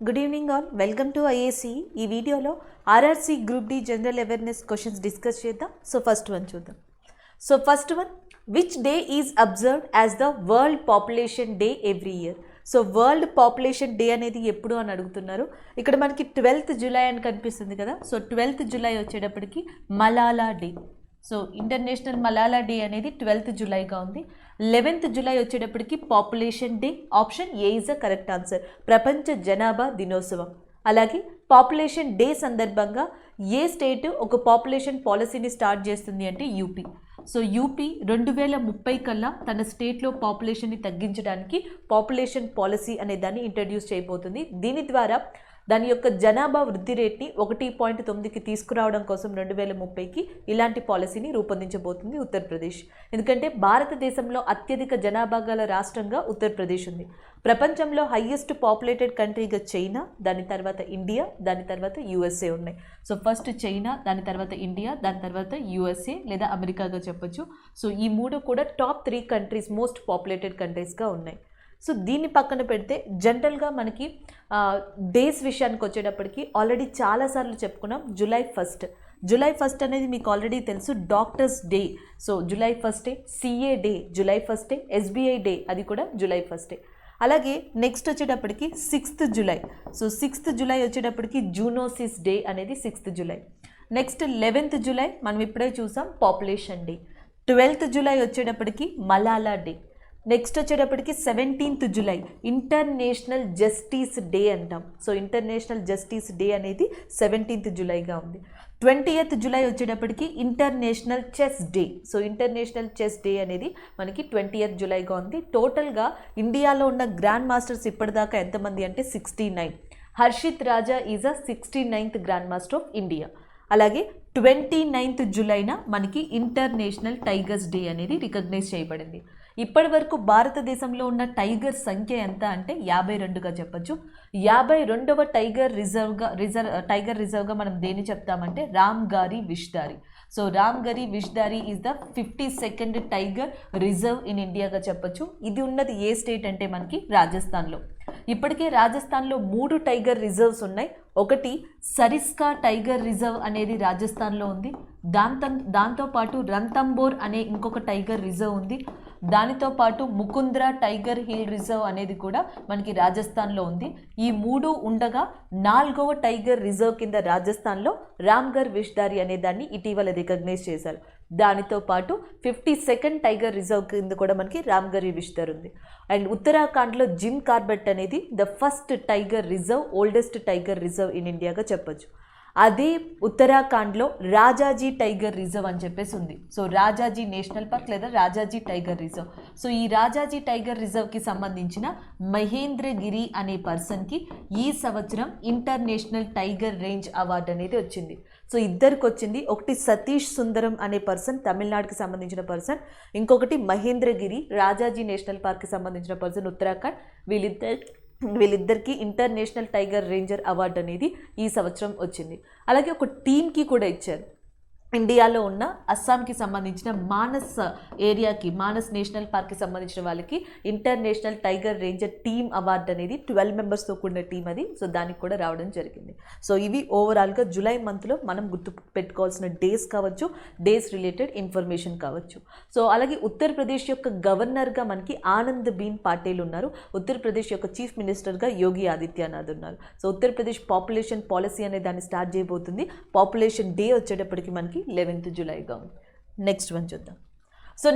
Good evening all, welcome to IAC. ఈ వీడియోలో RRC group D general awareness questions discuss చేద్దాం. First one చూద్దాం. First one, which day is observed as the world population day every year? World population day అనేది ఎప్పుడు అని అడుగుతున్నారు. ఇక్కడ మనకి 12th జూలై అని కనిపిస్తుంది కదా. 12th జూలై వచ్చేటప్పటికి Malala day. International Malala day అనేది 12th జూలైగా ఉంది. 11th జూలై వచ్చేటప్పటికి population day. Option A is the correct answer. ప్రపంచ జనాభా దినోత్సవం. అలాగే పాపులేషన్ డే సందర్భంగా ఏ స్టేట్ ఒక పాపులేషన్ పాలసీని స్టార్ట్ చేస్తుంది అంటే యూపీ. యూపీ 2030 కల్లా తన స్టేట్లో పాపులేషన్ని తగ్గించడానికి పాపులేషన్ పాలసీ అనే దాన్ని ఇంట్రడ్యూస్ చేయబోతుంది. దీని ద్వారా దాని యొక్క జనాభా వృద్ధి రేట్ని 1.9కి తీసుకురావడం కోసం 2030కి ఇలాంటి పాలసీని రూపొందించబోతుంది ఉత్తరప్రదేశ్. ఎందుకంటే భారతదేశంలో అత్యధిక జనాభా గల రాష్ట్రంగా ఉత్తరప్రదేశ్ ఉంది. ప్రపంచంలో హైయెస్ట్ పాపులేటెడ్ కంట్రీగా చైనా, దాని తర్వాత ఇండియా, దాని తర్వాత యూఎస్ఏ ఉన్నాయి. ఫస్ట్ చైనా, దాని తర్వాత ఇండియా, దాని తర్వాత యూఎస్ఏ లేదా అమెరికాగా చెప్పొచ్చు. ఈ మూడు కూడా టాప్ 3 కంట్రీస్, మోస్ట్ పాపులేటెడ్ కంట్రీస్గా ఉన్నాయి. దీన్ని పక్కన పెడితే జనరల్గా మనకి డేస్ విషయానికి వచ్చేటప్పటికి ఆల్రెడీ చాలాసార్లు చెప్పుకున్నాం. జూలై ఫస్ట్ అనేది మీకు ఆల్రెడీ తెలుసు, doctors day. July 1 CA day, July 1 SBI day, అది కూడా జూలై 1. అలాగే నెక్స్ట్ వచ్చేటప్పటికి 6th జూలై. 6th జూలై వచ్చేటప్పటికి జూనోసిస్ డే అనేది 6th July. Next 11th July మనం ఇప్పుడే చూసాం, పాపులేషన్ డే. 12th జూలై వచ్చేటప్పటికి మలాలా డే. నెక్స్ట్ వచ్చేటప్పటికి 17th July international justice day అంటాం. ఇంటర్నేషనల్ జస్టిస్ డే అనేది 17th జూలైగా ఉంది. 20th జూలై వచ్చేటప్పటికి international chess day. International chess day అనేది మనకి 20th జూలైగా ఉంది. టోటల్గా ఇండియాలో ఉన్న గ్రాండ్ మాస్టర్స్ ఇప్పటిదాకా ఎంతమంది అంటే 69. Harshit Raja is a 69th grand master of India. అలాగే 29th జూలైన మనకి ఇంటర్నేషనల్ టైగర్స్ డే అనేది రికగ్నైజ్ చేయబడింది. ఇప్పటి వరకు భారతదేశంలో ఉన్న టైగర్ సంఖ్య ఎంత అంటే 52గా చెప్పచ్చు. 52వ టైగర్ రిజర్వ్గా మనం దేని చెప్తామంటే Ramgarh Vishdhari. Ramgarh Vishdhari is the 52nd tiger reserve in ఇండియాగా చెప్పచ్చు. ఇది ఉన్నది ఏ స్టేట్ అంటే మనకి రాజస్థాన్లో. ఇప్పటికే రాజస్థాన్లో 3 టైగర్ రిజర్వ్స్ ఉన్నాయి. ఒకటి సరిస్కా టైగర్ రిజర్వ్ అనేది రాజస్థాన్లో ఉంది. దాంతోపాటు రంతంబోర్ అనే ఇంకొక టైగర్ రిజర్వ్ ఉంది. దానితో పాటు ముకుంద్రా టైగర్ హిల్ రిజర్వ్ అనేది కూడా మనకి రాజస్థాన్లో ఉంది. ఈ 3 ఉండగా 4వ టైగర్ రిజర్వ్ కింద రాజస్థాన్లో రామ్గర్ విష్దారి అనే దాన్ని ఇటీవల రికగ్నైజ్ చేశారు. దానితో పాటు 52nd టైగర్ రిజర్వ్ కింద కూడా మనకి రామ్గరి విష్దార్ ఉంది. అండ్ ఉత్తరాఖండ్లో జిమ్ కార్బెట్ అనేది the first tiger reserve, oldest tiger reserve in ఇండియాగా చెప్పొచ్చు. అదే ఉత్తరాఖండ్లో రాజాజీ టైగర్ రిజర్వ్ అని చెప్పేసి ఉంది. రాజాజీ నేషనల్ పార్క్ లేదా రాజాజీ టైగర్ రిజర్వ్. ఈ రాజాజీ టైగర్ రిజర్వ్కి సంబంధించిన మహేంద్రగిరి అనే పర్సన్కి ఈ సంవత్సరం ఇంటర్నేషనల్ టైగర్ రేంజ్ అవార్డు అనేది వచ్చింది. ఇద్దరికి వచ్చింది. ఒకటి సతీష్ సుందరం అనే పర్సన్, తమిళనాడుకి సంబంధించిన పర్సన్. ఇంకొకటి మహేంద్రగిరి, రాజాజీ నేషనల్ పార్క్కి సంబంధించిన పర్సన్, ఉత్తరాఖండ్. వీళ్ళిద్దరికీ ఇంటర్నేషనల్ టైగర్ రేంజర్ అవార్డు అనేది ఈ సంవత్సరం వచ్చింది. అలాగే ఒక టీమ్కి కూడా ఇచ్చారు. ఇండియాలో ఉన్న అస్సాంకి సంబంధించిన మానస్ నేషనల్ పార్క్కి సంబంధించిన వాళ్ళకి international tiger ranger team award అనేది 12 మెంబర్స్తో కూడిన టీం అది. దానికి కూడా రావడం జరిగింది. ఇవి ఓవరాల్గా జూలై మంత్లో మనం గుర్తు పెట్టుకోవాల్సిన డేస్ కావచ్చు, డేస్ రిలేటెడ్ ఇన్ఫర్మేషన్ కావచ్చు. అలాగే ఉత్తరప్రదేశ్ యొక్క గవర్నర్గా మనకి ఆనంద్ బీన్ పాటేల్ ఉన్నారు. ఉత్తరప్రదేశ్ యొక్క చీఫ్ మినిస్టర్గా యోగి ఆదిత్యనాథ్ ఉన్నారు. ఉత్తరప్రదేశ్ పాపులేషన్ పాలసీ అనే దాన్ని స్టార్ట్ చేయబోతుంది. పాపులేషన్ డే వచ్చేటప్పటికి మనకి 11th జూలైగా. నెక్స్ట్ వన్ చూద్దాం.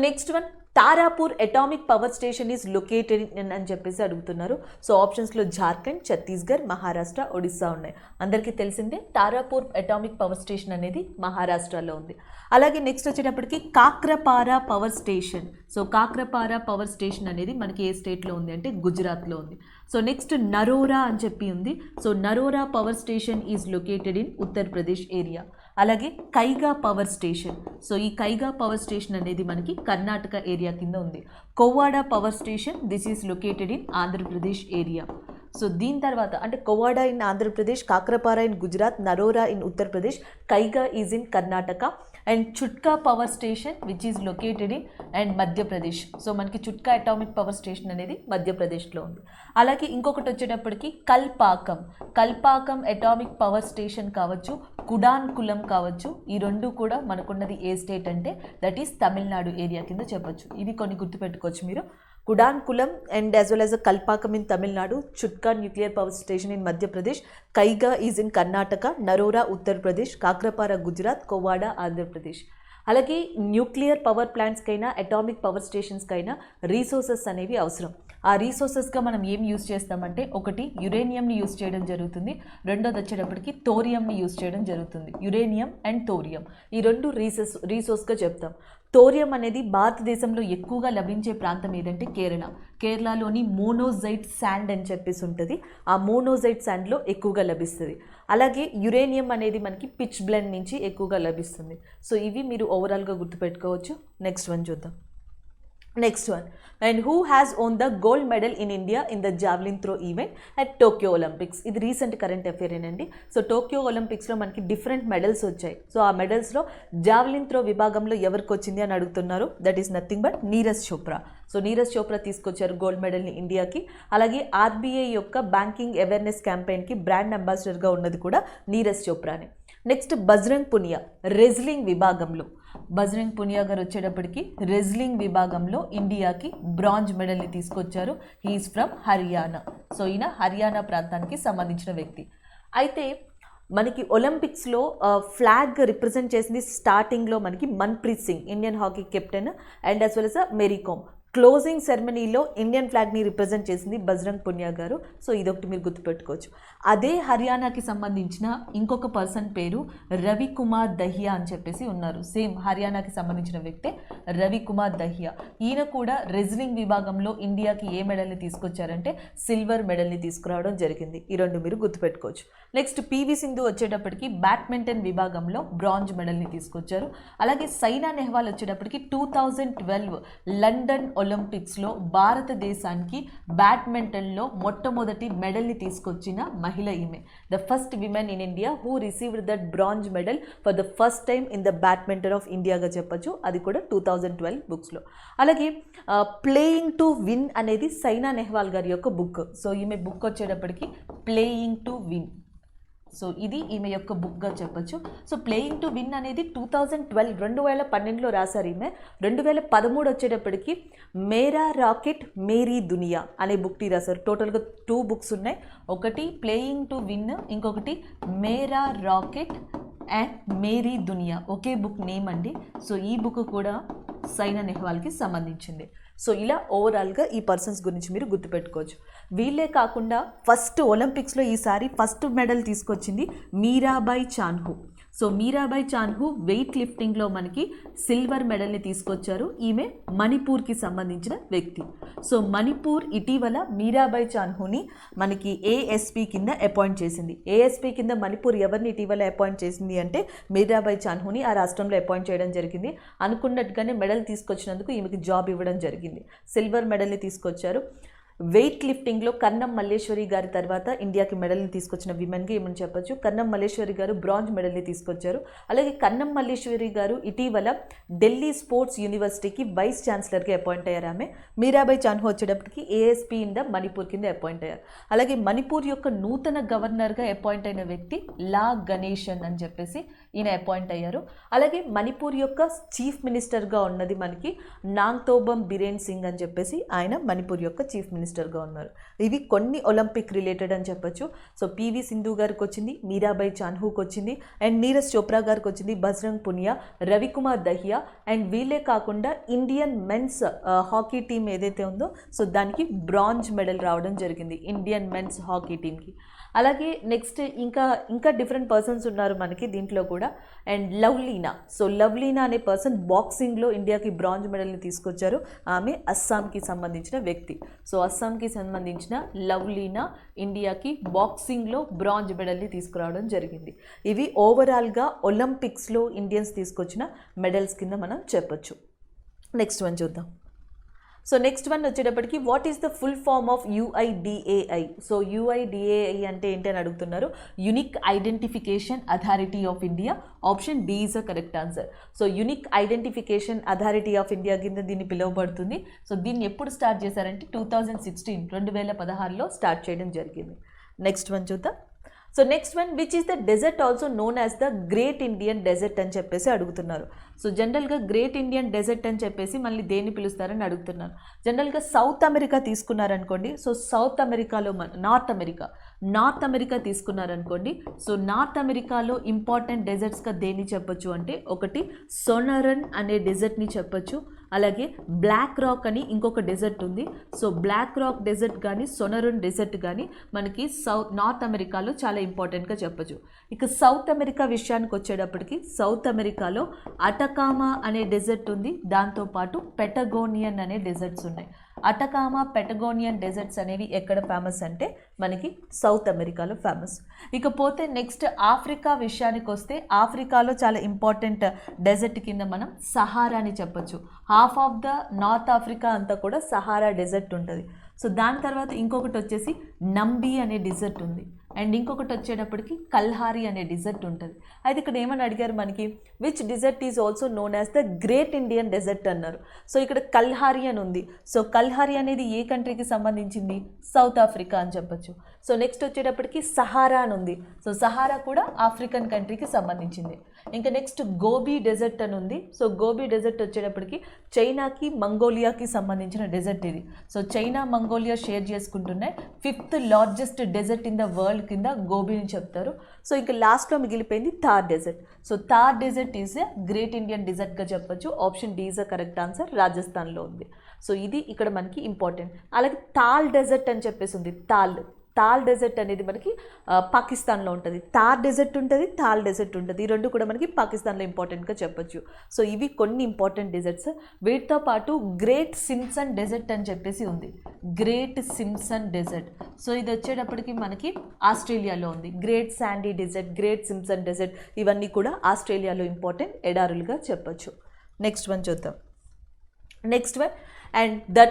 Next one, Tarapur atomic power station is located అని చెప్పేసి అడుగుతున్నారు. ఆప్షన్స్లో జార్ఖండ్, ఛత్తీస్గఢ్, మహారాష్ట్ర, ఒడిస్సా ఉన్నాయి. అందరికీ తెలిసిందే తారాపూర్ అటామిక్ పవర్ స్టేషన్ అనేది మహారాష్ట్రలో ఉంది. అలాగే నెక్స్ట్ వచ్చేటప్పటికి Kakrapar power station. Kakrapar power station అనేది మనకి ఏ స్టేట్లో ఉంది అంటే గుజరాత్లో ఉంది. నెక్స్ట్ నరోరా అని చెప్పి ఉంది. Narora power station is located in Uttar Pradesh area. అలాగే కైగా పవర్ స్టేషన్. ఈ కైగా పవర్ స్టేషన్ అనేది మనకి కర్ణాటక ఏరియా కింద ఉంది. Kovvada power station, this is located in Andhra Pradesh area. So దీని తర్వాత అంటే Kovvada in Andhra Pradesh, Kakrapar in Gujarat, Narora in Uttar Pradesh, Kaiga is in Karnataka and Chutka power station which is located in and Madhya Pradesh. So మనకి చుట్కా అటామిక్ పవర్ స్టేషన్ అనేది మధ్యప్రదేశ్లో ఉంది. అలాగే ఇంకొకటి వచ్చేటప్పటికి కల్పాకం అటామిక్ పవర్ స్టేషన్ కావచ్చు, కుడాన్కులం కావచ్చు. ఈ రెండు కూడా మనకున్నది ఏ స్టేట్ అంటే దట్ ఈస్ తమిళనాడు ఏరియా కింద చెప్పొచ్చు. ఇవి కొన్ని గుర్తుపెట్టుకోవచ్చు మీరు. Kudankulam and as well as Kalpakkam in Tamil Nadu, Chutka nuclear power station in Madhya Pradesh, Kaiga is in Karnataka, Narora Uttar Pradesh, Kakrapar Gujarat, Kovvada Andhra Pradesh. అలాగే న్యూక్లియర్ పవర్ ప్లాంట్స్కైనా అటామిక్ పవర్ స్టేషన్స్కైనా రీసోర్సెస్ అనేవి అవసరం. ఆ రీసోర్సెస్గా మనం ఏం యూజ్ చేస్తామంటే ఒకటి యురేనియంని యూజ్ చేయడం జరుగుతుంది, రెండోది వచ్చేటప్పటికి థోరియంని యూజ్ చేయడం జరుగుతుంది. యురేనియం అండ్ థోరియం ఈ రెండు రీసోర్స్గా చెప్తాం. థోరియం అనేది భారతదేశంలో ఎక్కువగా లభించే ప్రాంతం ఏదంటే కేరళలోని మోనోజైట్ శాండ్ అని చెప్పేసి ఉంటుంది. ఆ మోనోజైట్ శాండ్లో ఎక్కువగా లభిస్తుంది. అలాగే యురేనియం అనేది మనకి పిచ్ బ్లెండ్ నుంచి ఎక్కువగా లభిస్తుంది. సో ఇవి మీరు ఓవరాల్గా గుర్తుపెట్టుకోవచ్చు. నెక్స్ట్ వన్ చూద్దాం. Next one, and who has own the gold medal in India in the javelin throw event at Tokyo Olympics. ఇది రీసెంట్ కరెంట్ అఫేర్ ఏనండి. సో టోక్యో ఒలింపిక్స్లో మనకి డిఫరెంట్ మెడల్స్ వచ్చాయి. సో ఆ మెడల్స్లో జావ్లిన్ త్రో విభాగంలో ఎవరికి వచ్చింది అని అడుగుతున్నారు. That is nothing but Neeraj Chopra. So Neeraj Chopra తీసుకొచ్చారు గోల్డ్ మెడల్ని ఇండియాకి. అలాగే ఆర్బీఐ యొక్క బ్యాంకింగ్ అవేర్నెస్ క్యాంపెయిన్కి బ్రాండ్ అంబాసిడర్గా ఉన్నది కూడా నీరజ్ చోప్రానే. నెక్స్ట్ బజరంగ్ పునియా రెజ్లింగ్ విభాగంలో. బజరంగ్ పునియా గారు వచ్చేటప్పటికి రెజ్లింగ్ విభాగంలో ఇండియాకి బ్రాంజ్ మెడల్ని తీసుకొచ్చారు. He's from Haryana. సో ఈయన హర్యానా ప్రాంతానికి సంబంధించిన వ్యక్తి. అయితే మనకి ఒలింపిక్స్లో ఫ్లాగ్ రిప్రజెంట్ చేసింది స్టార్టింగ్లో మనకి Manpreet Singh, Indian hockey captain, and as well as Mary Kom. Closing సెరమనీలో ఇండియన్ ఫ్లాగ్ని రిప్రజెంట్ చేసింది బజరంగ్ పునియా గారు. సో ఇదొకటి మీరు గుర్తుపెట్టుకోవచ్చు. అదే హర్యానాకి సంబంధించిన ఇంకొక పర్సన్ పేరు రవికుమార్ దహియా అని చెప్పేసి ఉన్నారు. సేమ్ హర్యానాకి సంబంధించిన వ్యక్తే రవికుమార్ దహియా. ఈయన కూడా రెజ్లింగ్ విభాగంలో ఇండియాకి ఏ మెడల్ని తీసుకొచ్చారంటే సిల్వర్ మెడల్ని తీసుకురావడం జరిగింది. ఈ రెండు మీరు గుర్తుపెట్టుకోవచ్చు. నెక్స్ట్ పివి సింధు వచ్చేటప్పటికి బ్యాడ్మింటన్ విభాగంలో బ్రాంజ్ మెడల్ని తీసుకొచ్చారు. అలాగే సైనా నెహ్వాల్ వచ్చేటప్పటికి 2012 లండన్ ఒలింపిక్స్లో భారతదేశానికి బ్యాడ్మింటన్లో మొట్టమొదటి మెడల్ని తీసుకొచ్చిన మహిళ ఈమె. The first women in India who received that bronze medal for the first time in the badminton of ఇండియాగా చెప్పచ్చు. అది కూడా 2012 బుక్స్లో. అలాగే ప్లేయింగ్ టు విన్ అనేది సైనా నెహ్వాల్ గారి యొక్క బుక్. సో ఈమె బుక్ వచ్చేటప్పటికి ప్లేయింగ్ టు విన్. సో ఇది ఈమె యొక్క బుక్గా చెప్పచ్చు. సో ప్లేయింగ్ టు విన్ అనేది 2012 రాశారు ఈమె. 2013 వచ్చేటప్పటికి మేరా రాకెట్ మేరీ దునియా అనే బుక్ని రాశారు. టోటల్గా 2 బుక్స్ ఉన్నాయి. ఒకటి ప్లేయింగ్ టు విన్, ఇంకొకటి మేరా rocket and Mary Duniya. Okay book name అండి. సో ఈ బుక్ కూడా సైనా నెహ్వాల్కి సంబంధించింది. సో ఇలా ఓవరాల్గా ఈ పర్సన్స్ గురించి మీరు గుర్తుపెట్టుకోవచ్చు. వీళ్ళే కాకుండా ఫస్ట్ ఒలింపిక్స్లో ఈసారి ఫస్ట్ మెడల్ తీసుకొచ్చింది మీరాబాయి చాన్హు. సో మీరాబాయి చాన్హు వెయిట్ లిఫ్టింగ్లో మనకి సిల్వర్ మెడల్ని తీసుకొచ్చారు. ఈమె మణిపూర్కి సంబంధించిన వ్యక్తి. సో మణిపూర్ ఇటీవల మీరాబాయి చాన్హుని మనకి ఏఎస్పీ కింద అపాయింట్ చేసింది. ఏఎస్పీ కింద మణిపూర్ ఎవరిని ఇటీవల అపాయింట్ చేసింది అంటే మీరాబాయి చాన్హుని ఆ రాష్ట్రంలో అపాయింట్ చేయడం జరిగింది. అనుకున్నట్టుగానే మెడల్ తీసుకొచ్చినందుకు ఈమెకి జాబ్ ఇవ్వడం జరిగింది. సిల్వర్ మెడల్ని తీసుకొచ్చారు. వెయిట్ లిఫ్టింగ్లో కన్నం మల్లేశ్వరి గారి తర్వాత ఇండియాకి మెడల్ని తీసుకొచ్చిన విమెన్గా ఏమని చెప్పొచ్చు. కన్నం మల్లేశ్వరి గారు బ్రాంజ్ మెడల్ని తీసుకొచ్చారు. అలాగే కన్నం మల్లేశ్వరి గారు ఇటీవల ఢిల్లీ స్పోర్ట్స్ యూనివర్సిటీకి వైస్ ఛాన్సలర్గా అపాయింట్ అయ్యారు. ఆమె మీరాబాయి చాన్హు వచ్చేటప్పటికి ఏఎస్పీ ఇన్ ద మణిపూర్ కింద అపాయింట్ అయ్యారు. అలాగే మణిపూర్ యొక్క నూతన గవర్నర్గా అపాయింట్ అయిన వ్యక్తి లా గణేశన్ అని చెప్పేసి ఈయన అపాయింట్ అయ్యారు. అలాగే మణిపూర్ యొక్క చీఫ్ మినిస్టర్గా ఉన్నది మనకి నాంగ్తోబం బిరేన్ సింగ్ అని చెప్పేసి ఆయన మణిపూర్ యొక్క చీఫ్ మినిస్టర్గా ఉన్నారు. ఇవి కొన్ని ఒలింపిక్ రిలేటెడ్ అని చెప్పొచ్చు. సో పివి సింధు గారికి వచ్చింది, మీరాబాయి చాన్హుకి వచ్చింది, అండ్ నీరజ్ చోప్రా గారికి వచ్చింది, బజరంగ్ పునియా, రవికుమార్ దహియా, అండ్ వీళ్ళే కాకుండా ఇండియన్ మెన్స్ హాకీ టీం ఏదైతే ఉందో సో దానికి బ్రాంజ్ మెడల్ రావడం జరిగింది ఇండియన్ మెన్స్ హాకీ టీంకి. అలాగే నెక్స్ట్ ఇంకా డిఫరెంట్ పర్సన్స్ ఉన్నారు మనకి దీంట్లో కూడా. అండ్ లవ్లీనా. సో లవ్లీనా అనే పర్సన్ బాక్సింగ్లో ఇండియాకి బ్రాంజ్ మెడల్ని తీసుకొచ్చారు. ఆమె అస్సాంకి సంబంధించిన వ్యక్తి. సో అస్సాంకి సంబంధించిన లవ్లీనా ఇండియాకి బాక్సింగ్లో బ్రాంజ్ మెడల్ని తీసుకురావడం జరిగింది. ఇవి ఓవరాల్గా ఒలింపిక్స్లో ఇండియన్స్ తీసుకొచ్చిన మెడల్స్ కింద మనం చెప్పొచ్చు. నెక్స్ట్ వన్ చూద్దాం. సో నెక్స్ట్ వన్ వచ్చేటప్పటికి what is the full form of UIDAI? So UIDAI అంటే ఏంటి అని అడుగుతున్నారు. Unique identification authority of India. Option D is a correct answer. So unique identification authority of India కింద దీన్ని పిలువబడుతుంది. So దీన్ని ఎప్పుడు స్టార్ట్ చేశారంటే 2016 స్టార్ట్ చేయడం జరిగింది. నెక్స్ట్ వన్ చూద్దాం. So next one which is the desert also known as the great Indian desert అని చెప్పేసి అడుగుతున్నారు. సో జనరల్గా గ్రేట్ ఇండియన్ డెజర్ట్ అని చెప్పేసి మళ్ళీ దేన్ని పిలుస్తారని అడుగుతున్నారు. జనరల్గా సౌత్ అమెరికా తీసుకున్నారనుకోండి. సో సౌత్ అమెరికాలో నార్త్ అమెరికా తీసుకున్నారనుకోండి. సో నార్త్ అమెరికాలో ఇంపార్టెంట్ డెజర్ట్స్గా దేన్ని చెప్పొచ్చు అంటే ఒకటి సొనరన్ అనే డెజర్ట్ని చెప్పొచ్చు. అలాగే బ్లాక్ రాక్ అని ఇంకొక డెజర్ట్ ఉంది. సో బ్లాక్ రాక్ డెజర్ట్ కానీ సొనరన్ డెజర్ట్ కానీ మనకి నార్త్ అమెరికాలో చాలా ఇంపార్టెంట్గా చెప్పొచ్చు. ఇక సౌత్ అమెరికా విషయానికి వచ్చేటప్పటికి సౌత్ అమెరికాలో అటకామా అనే డెజర్ట్ ఉంది. దాంతోపాటు పెటగోనియన్ అనే డెజర్ట్స్ ఉన్నాయి. అటకామా పెటగోనియన్ డెజర్ట్స్ అనేవి ఎక్కడ ఫేమస్ అంటే మనకి సౌత్ అమెరికాలో ఫేమస్. ఇకపోతే నెక్స్ట్ ఆఫ్రికా విషయానికి వస్తే ఆఫ్రికాలో చాలా ఇంపార్టెంట్ డెజర్ట్ కింద మనం సహారా అని చెప్పొచ్చు. Half of the north Africa అంతా కూడా సహారా డెజర్ట్ ఉంటుంది. సో దాని తర్వాత ఇంకొకటి వచ్చేసి నంబి అనే డెజర్ట్ ఉంది. అండ్ ఇంకొకటి వచ్చేటప్పటికి కల్హారి అనే డెజర్ట్ ఉంటుంది. అయితే ఇక్కడ ఏమని అడిగారు మనకి which desert is also known as the great Indian desert అన్నారు. సో ఇక్కడ కల్హారి అని ఉంది. సో కల్హారి అనేది ఏ కంట్రీకి సంబంధించింది? సౌత్ ఆఫ్రికా అని చెప్పొచ్చు. సో నెక్స్ట్ వచ్చేటప్పటికి సహారా అని ఉంది. సో సహారా కూడా ఆఫ్రికన్ కంట్రీకి సంబంధించింది. ఇంకా నెక్స్ట్ గోబీ డెజర్ట్ అని ఉంది. సో గోబీ డెజర్ట్ వచ్చేటప్పటికి చైనాకి మంగోలియాకి సంబంధించిన డెజర్ట్ ఇది. సో చైనా మంగోలియా షేర్ చేసుకుంటున్నాయి 5th largest desert in the world కింద గోబీని చెప్తారు. సో ఇంకా లాస్ట్లో మిగిలిపోయింది Thar desert. So Thar desert is a great Indian డెజర్ట్గా చెప్పొచ్చు. Option D is a correct answer. రాజస్థాన్లో ఉంది. సో ఇది ఇక్కడ మనకి ఇంపార్టెంట్. అలాగే తాల్ డెజర్ట్ అని చెప్పేసి ఉంది. తాల్ డెజర్ట్ అనేది మనకి పాకిస్తాన్లో ఉంటుంది. తార్ డెజర్ట్ ఉంటుంది, తాల్ డెజర్ట్ ఉంటుంది. ఈ రెండు కూడా మనకి పాకిస్తాన్లో ఇంపార్టెంట్గా చెప్పొచ్చు. సో ఇవి కొన్ని ఇంపార్టెంట్ డెజర్ట్స్. వీటితో పాటు గ్రేట్ సిమ్సన్ డెజర్ట్ అని చెప్పేసి ఉంది. Great Simpson dessert. సో ఇది వచ్చేటప్పటికి మనకి ఆస్ట్రేలియాలో ఉంది. Great sandy desert, great Simpson desert ఇవన్నీ కూడా ఆస్ట్రేలియాలో ఇంపార్టెంట్ ఎడారులుగా చెప్పొచ్చు. నెక్స్ట్ వన్ చూద్దాం. Next one and the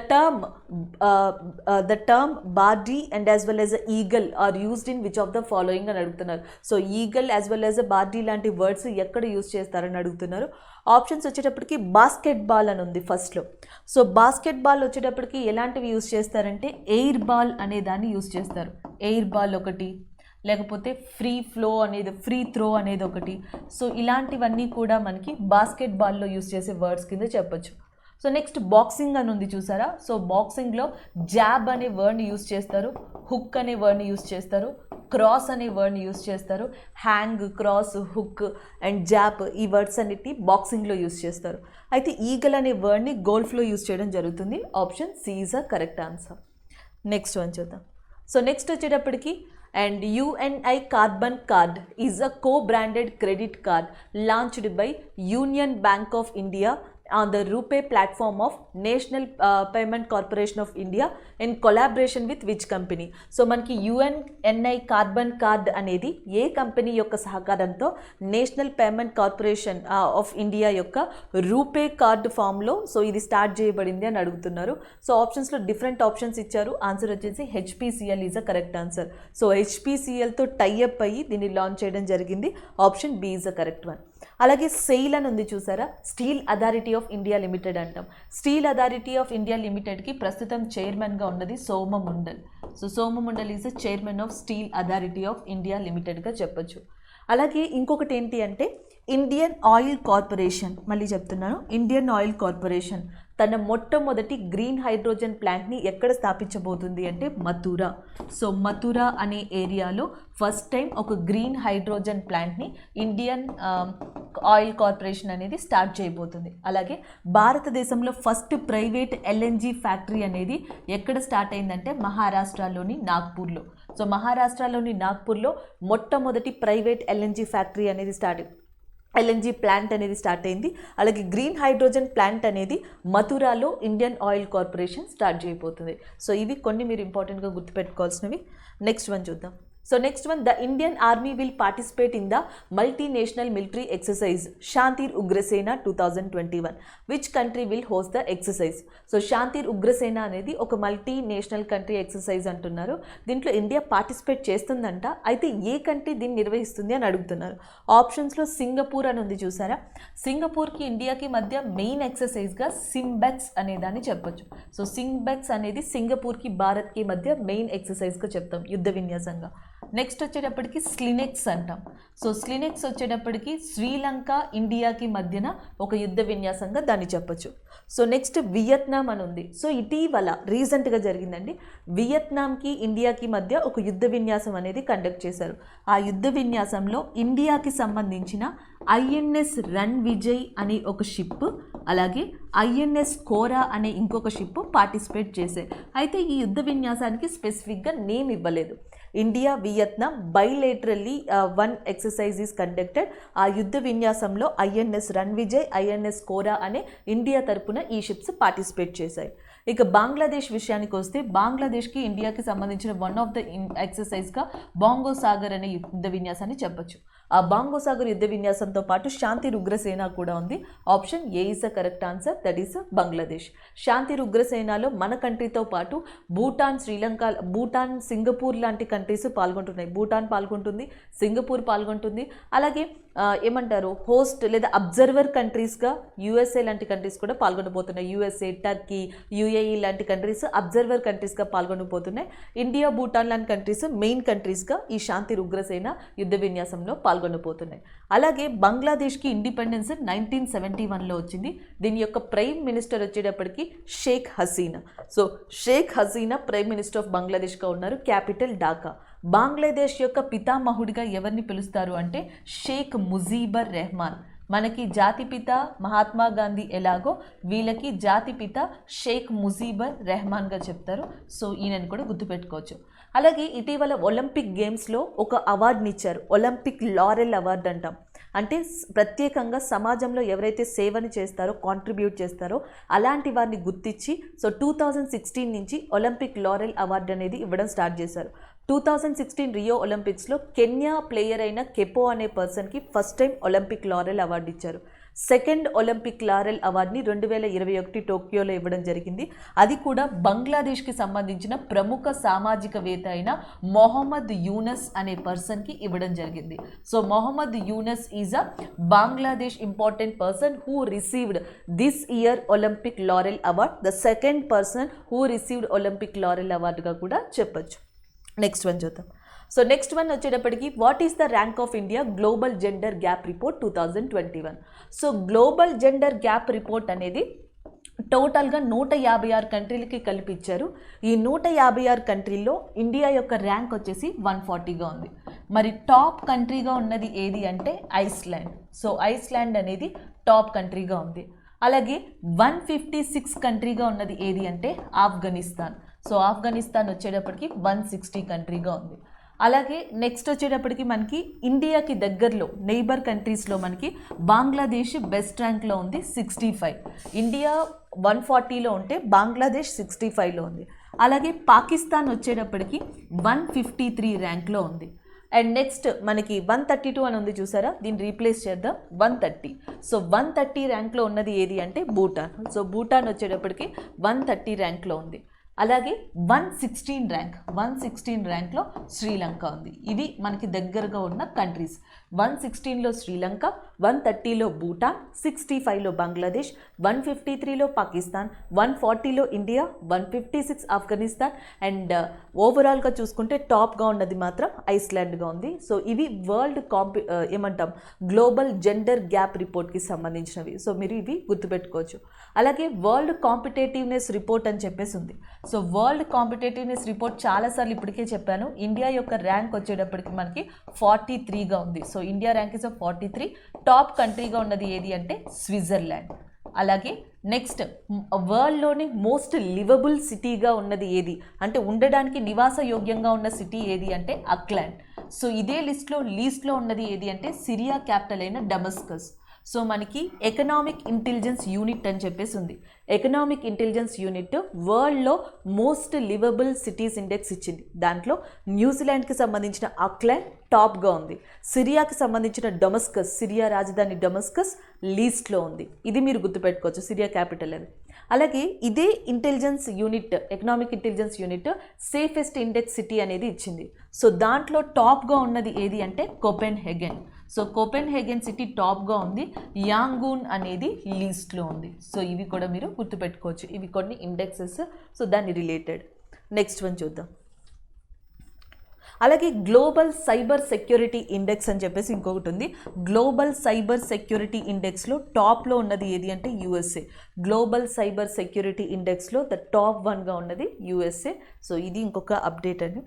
term bardi and as well as a eagle are used in which of the following అని అడుగుతున్నారు. So eagle as well as a bardi లాంటి words ఎక్కడ యూజ్ చేస్తారని అడుగుతున్నారు. Options వచ్చేటప్పటికి basket ball అని ఉంది ఫస్ట్లో. సో బాస్కెట్ బాల్ వచ్చేటప్పటికి ఎలాంటివి యూజ్ చేస్తారంటే ఎయిర్ బాల్ అనే దాన్ని యూజ్ చేస్తారు. ఎయిర్ బాల్ ఒకటి, లేకపోతే ఫ్రీ త్రో అనేది ఒకటి. సో ఇలాంటివన్నీ కూడా మనకి బాస్కెట్ బాల్లో యూజ్ చేసే వర్డ్స్ కింద చెప్పొచ్చు. సో నెక్స్ట్ బాక్సింగ్ అని ఉంది చూసారా. సో బాక్సింగ్లో జాబ్ అనే వర్డ్ని యూజ్ చేస్తారు, హుక్ అనే వర్డ్ని యూజ్ చేస్తారు, క్రాస్ అనే వర్డ్ని యూజ్ చేస్తారు. Hang, cross, hook and job ఈ వర్డ్స్ అన్నిటి బాక్సింగ్లో యూజ్ చేస్తారు. అయితే ఈగల్ అనే వర్డ్ని గోల్ఫ్లో యూజ్ చేయడం జరుగుతుంది. Option C is a correct answer. Next one చూద్దాం. సో నెక్స్ట్ వచ్చేటప్పటికి and UNI Carbon Card is a co-branded credit card launched by Union Bank of India on the RuPay platform of National Payment Corporation of India in collaboration with which company? So మనకి UNI carbon card అనేది ఏ company యొక్క సహకారంతో National Payment Corporation of India యొక్క RuPay card ఫామ్లో so ఇది start చేయబడింది అని అడుగుతున్నారు. సో ఆప్షన్స్లో డిఫరెంట్ ఆప్షన్స్ ఇచ్చారు. ఆన్సర్ వచ్చేసి HPCL is a correct answer. So HPCLతో టైఅప్ అయ్యి దీన్ని లాంచ్ చేయడం జరిగింది. Option B is a correct one. అలాగే సెయిల్ అని ఉంది చూసారా. Steel Authority of India Limited అంటాం. స్టీల్ అథారిటీ ఆఫ్ ఇండియా లిమిటెడ్కి ప్రస్తుతం చైర్మన్గా ఉన్నది Soma Mondal. So Soma Mondal is the chairman of Steel Authority of India లిమిటెడ్గా చెప్పొచ్చు. అలాగే ఇంకొకటి ఏంటి అంటే ఇండియన్ ఆయిల్ కార్పొరేషన్, మళ్ళీ చెప్తున్నాను, ఇండియన్ ఆయిల్ కార్పొరేషన్ తన మొట్టమొదటి గ్రీన్ హైడ్రోజన్ ప్లాంట్ని ఎక్కడ స్థాపించబోతుంది అంటే మథురా. సో మథురా అనే ఏరియాలో ఫస్ట్ టైం ఒక గ్రీన్ హైడ్రోజన్ ప్లాంట్ని ఇండియన్ ఆయిల్ కార్పొరేషన్ అనేది స్టార్ట్ చేయబోతుంది. అలాగే భారతదేశంలో ఫస్ట్ ప్రైవేట్ LNG ఫ్యాక్టరీ అనేది ఎక్కడ స్టార్ట్ అయిందంటే మహారాష్ట్రలోని నాగ్పూర్లో. సో మహారాష్ట్రలోని నాగ్పూర్లో మొట్టమొదటి ప్రైవేట్ LNG ఫ్యాక్టరీ అనేది LNG ప్లాంట్ అనేది స్టార్ట్ అయింది. అలాగే గ్రీన్ హైడ్రోజన్ ప్లాంట్ అనేది మథురాలో ఇండియన్ ఆయిల్ కార్పొరేషన్ స్టార్ట్ చేయబోతుంది. సో ఇవి కొన్ని మీరు ఇంపార్టెంట్గా గుర్తుపెట్టుకోవాల్సినవి. నెక్స్ట్ వన్ చూద్దాం. So next one, the Indian Army will participate in the multinational military exercise Shantir Ugrasena 2021. Which country will host the exercise? So Shantir Ugrasena అనేది ఒక multinational country exercise అంటున్నారు. దీంట్లో ఇండియా పార్టిసిపేట్ చేస్తుందంట. అయితే ఏ country దీన్ని నిర్వహిస్తుంది అని అడుగుతున్నారు. ఆప్షన్స్లో సింగపూర్ అని ఉంది చూసారా. సింగపూర్కి ఇండియాకి మధ్య మెయిన్ ఎక్సర్సైజ్గా సింబెక్స్ అనేదాన్ని చెప్పొచ్చు. సో సింబెక్స్ అనేది సింగపూర్కి భారత్కి మధ్య మెయిన్ ఎక్సర్సైజ్గా చెప్తాం యుద్ధ విన్యాసంగా. నెక్స్ట్ వచ్చేటప్పటికి స్లినెక్స్ అంటాం. సో స్లినెక్స్ వచ్చేటప్పటికి శ్రీలంక ఇండియాకి మధ్యన ఒక యుద్ధ విన్యాసంగా దాన్ని చెప్పొచ్చు. సో నెక్స్ట్ వియత్నాం అని ఉంది. సో ఇటీవల రీసెంట్గా జరిగిందండి. వియత్నాంకి ఇండియాకి మధ్య ఒక యుద్ధ విన్యాసం అనేది కండక్ట్ చేశారు. ఆ యుద్ధ విన్యాసంలో ఇండియాకి సంబంధించిన ఐఎన్ఎస్ రన్ విజయ్ అనే ఒక షిప్, అలాగే ఐఎన్ఎస్ కోరా అనే ఇంకొక షిప్ పార్టిసిపేట్ చేశాయి. అయితే ఈ యుద్ధ విన్యాసానికి స్పెసిఫిక్గా నేమ్ ఇవ్వలేదు. India Vietnam bilaterally one exercise is conducted. ఆ యుద్ధ విన్యాసంలో ఐఎన్ఎస్ రన్ విజయ్, ఐఎన్ఎస్ కోరా అనే ఇండియా తరపున ఈ షిప్స్ పార్టిసిపేట్ చేశాయి. ఇక బంగ్లాదేశ్ విషయానికి వస్తే బంగ్లాదేశ్కి ఇండియాకి సంబంధించిన వన్ ఆఫ్ ద ఎక్సర్సైజ్గా బాంగో సాగర్ అనే యుద్ధ విన్యాసాన్ని చెప్పొచ్చు. ఆ బాంగో సాగర్ యుద్ధ విన్యాసంతో పాటు శాంతిర్ ఉగ్రసేన కూడా ఉంది. Option A is the correct answer, that is Bangladesh. Shantir ఉగ్రసేనలో మన కంట్రీతో పాటు భూటాన్, శ్రీలంక, భూటాన్, సింగపూర్ లాంటి కంట్రీస్ పాల్గొంటున్నాయి. భూటాన్ పాల్గొంటుంది, సింగపూర్ పాల్గొంటుంది. అలాగే ఏమంటారు హోస్ట్ లేదా అబ్జర్వర్ కంట్రీస్గా యూఎస్ఏ లాంటి కంట్రీస్ కూడా పాల్గొనబోతున్నాయి. యూఎస్ఏ, టర్కీ, యూఏఈ లాంటి కంట్రీస్ అబ్జర్వర్ కంట్రీస్గా పాల్గొనబోతున్నాయి. ఇండియా, భూటాన్ లాంటి కంట్రీస్ మెయిన్ కంట్రీస్గా ఈ శాంతిర్ ఉగ్రసేన యుద్ధ విన్యాసంలో పాల్గొనబోతున్నాయి. అలాగే బంగ్లాదేశ్కి ఇండిపెండెన్స్ 1971లో వచ్చింది. దీని యొక్క ప్రైమ్ మినిస్టర్ వచ్చేటప్పటికి Sheikh Hasina. So Sheikh Hasina prime minister of బంగ్లాదేశ్గా ఉన్నారు. క్యాపిటల్ ఢాకా. బంగ్లాదేశ్ యొక్క పితామహుడిగా ఎవరిని పిలుస్తారు అంటే షేక్ ముజీబర్ రెహమాన్. మనకి జాతిపిత మహాత్మా గాంధీ ఎలాగో వీళ్ళకి జాతిపిత షేక్ ముజీబర్ రెహమాన్గా చెప్తారు. సో ఈయనని కూడా గుర్తుపెట్టుకోవచ్చు. అలాగే ఇటీవల ఒలింపిక్ గేమ్స్లో ఒక అవార్డుని ఇచ్చారు. ఒలింపిక్ లారెల్ అవార్డు అంటాం. అంటే ప్రత్యేకంగా సమాజంలో ఎవరైతే సేవని చేస్తారో, కాంట్రిబ్యూట్ చేస్తారో అలాంటి వారిని గుర్తించి సో 2016 నుంచి ఒలింపిక్ లారెల్ అవార్డు అనేది ఇవ్వడం స్టార్ట్ చేశారు. 2016 రియో ఒలింపిక్స్లో కెన్యా ప్లేయర్ అయిన కెపో అనే పర్సన్కి first time Olympic Laurel award ఇచ్చారు. సెకండ్ ఒలింపిక్ లారెల్ అవార్డుని 2021 టోక్యోలో ఇవ్వడం జరిగింది. అది కూడా బంగ్లాదేశ్కి సంబంధించిన ప్రముఖ సామాజికవేత్త అయిన మొహమ్మద్ యూనస్ అనే పర్సన్కి ఇవ్వడం జరిగింది. So Mohammad Yunus is a Bangladesh important person who received this year Olympic laurel award, the second person who received Olympic laurel అవార్డుగా కూడా చెప్పొచ్చు. నెక్స్ట్ వన్ చూద్దాం. సో నెక్స్ట్ వన్ వచ్చేటప్పటికి what is the rank of India global gender gap report 2021. So global gender gap report అనేది టోటల్గా 156 కంట్రీలకి కల్పించారు. ఈ 156 కంట్రీల్లో India యొక్క ర్యాంక్ వచ్చేసి 140గా ఉంది. మరి టాప్ కంట్రీగా ఉన్నది ఏది అంటే ఐస్లాండ్. సో ఐస్లాండ్ అనేది టాప్ కంట్రీగా ఉంది. అలాగే 156 కంట్రీగా ఉన్నది ఏది అంటే ఆఫ్ఘనిస్తాన్. సో ఆఫ్ఘనిస్తాన్ వచ్చేటప్పటికి 160 కంట్రీగా ఉంది. అలాగే నెక్స్ట్ వచ్చేటప్పటికి మనకి ఇండియాకి దగ్గరలో నైబర్ కంట్రీస్లో మనకి బంగ్లాదేశ్ బెస్ట్ ర్యాంక్లో ఉంది 65. ఇండియా 140లో ఉంటే బంగ్లాదేశ్ 65లో ఉంది. అలాగే పాకిస్తాన్ వచ్చేటప్పటికి 153 ర్యాంక్లో ఉంది. అండ్ నెక్స్ట్ మనకి 132 అని ఉంది చూసారా, దీన్ని రీప్లేస్ చేద్దాం 130. సో 130 ర్యాంక్లో ఉన్నది ఏది అంటే భూటాన్. సో భూటాన్ వచ్చేటప్పటికి 130 ర్యాంక్లో ఉంది. అలాగే 116 ర్యాంక్లో శ్రీలంక ఉంది. ఇవి మనకి దగ్గరగా ఉన్న కంట్రీస్. 116లో శ్రీలంక, 130లో భూటాన్, 65లో బంగ్లాదేశ్, 153లో పాకిస్తాన్, 140లో ఇండియా, 156 ఆఫ్ఘనిస్తాన్ అండ్ ఓవరాల్గా చూసుకుంటే టాప్గా ఉన్నది మాత్రం ఐస్లాండ్గా ఉంది. సో ఇవి వరల్డ్ గ్లోబల్ జెండర్ గ్యాప్ రిపోర్ట్కి సంబంధించినవి. సో మీరు ఇవి గుర్తుపెట్టుకోవచ్చు. అలాగే వరల్డ్ కాంపిటేటివ్నెస్ రిపోర్ట్ అని చెప్పేసి ఉంది. సో వరల్డ్ కాంపిటేటివ్నెస్ రిపోర్ట్ చాలాసార్లు ఇప్పటికే చెప్పాను. ఇండియా యొక్క ర్యాంక్ వచ్చేటప్పటికి మనకి 43గా ఉంది. So India rank is 43. Top కంట్రీగా ఉన్నది ఏది అంటే స్విట్జర్లాండ్. అలాగే నెక్స్ట్ వరల్డ్లోని మోస్ట్ లివబుల్ సిటీగా ఉన్నది ఏది అంటే ఉండడానికి నివాస యోగ్యంగా ఉన్న సిటీ ఏది అంటే అక్లాండ్. సో ఇదే లీస్ట్లో ఉన్నది ఏది అంటే సిరియా క్యాపిటల్ అయిన డమస్కస్. సో మనకి ఎకనామిక్ ఇంటెలిజెన్స్ యూనిట్ అని చెప్పేసి ఉంది. ఎకనామిక్ ఇంటెలిజెన్స్ యూనిట్ వరల్డ్లో మోస్ట్ లివబుల్ సిటీస్ ఇండెక్స్ ఇచ్చింది. దాంట్లో న్యూజిలాండ్కి సంబంధించిన ఆక్లాండ్ టాప్గా ఉంది. సిరియాకి సంబంధించిన డొమస్కస్, సిరియా రాజధాని డొమస్కస్ లీస్ట్లో ఉంది. ఇది మీరు గుర్తుపెట్టుకోవచ్చు, సిరియా క్యాపిటల్ అని. అలాగే ఇదే intelligence unit, economic intelligence unit safest index city అనేది ఇచ్చింది. సో దాంట్లో టాప్గా ఉన్నది ఏది అంటే కోపెన్హెగెన్. సో కోపెన్హెగెన్ సిటీ టాప్గా ఉంది, యాంగూన్ అనేది లీస్ట్లో ఉంది. సో ఇవి కూడా మీరు గుర్తుపెట్టుకోవచ్చు, ఇవి కొన్ని ఇండెక్సెస్. సో దాన్ని రిలేటెడ్. నెక్స్ట్ వన్ చూద్దాం. అలాగే గ్లోబల్ సైబర్ సెక్యూరిటీ ఇండెక్స్ అని చెప్పేసి ఇంకొకటి ఉంది. గ్లోబల్ సైబర్ సెక్యూరిటీ ఇండెక్స్లో టాప్లో ఉన్నది ఏది అంటే యూఎస్ఏ. గ్లోబల్ సైబర్ సెక్యూరిటీ ఇండెక్స్లో ద టాప్ 1గా ఉన్నది యూఎస్ఏ. సో ఇది ఇంకొక అప్డేట్ అండి.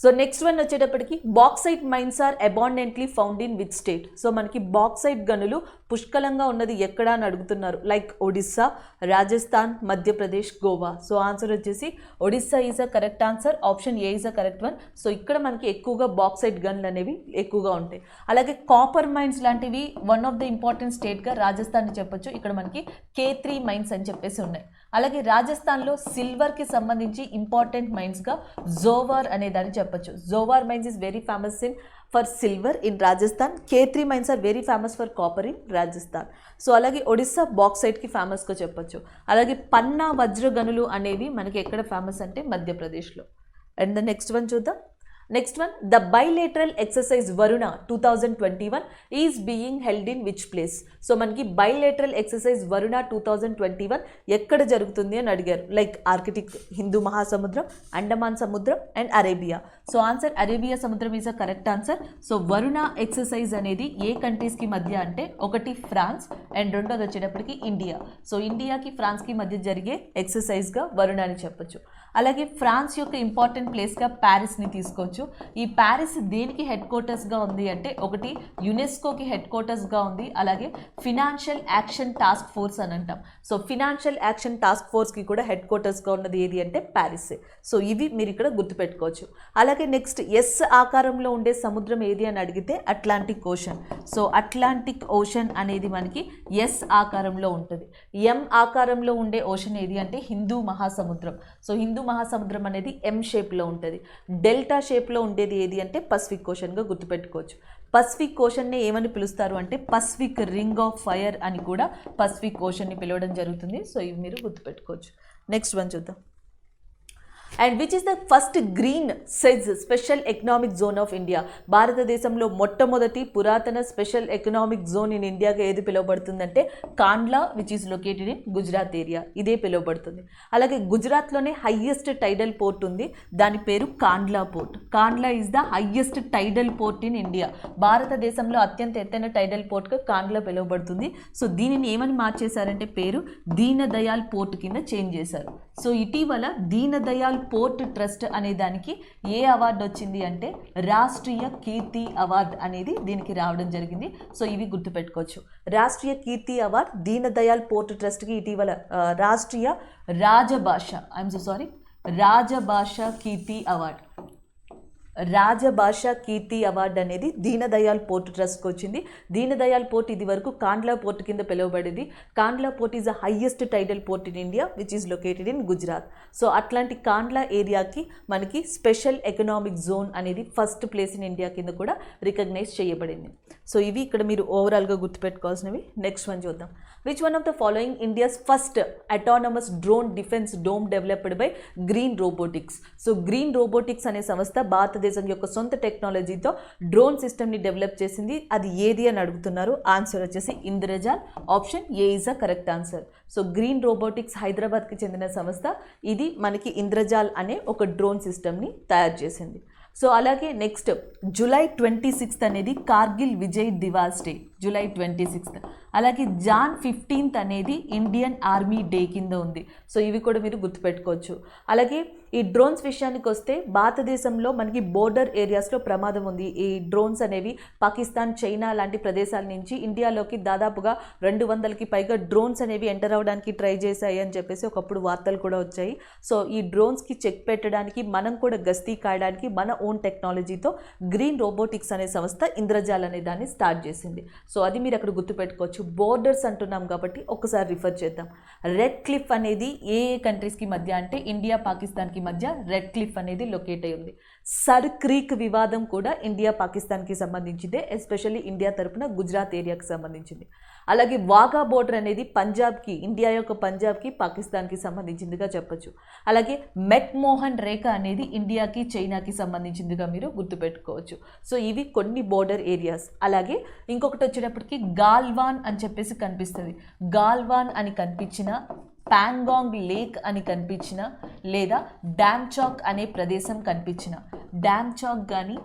సో నెక్స్ట్ వన్ వచ్చేటప్పటికి bauxite mines are abundantly found in which state. So మనకి బాక్సైట్ గనులు పుష్కలంగా ఉన్నది ఎక్కడ అని అడుగుతున్నారు. Like Odisha, Rajasthan, Madhya Pradesh, Goa. So answer వచ్చేసి Odisha is a correct answer. Option A is a correct one. So ఇక్కడ మనకి ఎక్కువగా బాక్సైట్ గన్లు అనేవి ఎక్కువగా ఉంటాయి. అలాగే కాపర్ మైన్స్ లాంటివి వన్ ఆఫ్ ద ఇంపార్టెంట్ స్టేట్గా రాజస్థాన్ని చెప్పొచ్చు. ఇక్కడ మనకి K3 మైన్స్ అని చెప్పేసి ఉన్నాయి. అలాగే రాజస్థాన్లో సిల్వర్కి సంబంధించి ఇంపార్టెంట్ మైన్స్గా జోవార్ అనే దాన్ని చెప్పొచ్చు. Zawar mines is very famous in for silver in Rajasthan. K3 mines are very famous for copper in Rajasthan. So అలాగే ఒడిస్సా బాక్సైట్కి ఫేమస్గా చెప్పొచ్చు. అలాగే పన్నా వజ్ర గనులు అనేవి మనకి ఎక్కడ ఫేమస్ అంటే మధ్యప్రదేశ్లో. అండ్ ద నెక్స్ట్ వన్ చూద్దాం. Next one, the bilateral exercise Varuna 2021 is being held in which place. So మనకి బైలేటరల్ ఎక్సర్సైజ్ వరుణ 2021 ఎక్కడ జరుగుతుంది అని అడిగారు. లైక్ ఆర్కిటిక్, హిందూ మహాసముద్రం, అండమాన్ సముద్రం and Arabia. So answer Arabia సముద్రం is a correct answer. So Varuna exercise అనేది ఏ కంట్రీస్కి మధ్య అంటే ఒకటి ఫ్రాన్స్ అండ్ రెండోది వచ్చేటప్పటికి ఇండియా. సో ఇండియాకి ఫ్రాన్స్కి మధ్య జరిగే ఎక్సర్సైజ్గా వరుణ అని చెప్పొచ్చు. అలాగే ఫ్రాన్స్ యొక్క ఇంపార్టెంట్ ప్లేస్గా ప్యారిస్ని తీసుకోవచ్చు. ఈ ప్యారిస్ దేనికి హెడ్ క్వార్టర్స్గా ఉంది అంటే ఒకటి యునెస్కోకి హెడ్ క్వార్టర్స్గా ఉంది. అలాగే ఫినాన్షియల్ యాక్షన్ టాస్క్ ఫోర్స్ అని అంటాం. సో ఫినాన్షియల్ యాక్షన్ టాస్క్ ఫోర్స్కి కూడా హెడ్ క్వార్టర్స్గా ఉన్నది ఏది అంటే ప్యారిస్. సో ఇవి మీరు ఇక్కడ గుర్తుపెట్టుకోవచ్చు. అలాగే నెక్స్ట్, ఎస్ ఆకారంలో ఉండే సముద్రం ఏది అని అడిగితే Atlantic ocean. So Atlantic ocean అనేది మనకి ఎస్ ఆకారంలో ఉంటుంది. ఎం ఆకారంలో ఉండే ఓషన్ ఏది అంటే హిందూ మహాసముద్రం. సో హిందూ మహాసముద్రం అనేది ఎం షేప్లో ఉంటుంది. డెల్టా షేప్లో ఉండేది ఏది అంటే పసిఫిక్ ఓషన్గా గుర్తుపెట్టుకోవచ్చు. పసిఫిక్ ఓషన్ని ఏమని పిలుస్తారు అంటే పసిఫిక్ రింగ్ ఆఫ్ ఫైర్ అని కూడా పసిఫిక్ ఓషన్ని పిలవడం జరుగుతుంది. సో ఇవి మీరు గుర్తుపెట్టుకోవచ్చు. నెక్స్ట్ వన్ చూద్దాం. And which is the first green SEZ special economic zone of India. భారతదేశంలో మొట్టమొదటి పురాతన స్పెషల్ ఎకనామిక్ జోన్ ఇన్ ఇండియాగా ఏది పిలువబడుతుందంటే Kandla, which is located in Gujarat area. ఇదే పిలువబడుతుంది. అలాగే గుజరాత్లోనే హైయెస్ట్ టైడల్ పోర్ట్ ఉంది, దాని పేరు Kandla port. Kandla is the highest టైడల్ port in India. భారతదేశంలో అత్యంత ఎత్తైన టైడల్ పోర్ట్గా కాండ్లా పిలువబడుతుంది. సో దీనిని ఏమని మార్చేశారంటే పేరు దీన్ దయాల్ పోర్ట్ కింద చేంజ్ చేశారు. సో ఇటీవల దీన్ దయాల్ పోర్ట్ ట్రస్ట్ అనే దానికి ఏ అవార్డు వచ్చింది అంటే రాష్ట్రీయ కీర్తి అవార్డు అనేది దీనికి రావడం జరిగింది. సో ఇవి గుర్తుపెట్టుకోవచ్చు. రాష్ట్రీయ కీర్తి అవార్డు దీన్ దయాల్ పోర్ట్ ట్రస్ట్కి ఇటీవల రాష్ట్రీయ రాజభాష కీర్తి అవార్డు, రాజభాష కీర్తి అవార్డు అనేది దీన్ దయాల్ పోర్ట్ ట్రస్ట్కి వచ్చింది. దీన్ దయాల్ పోర్ట్ ఇది వరకు కాండ్లా పోర్ట్ కింద పిలువబడేది. Kandla port is the highest టైడల్ port in India which is located in Gujarat. So అట్లాంటి కాండ్లా ఏరియాకి మనకి స్పెషల్ ఎకనామిక్ జోన్ అనేది ఫస్ట్ ప్లేస్ ఇన్ ఇండియా కింద కూడా రికగ్నైజ్ చేయబడింది. సో ఇవి ఇక్కడ మీరు ఓవరాల్గా గుర్తుపెట్టుకోవాల్సినవి. నెక్స్ట్ వన్ చూద్దాం. Which one of the following India's first autonomous drone defence dome developed by green robotics. So green robotics అనే సంస్థ భారతదేశం యొక్క సొంత టెక్నాలజీతో డ్రోన్ సిస్టమ్ని డెవలప్ చేసింది. అది ఏది అని అడుగుతున్నారు. ఆన్సర్ వచ్చేసి Indrajaal. Option A is a correct answer. So green robotics హైదరాబాద్కి చెందిన సంస్థ. ఇది మనకి ఇంద్రజాల్ అనే ఒక డ్రోన్ సిస్టమ్ని తయారు చేసింది. సో అలాగే నెక్స్ట్, జూలై 26 అనేది కార్గిల్ విజయ్ దివాస్ డే. జూలై 26 అలాగే జాన్ 15th అనేది ఇండియన్ ఆర్మీ డే కింద ఉంది. సో ఇవి కూడా మీరు గుర్తుపెట్టుకోవచ్చు. అలాగే ఈ డ్రోన్స్ విషయానికి వస్తే భారతదేశంలో మనకి బోర్డర్ ఏరియాస్లో ప్రమాదం ఉంది. ఈ డ్రోన్స్ అనేవి పాకిస్తాన్, చైనా లాంటి ప్రదేశాల నుంచి ఇండియాలోకి దాదాపుగా 200కి పైగా డ్రోన్స్ అనేవి ఎంటర్ అవ్వడానికి ట్రై చేశాయి అని చెప్పేసి ఒకప్పుడు వార్తలు కూడా వచ్చాయి. సో ఈ డ్రోన్స్కి చెక్ పెట్టడానికి మనం కూడా గస్తీ కాయడానికి మన ఓన్ టెక్నాలజీతో గ్రీన్ రోబోటిక్స్ అనే సంస్థ ఇంద్రజాల్ అనే దాన్ని స్టార్ట్ చేసింది. సో అది మీరు అక్కడ గుర్తుపెట్టుకోవచ్చు. బోర్డర్స్ అంటున్నాం కాబట్టి ఒకసారి రిఫర్ చేద్దాం. రెడ్ క్లిఫ్ అనేది ఏ కంట్రీస్కి మధ్య అంటే ఇండియా, పాకిస్తాన్కి మధ్య రెడ్ క్లిఫ్ అనేది లొకేట్ అయి ఉంది. సర్ క్రీక్ వివాదం కూడా ఇండియా, పాకిస్తాన్కి సంబంధించిందే, ఎస్పెషల్లీ ఇండియా తరపున గుజరాత్ ఏరియాకి సంబంధించింది. అలాగే వాఘా బోర్డర్ అనేది పంజాబ్కి, ఇండియా యొక్క పంజాబ్కి, పాకిస్తాన్కి సంబంధించిందిగా చెప్పొచ్చు. అలాగే మెక్మోహన్ రేఖ అనేది ఇండియాకి, చైనాకి సంబంధించిందిగా మీరు గుర్తుపెట్టుకోవచ్చు. సో ఇవి కొన్ని బోర్డర్ ఏరియాస్. అలాగే ఇంకొకటి వచ్చేటప్పటికి గాల్వాన్ అని చెప్పేసి కనిపిస్తుంది. గాల్వాన్ అని కనిపించిన, పాంగాంగ్ లేక్ అని కనిపించిన, లేదా డామ్చాక్ అనే ప్రదేశం కనిపించిన, డామ్చాక్ కానీ,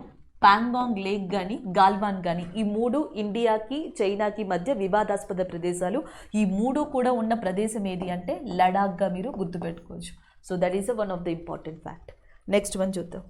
పాంగాంగ్ లేక్ కానీ, గాల్వాన్ కానీ, ఈ మూడు ఇండియాకి, చైనాకి మధ్య వివాదాస్పద ప్రదేశాలు. ఈ మూడు కూడా ఉన్న ప్రదేశం ఏది అంటే లడాఖ్గా మీరు గుర్తుపెట్టుకోవచ్చు. So that is one of the important fact. Next one చూద్దాం.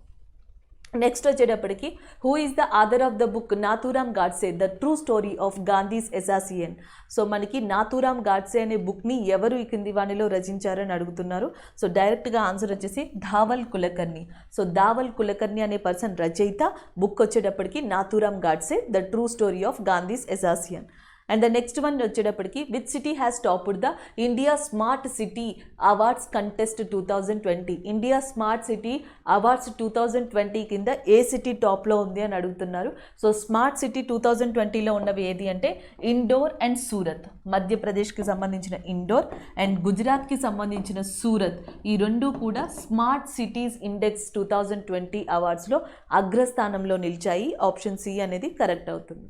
నెక్స్ట్ వచ్చేటప్పటికి who is the author of the book Nathuram Godse the true story of Gandhi's assassin. So మనకి నాథూరామ్ గాడ్సే అనే బుక్ని ఎవరు ఈ కింది వాణిలో రచించారని అడుగుతున్నారు. సో డైరెక్ట్గా ఆన్సర్ వచ్చేసి ధావల్ కులకర్ణి. సో ధావల్ కులకర్ణి అనే పర్సన్ రచయిత. బుక్ వచ్చేటప్పటికి Nathuram Godse the true story of Gandhi's assassin. And the next one వచ్చేటప్పటికి which city has topped the India smart city awards contest 2020. India smart city awards 2020 కింద ఏ సిటీ టాప్లో ఉంది అని అడుగుతున్నారు. సో స్మార్ట్ సిటీ 2020లో ఉన్నవి ఏది అంటే ఇండోర్ అండ్ సూరత్. మధ్యప్రదేశ్కి సంబంధించిన ఇండోర్ అండ్ గుజరాత్కి సంబంధించిన సూరత్, ఈ రెండు కూడా స్మార్ట్ సిటీస్ ఇండెక్స్ 2020 అవార్డ్స్లో అగ్రస్థానంలో నిలిచాయి. ఆప్షన్ సి అనేది కరెక్ట్ అవుతుంది.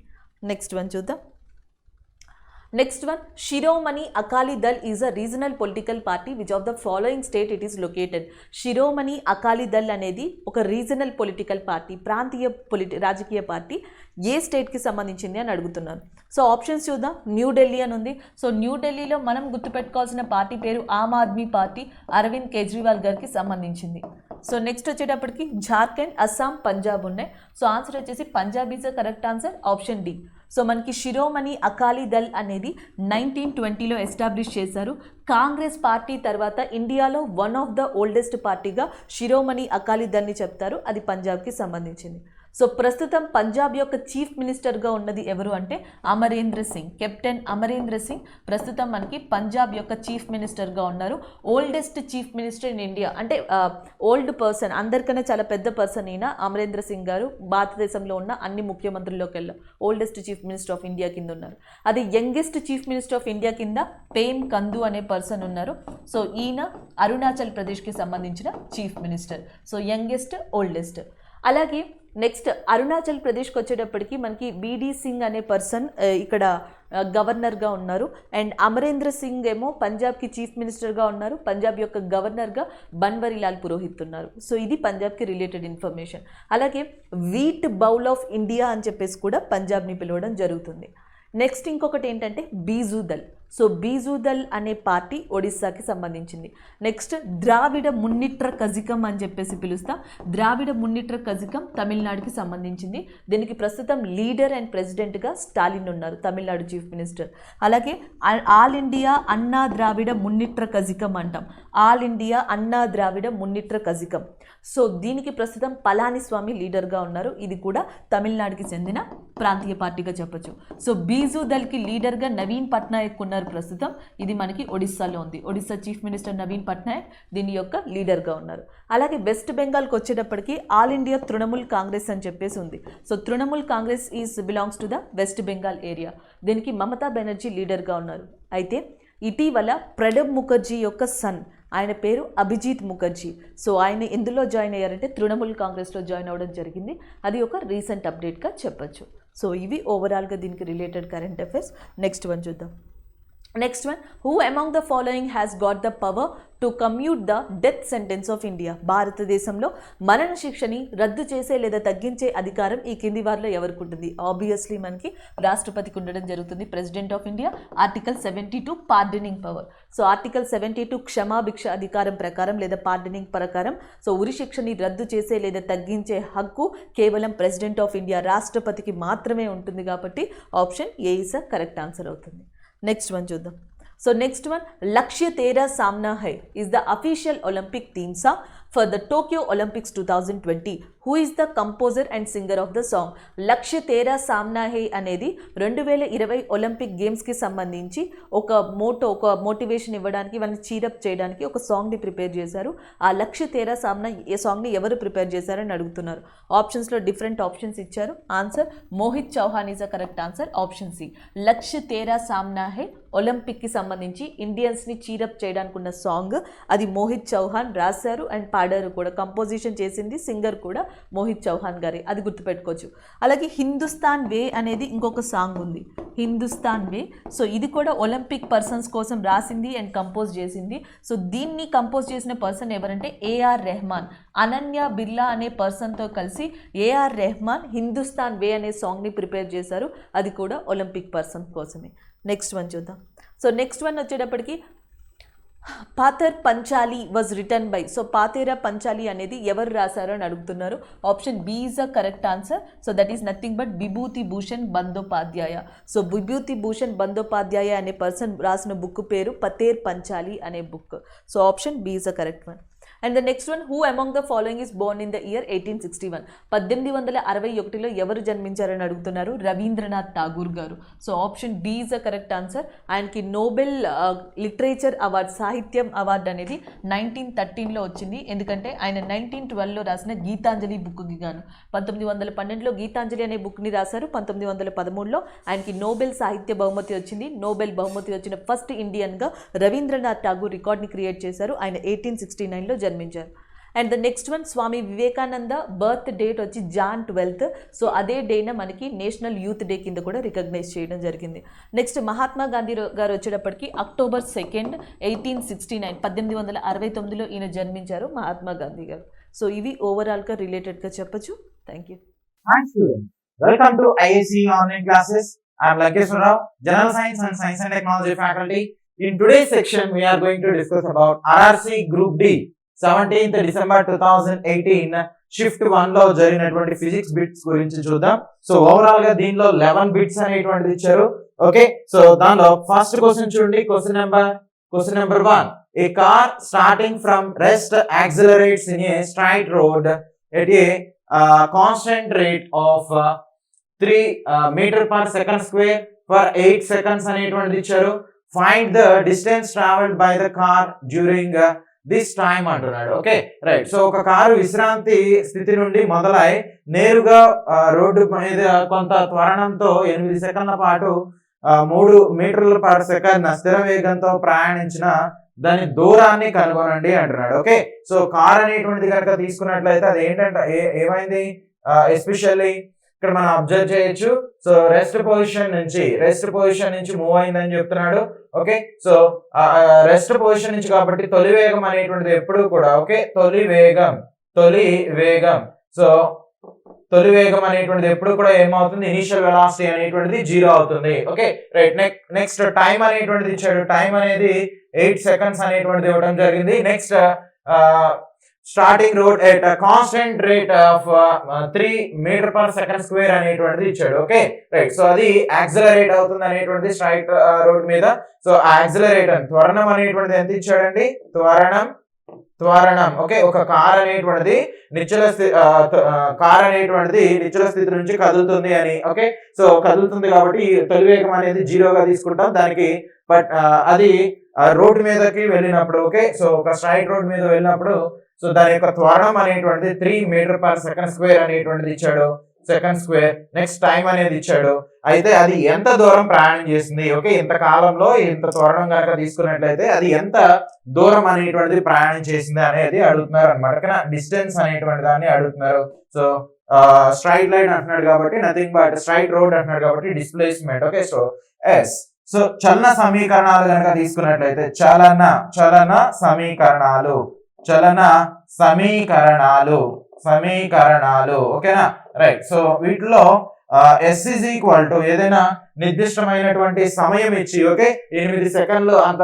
నెక్స్ట్ వన్ చూద్దాం. Next one, Shiromani Akali Dal is a regional political party which of the following state it is located. Shiromani Akali Dal అనేది ఒక రీజనల్ పొలిటికల్ పార్టీ, ప్రాంతీయ రాజకీయ పార్టీ. ఏ స్టేట్కి సంబంధించింది అని అడుగుతున్నాను. సో ఆప్షన్స్ చూద్దాం. న్యూఢిల్లీ అని ఉంది. సో న్యూఢిల్లీలో మనం గుర్తుపెట్టుకోవాల్సిన పార్టీ పేరు ఆమ్ ఆద్మీ పార్టీ, అరవింద్ కేజ్రీవాల్ గారికి సంబంధించింది. సో నెక్స్ట్ వచ్చేటప్పటికి జార్ఖండ్, అస్సాం, పంజాబ్ ఉన్నాయి. సో ఆన్సర్ వచ్చేసి Punjab is the correct answer, option D. So మనకి శిరోమణి అకాలీ దళ్ అనేది 1920లో ఎస్టాబ్లిష్ చేశారు. కాంగ్రెస్ పార్టీ తర్వాత ఇండియాలో వన్ ఆఫ్ ద ఓల్డెస్ట్ పార్టీగా శిరోమణి అకాలీ దళ్ని చెప్తారు. అది పంజాబ్కి సంబంధించింది. సో ప్రస్తుతం పంజాబ్ యొక్క చీఫ్ మినిస్టర్గా ఉన్నది ఎవరు అంటే అమరేంద్ర సింగ్. కెప్టెన్ అమరేంద్ర సింగ్ ప్రస్తుతం మనకి పంజాబ్ యొక్క చీఫ్ మినిస్టర్గా ఉన్నారు. Oldest chief minister in India అంటే ఓల్డ్ పర్సన్, అందరికన్నా చాలా పెద్ద పర్సన్ ఈయన అమరేంద్ర సింగ్ గారు. భారతదేశంలో ఉన్న అన్ని ముఖ్యమంత్రుల్లోకి వెళ్ళి oldest chief minister of India కింద ఉన్నారు. అది youngest chief minister of India కింద పేమ్ కందు అనే పర్సన్ ఉన్నారు. సో ఈయన అరుణాచల్ ప్రదేశ్కి సంబంధించిన chief minister. So youngest, oldest. అలాగే నెక్స్ట్ అరుణాచల్ ప్రదేశ్కి వచ్చేటప్పటికి మనకి బీడీ సింగ్ అనే పర్సన్ ఇక్కడ గవర్నర్గా ఉన్నారు. అండ్ అమరేంద్ర సింగ్ ఏమో పంజాబ్కి చీఫ్ మినిస్టర్గా ఉన్నారు. పంజాబ్ యొక్క గవర్నర్గా బన్వరీలాల్ పురోహిత్ ఉన్నారు. సో ఇది పంజాబ్కి రిలేటెడ్ ఇన్ఫర్మేషన్. అలాగే వీట్ బౌల్ ఆఫ్ ఇండియా అని చెప్పేసి కూడా పంజాబ్ని పిలవడం జరుగుతుంది. నెక్స్ట్ ఇంకొకటి ఏంటంటే బీజూదల్. సో బీజూదల్ అనే పార్టీ ఒడిస్సాకి సంబంధించింది. నెక్స్ట్ ద్రావిడ మున్నిట్ర కజకం అని చెప్పేసి పిలుస్తాం. ద్రావిడ మున్నిట్ర కజకం తమిళనాడుకి సంబంధించింది. దీనికి ప్రస్తుతం లీడర్ అండ్ ప్రెసిడెంట్గా స్టాలిన్ ఉన్నారు, తమిళనాడు చీఫ్ మినిస్టర్. అలాగే ఆల్ ఇండియా అన్నా ద్రావిడ మున్నిట్ర కజకం అంటాం. ఆల్ ఇండియా అన్నా ద్రావిడ మున్నిట్ర కజకం. సో దీనికి ప్రస్తుతం పళనిస్వామి లీడర్గా ఉన్నారు. ఇది కూడా తమిళనాడుకి చెందిన ప్రాంతీయ పార్టీగా చెప్పొచ్చు. సో బీజూదల్కి లీడర్గా నవీన్ పట్నాయక్ ఉన్నారు ప్రస్తుతం. ఇది మనకి ఒడిస్సాలో ఉంది. ఒడిస్సా చీఫ్ మినిస్టర్ నవీన్ పట్నాయక్ దీని యొక్క లీడర్గా ఉన్నారు. అలాగే వెస్ట్ బెంగాల్కి వచ్చేటప్పటికి ఆల్ ఇండియా తృణమూల్ కాంగ్రెస్ అని చెప్పేసి ఉంది. So Trinamool Congress belongs to the west Bengal area. దీనికి మమతా బెనర్జీ లీడర్గా ఉన్నారు. అయితే ఇటీవల ప్రణబ్ ముఖర్జీ యొక్క సన్, ఆయన పేరు అభిజిత్ ముఖర్జీ. సో ఆయన ఎందులో జాయిన్ అయ్యారంటే తృణమూల్ కాంగ్రెస్లో జాయిన్ అవ్వడం జరిగింది. అది ఒక రీసెంట్ అప్డేట్గా చెప్పచ్చు. సో ఇవి ఓవరాల్గా దీనికి related current affairs. Next one చూద్దాం. Next one, who among the following has got the power to commute the death sentence of India? భారతదేశంలో మరణ శిక్షని రద్దు చేసే లేదా తగ్గించే అధికారం ఈ కింది వారిలో ఎవరికి ఉంటుంది? ఆబ్వియస్లీ మనకి రాష్ట్రపతికి ఉండడం జరుగుతుంది, president of India. Article 72 pardoning power. So article 72 క్షమాభిక్ష అధికారం ప్రకారం లేదా పార్డనింగ్ ప్రకారం సో ఉరి శిక్షని రద్దు చేసే లేదా తగ్గించే హక్కు కేవలం ప్రెసిడెంట్ ఆఫ్ ఇండియా రాష్ట్రపతికి మాత్రమే ఉంటుంది, కాబట్టి option A is a correct answer అవుతుంది. నెక్స్ట్ వన్ చూద్దాం. So next one, Lakshya Tera Samna Hai is the official Olympic theme song for the Tokyo Olympics 2020. Who is the composer and singer of the song? Lakshya Tera Samna high అనేది 2020 Olympic గేమ్స్కి సంబంధించి ఒక motivation ఇవ్వడానికి, వాళ్ళని cheer up చేయడానికి ఒక సాంగ్ని ప్రిపేర్ చేశారు. ఆ లక్ష్య తేరా సామ్నా ఏ సాంగ్ని ఎవరు ప్రిపేర్ చేశారని అడుగుతున్నారు. ఆప్షన్స్లో డిఫరెంట్ ఆప్షన్స్ ఇచ్చారు. Answer Mohit Chauhan is a correct answer, option C. Lakshya Tera Samna high ఒలింపిక్కి సంబంధించి ఇండియన్స్ని చీరప్ చేయడానికి ఉన్న సాంగ్, అది మోహిత్ చౌహాన్ రాశారు అండ్ పాడారు కూడా. కంపోజిషన్ చేసింది సింగర్ కూడా మోహిత్ చౌహాన్ గారే, అది గుర్తుపెట్టుకోవచ్చు. అలాగే హిందుస్థాన్ వే అనేది ఇంకొక సాంగ్ ఉంది, హిందుస్థాన్ వే. సో ఇది కూడా ఒలింపిక్ పర్సన్స్ కోసం రాసింది అండ్ కంపోజ్ చేసింది. సో దీన్ని కంపోజ్ చేసిన పర్సన్ ఎవరంటే ఏఆర్ రెహమాన్. అనన్య బిర్లా అనే పర్సన్తో కలిసి ఏఆర్ రెహమాన్ హిందుస్థాన్ వే అనే సాంగ్ని ప్రిపేర్ చేశారు, అది కూడా ఒలింపిక్ పర్సన్ కోసమే. నెక్స్ట్ వన్ చూద్దాం. సో నెక్స్ట్ వన్ వచ్చేటప్పటికి Pather Panchali was written by. So Pather Panchali అనేది ఎవరు రాశారు అని అడుగుతున్నారు. Option B is a correct answer. So that is nothing but Bibhuti Bhushan Bandopadhyay. So విభూతి భూషణ్ బందోపాధ్యాయ అనే పర్సన్ రాసిన బుక్ పేరు పతేర్ పంచాలి అనే book. So option B is a correct one. And the next one, who among the following is born in the year 1861. 1861లో ఎవరు జన్మించారని అడుగుతున్నారు. Rabindranath Tagore garu. So option D is a correct answer. ఆయనకి నోబెల్ లిటరేచర్ అవార్డ్, సాహిత్యం award అనేది 1913లో వచ్చింది. ఎందుకంటే ఆయన 1912లో రాసిన గీతాంజలి బుక్కి గాను. 1912లో గీతాంజలి అనే బుక్ని రాశారు. 1913లో ఆయనకి నోబెల్ సాహిత్య బహుమతి వచ్చింది. నోబెల్ బహుమతి వచ్చిన ఫస్ట్ ఇండియన్గా రవీంద్రనాథ్ ఠాగూర్ రికార్డ్ని క్రియేట్ చేశారు. ఆయన 1869లో జన్మించారు. And the next one, Swami Vivekananda birth date వచ్చి Jan 12th. సో అదే డేన మనకి నేషనల్ యూత్ డే కింద కూడా రికగ్నైజ్ చేయడం జరిగింది. నెక్స్ట్ మహాత్మా గాంధీ గారు వచ్చేటప్పటికి October 2nd, 1869, 1869లో ఈయన జన్మించారు మహాత్మా గాంధీ గారు. సో ఇవి ఓవరాల్గా రిలేటెడ్గా చెప్పచ్చు. Thank you. Welcome to IAC online classes. I am Lankeshwar Rao, General Science and Science and Technology faculty. In today's section, we are going to discuss about RRC Group D, 17th December 2018, Shift 1 లో జరిగినటువంటి physics bits గురించి చూద్దాం. So overall గా దీనిలో 11 bits అనేటువంటిది ఇచ్చారు. Okay, so దానిలో first question చూడండి. Question number 1. A car starting from rest accelerates in a straight road at a constant rate of 3 meter per second square for 8 seconds అనేటువంటిది ఇచ్చారు. Find the distance travelled by the car during this time అంటున్నాడు. Okay right. So ఒక car విశ్రాంతి స్థితి నుండి మొదలై నేరుగా road మీద కొంత త్వరణంతో 8 సెకండ్ల పాటు 3 మీటర్ల పర్ సెకండ్ స్థిర వేగంతో ప్రయాణించిన దాని దూరాన్ని కనుగొనండి అంటున్నాడు. ఓకే, సో కార్ అనేటువంటిది కనుక తీసుకున్నట్లయితే అది ఏంటంటే ఏమైంది, ఎస్పెషల్లీ ఇక్కడ మనం అబ్జర్వ్ చేయొచ్చు. సో రెస్ట్ పొజిషన్ నుంచి మూవ్ అయిందని చెప్తున్నాడు. ఓకే, సో రెస్ట్ పొజిషన్ నుంచి కాబట్టి తొలి వేగం అనేటువంటిది ఎప్పుడు కూడా ఓకే తొలి వేగం సో తొలి వేగం అనేటువంటిది ఎప్పుడు కూడా ఏమవుతుంది, ఇనిషియల్ వెలాసిటీ అనేటువంటిది 0 అవుతుంది. Okay right. నెక్స్ట్ టైం అనేటువంటిది ఇచ్చాడు. టైం అనేది 8 seconds అనేటువంటిది ఇవ్వడం జరిగింది. Next starting road at constant rate of 3 meter per second square అనేటువంటిది ఇచ్చాడు. Okay right. సో అది యాక్సిలరేట్ అవుతుంది అనేటువంటిది స్ట్రైట్ రోడ్ మీద. సో యాక్సిలరేటర్ త్వరణం అనేటువంటిది ఎంత ఇచ్చాడండి, త్వరణం. ఓకే, ఒక కార్ అనేటువంటిది నిశ్చల స్థితి నుంచి కదులుతుంది అని. ఓకే, సో కదులుతుంది కాబట్టి తొలి వేగం అనేది 0గా తీసుకుంటాం దానికి. బట్ అది రోడ్ మీదకి వెళ్ళినప్పుడు ఓకే, సో ఒక స్ట్రైట్ రోడ్ మీద వెళ్ళినప్పుడు సో దాని యొక్క త్వరణం అనేటువంటిది 3 meter per second square అనేటువంటిది ఇచ్చాడు, సెకండ్ స్క్వేర్. నెక్స్ట్ టైం అనేది ఇచ్చాడు. అయితే అది ఎంత దూరం ప్రయాణం చేసింది, ఓకే ఇంత కాలంలో ఇంత త్వరణం కనుక తీసుకున్నట్లయితే అది ఎంత దూరం అనేటువంటిది ప్రయాణం చేసింది అనేది అడుగుతున్నారు అనమాట. డిస్టెన్స్ అనేటువంటి దాన్ని అడుగుతున్నారు. సో స్ట్రైట్ లైన్ అంటున్నాడు కాబట్టి నథింగ్ బట్ స్ట్రైట్ రోడ్ అంటున్నాడు కాబట్టి displacement. Okay, so yes. So చలన సమీకరణాలు కనుక తీసుకున్నట్లయితే చలన సమీకరణాలు ఓకేనా రైట్. సో వీటిలో S is equal to ఏదైనా నిర్దిష్టమైనటువంటి సమయం ఇచ్చి ఓకే 8 సెకండ్లు అంత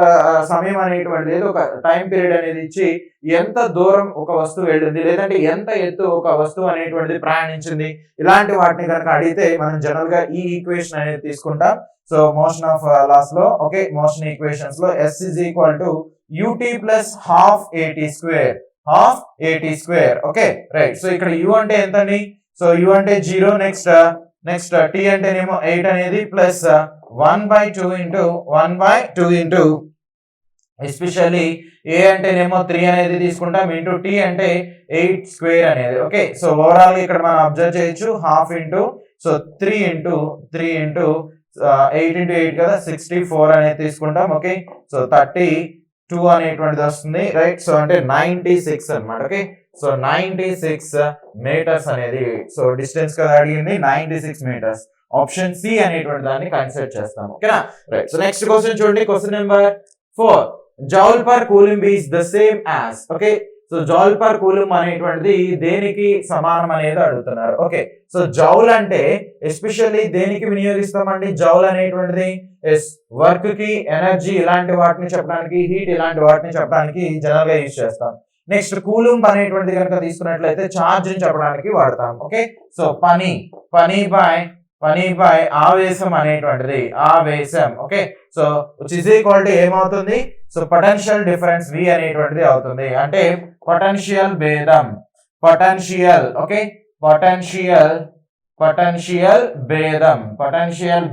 సమయం అనేటువంటిది ఏదో ఒక టైం పీరియడ్ అనేది ఇచ్చి ఎంత దూరం ఒక వస్తువు వెళ్ళింది లేదంటే ఎంత ఎత్తు ఒక వస్తువు అనేటువంటిది ప్రయాణించింది ఇలాంటి వాటిని కనుక అడిగితే మనం జనరల్ గా ఈ ఈక్వేషన్ అనేది తీసుకుంటాం. సో మోషన్ ఆఫ్ లాస్ లో ఓకే మోషన్ ఈక్వేషన్స్ లో S is equal to ut plus half at square okay right. So ఇక్కడ u అంటే ఎంత అండి? సో u అంటే 0 నెక్స్ట్ t అంటేనేమో 8 అనేది ప్లస్ 1/2 ఇంటూ ఎస్పెషల్లీ a అంటేనేమో 3 అనేది తీసుకుంటాం ఇంటూ t అంటే 8 స్క్వేర్ అనేది ఓకే. సో ఓవరాల్ ఇక్కడ మనం అబ్జర్వ్ చేయొచ్చు half into so 3 into 8 into 8 కదా 64 అనేది తీసుకుంటాం ఓకే. సో 32 అనేటువంటిది వస్తుంది రైట్. సో అంటే 96 అన్నమాట ఓకే. సో 96 మీటర్స్ అనేది సో డిస్టెన్స్ కదా అడిగింది 96 మీటర్స్. ఆప్షన్ సి అనేటువంటి దాన్ని కన్సిడర్ చేస్తాం ఓకేనా రైట్. సో నెక్స్ట్ క్వశ్చన్ చూడండి question number 4 joule per coulomb is the same as okay. So joule per coulomb అనేటువంటిది దేనికి సమానం అనేది అడుగుతున్నారు ఓకే. సో జౌల్ అంటే ఎస్పెషల్లీ దేనికి వినియోగిస్తామండి? జౌల్ అనేటువంటిది వర్క్ కి ఎనర్జీ ఇలాంటి వాటిని చెప్పడానికి హీట్ ఇలాంటి వాటిని చెప్పడానికి జనరల్ గా యూజ్ చేస్తాం. నెక్స్ట్ కూలంబ్ అనేటువంటిది కనుక తీసుకున్నట్లయితే ఛార్జ్ అని చెప్పడానికి వాడతాం ఓకే. సో పని బై ఆవేశం అనేటువంటిది ఆవేశం okay. So which is equal to ఏమవుతుంది? సో పొటెన్షియల్ డిఫరెన్స్ V అనేటువంటిది అవుతుంది. అంటే పొటెన్షియల్ భేదం ఓకే పొటెన్షియల్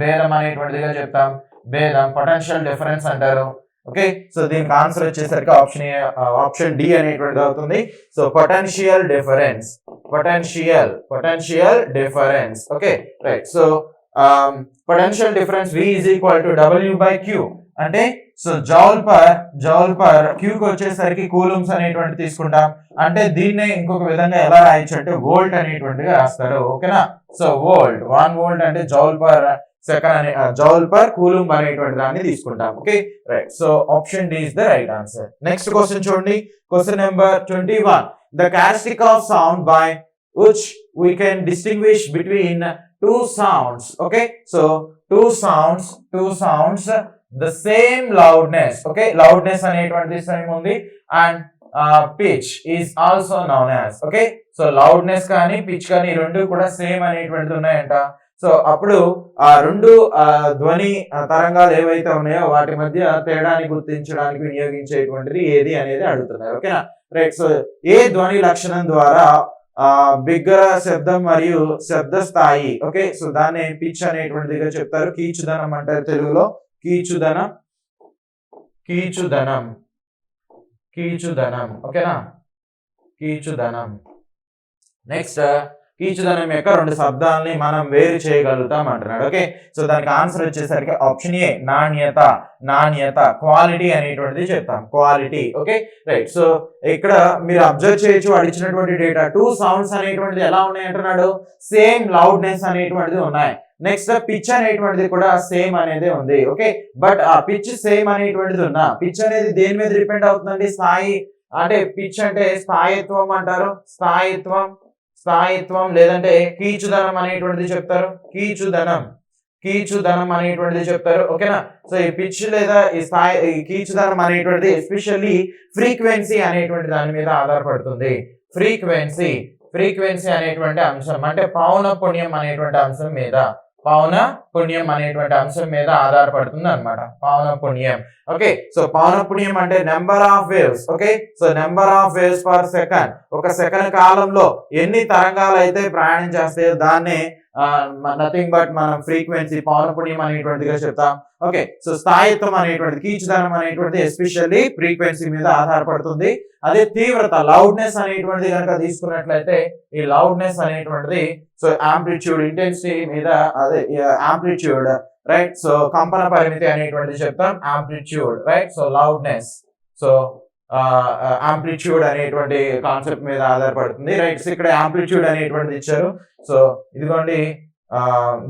భేదం అనేటువంటిదిగా చెప్తాం. భేదం పొటెన్షియల్ డిఫరెన్స్ అంటారు ఓకే. సో దీనికి ఆన్సర్ వచ్చేసరికి ఆప్షన్ డి అనేటువంటిది అవుతుంది. So potential difference okay right. So potential difference V is equal to W/Q అంటే సో జౌల్ పర్ Q కి వచ్చేసరికి కూలంబ్స్ అనేటువంటి తీసుకుంటాం. అంటే దీన్నే ఇంకొక విధంగా ఎలా రాయొచ్చు అంటే వోల్ట్ అనేటువంటిగా రాస్తారు ఓకేనా. సో వోల్ట్ 1 వోల్ట్ అంటే జౌల్ పర్ సెకండ్ అనే జౌల్ పర్ కూలంబ్ అనేటువంటి దాన్ని తీసుకుంటాం okay right. So option D is the right answer. Next question చూడండి question number 21 the characteristic of sound by which we can distinguish between two sounds okay. So two sounds the same loudness okay. loudness అనేటువంటి same ఉంది and pitch is also known as okay. So loudness కానీ pitch కానీ రెండు కూడా same అనేటువంటిది ఉన్నాయంట. So అప్పుడు ఆ రెండు ధ్వని తరంగాలు ఏవైతే ఉన్నాయో వాటి మధ్య తేడాని గుర్తించడానికి వినియోగించేటువంటిది ఏది అనేది అడుగుతున్నారు ఓకేనా రైట్. సో ఏ ధ్వని లక్షణం ద్వారా బిగ్గర శబ్దం మరియు శబ్ద స్థాయి ఓకే. సో దాన్ని పిచ్ అనేటువంటిదిగా చెప్తారు. కీచుదనం అంటారు తెలుగులో. కీచుదనం ఓకేనా కీచుదనం. నెక్స్ట్ కీచుదనం యొక్క రెండు శబ్దాలని మనం వేరు చేయగలుగుతాం అంటున్నాడు ఓకే. సో దానికి ఆన్సర్ వచ్చేసరికి ఆప్షన్ ఏ నాణ్యత క్వాలిటీ అనేటువంటిది చెప్తాం క్వాలిటీ ఓకే రైట్. సో ఇక్కడ మీరు అబ్జర్వ్ చేయొచ్చు వాడు ఇచ్చినటువంటి డేటా టూ సౌండ్స్ అనేటువంటిది ఎలా ఉన్నాయి అంటున్నాడు సేమ్ లౌడ్నెస్ అనేటువంటిది ఉన్నాయి. నెక్స్ట్ పిచ్ అనేటువంటిది కూడా సేమ్ అనేది ఉంది ఓకే. బట్ ఆ పిచ్ సేమ్ అనేటువంటిది ఉన్నా పిచ్ అనేది దేని మీద డిపెండ్ అవుతుందండి? స్థాయి అంటే పిచ్ అంటే స్థాయిత్వం అంటారు. స్థాయిత్వం లేదంటే కీచుదనం అనేటువంటిది చెప్తారు. కీచుదనం అనేటువంటిది చెప్తారు ఓకేనా. సో ఈ పిచ్ లేదా ఈ కీచుదనం అనేటువంటిది ఎస్పెషల్లీ ఫ్రీక్వెన్సీ అనేటువంటి దాని మీద ఆధారపడుతుంది. ఫ్రీక్వెన్సీ అనేటువంటి అంశం అంటే పౌనఃపున్యం అనేటువంటి అంశం మీద ఆధారపడుతుంది అన్నమాట. పౌనఃపున్యం ఓకే. సో పౌనఃపున్యం అంటే number of waves okay. So number of waves per second ఒక సెకండ్ కాలంలో ఎన్ని తరంగాలు అయితే ప్రయాణం చేస్తాయో దాన్నే నథింగ్ బట్ మనం ఫ్రీక్వెన్సీ పౌనఃపున్యం అనేటువంటిదిగా చెప్తాం ఓకే. సో స్థాయిత్వం అనేటువంటిది కీచుదనం అనేటువంటిది ఎస్పెషల్లీ ఫ్రీక్వెన్సీ మీద ఆధారపడుతుంది. అదే తీవ్రత లౌడ్నెస్ అనేటువంటిది కనుక తీసుకున్నట్లయితే ఈ లౌడ్నెస్ అనేటువంటిది సో యాంప్లిట్యూడ్ ఇంటెన్సిటీ మీద అదే యాంప్లిట్యూడ్ రైట్. సో కంపన పరిమితి అనేటువంటిది చెప్తాం amplitude right. So loudness so amplitude అనేటువంటి కాన్సెప్ట్ మీద ఆధారపడుతుంది రైట్. ఇక్కడ యాంప్లిట్యూడ్ అనేటువంటిది ఇచ్చారు. సో ఇదిగోండి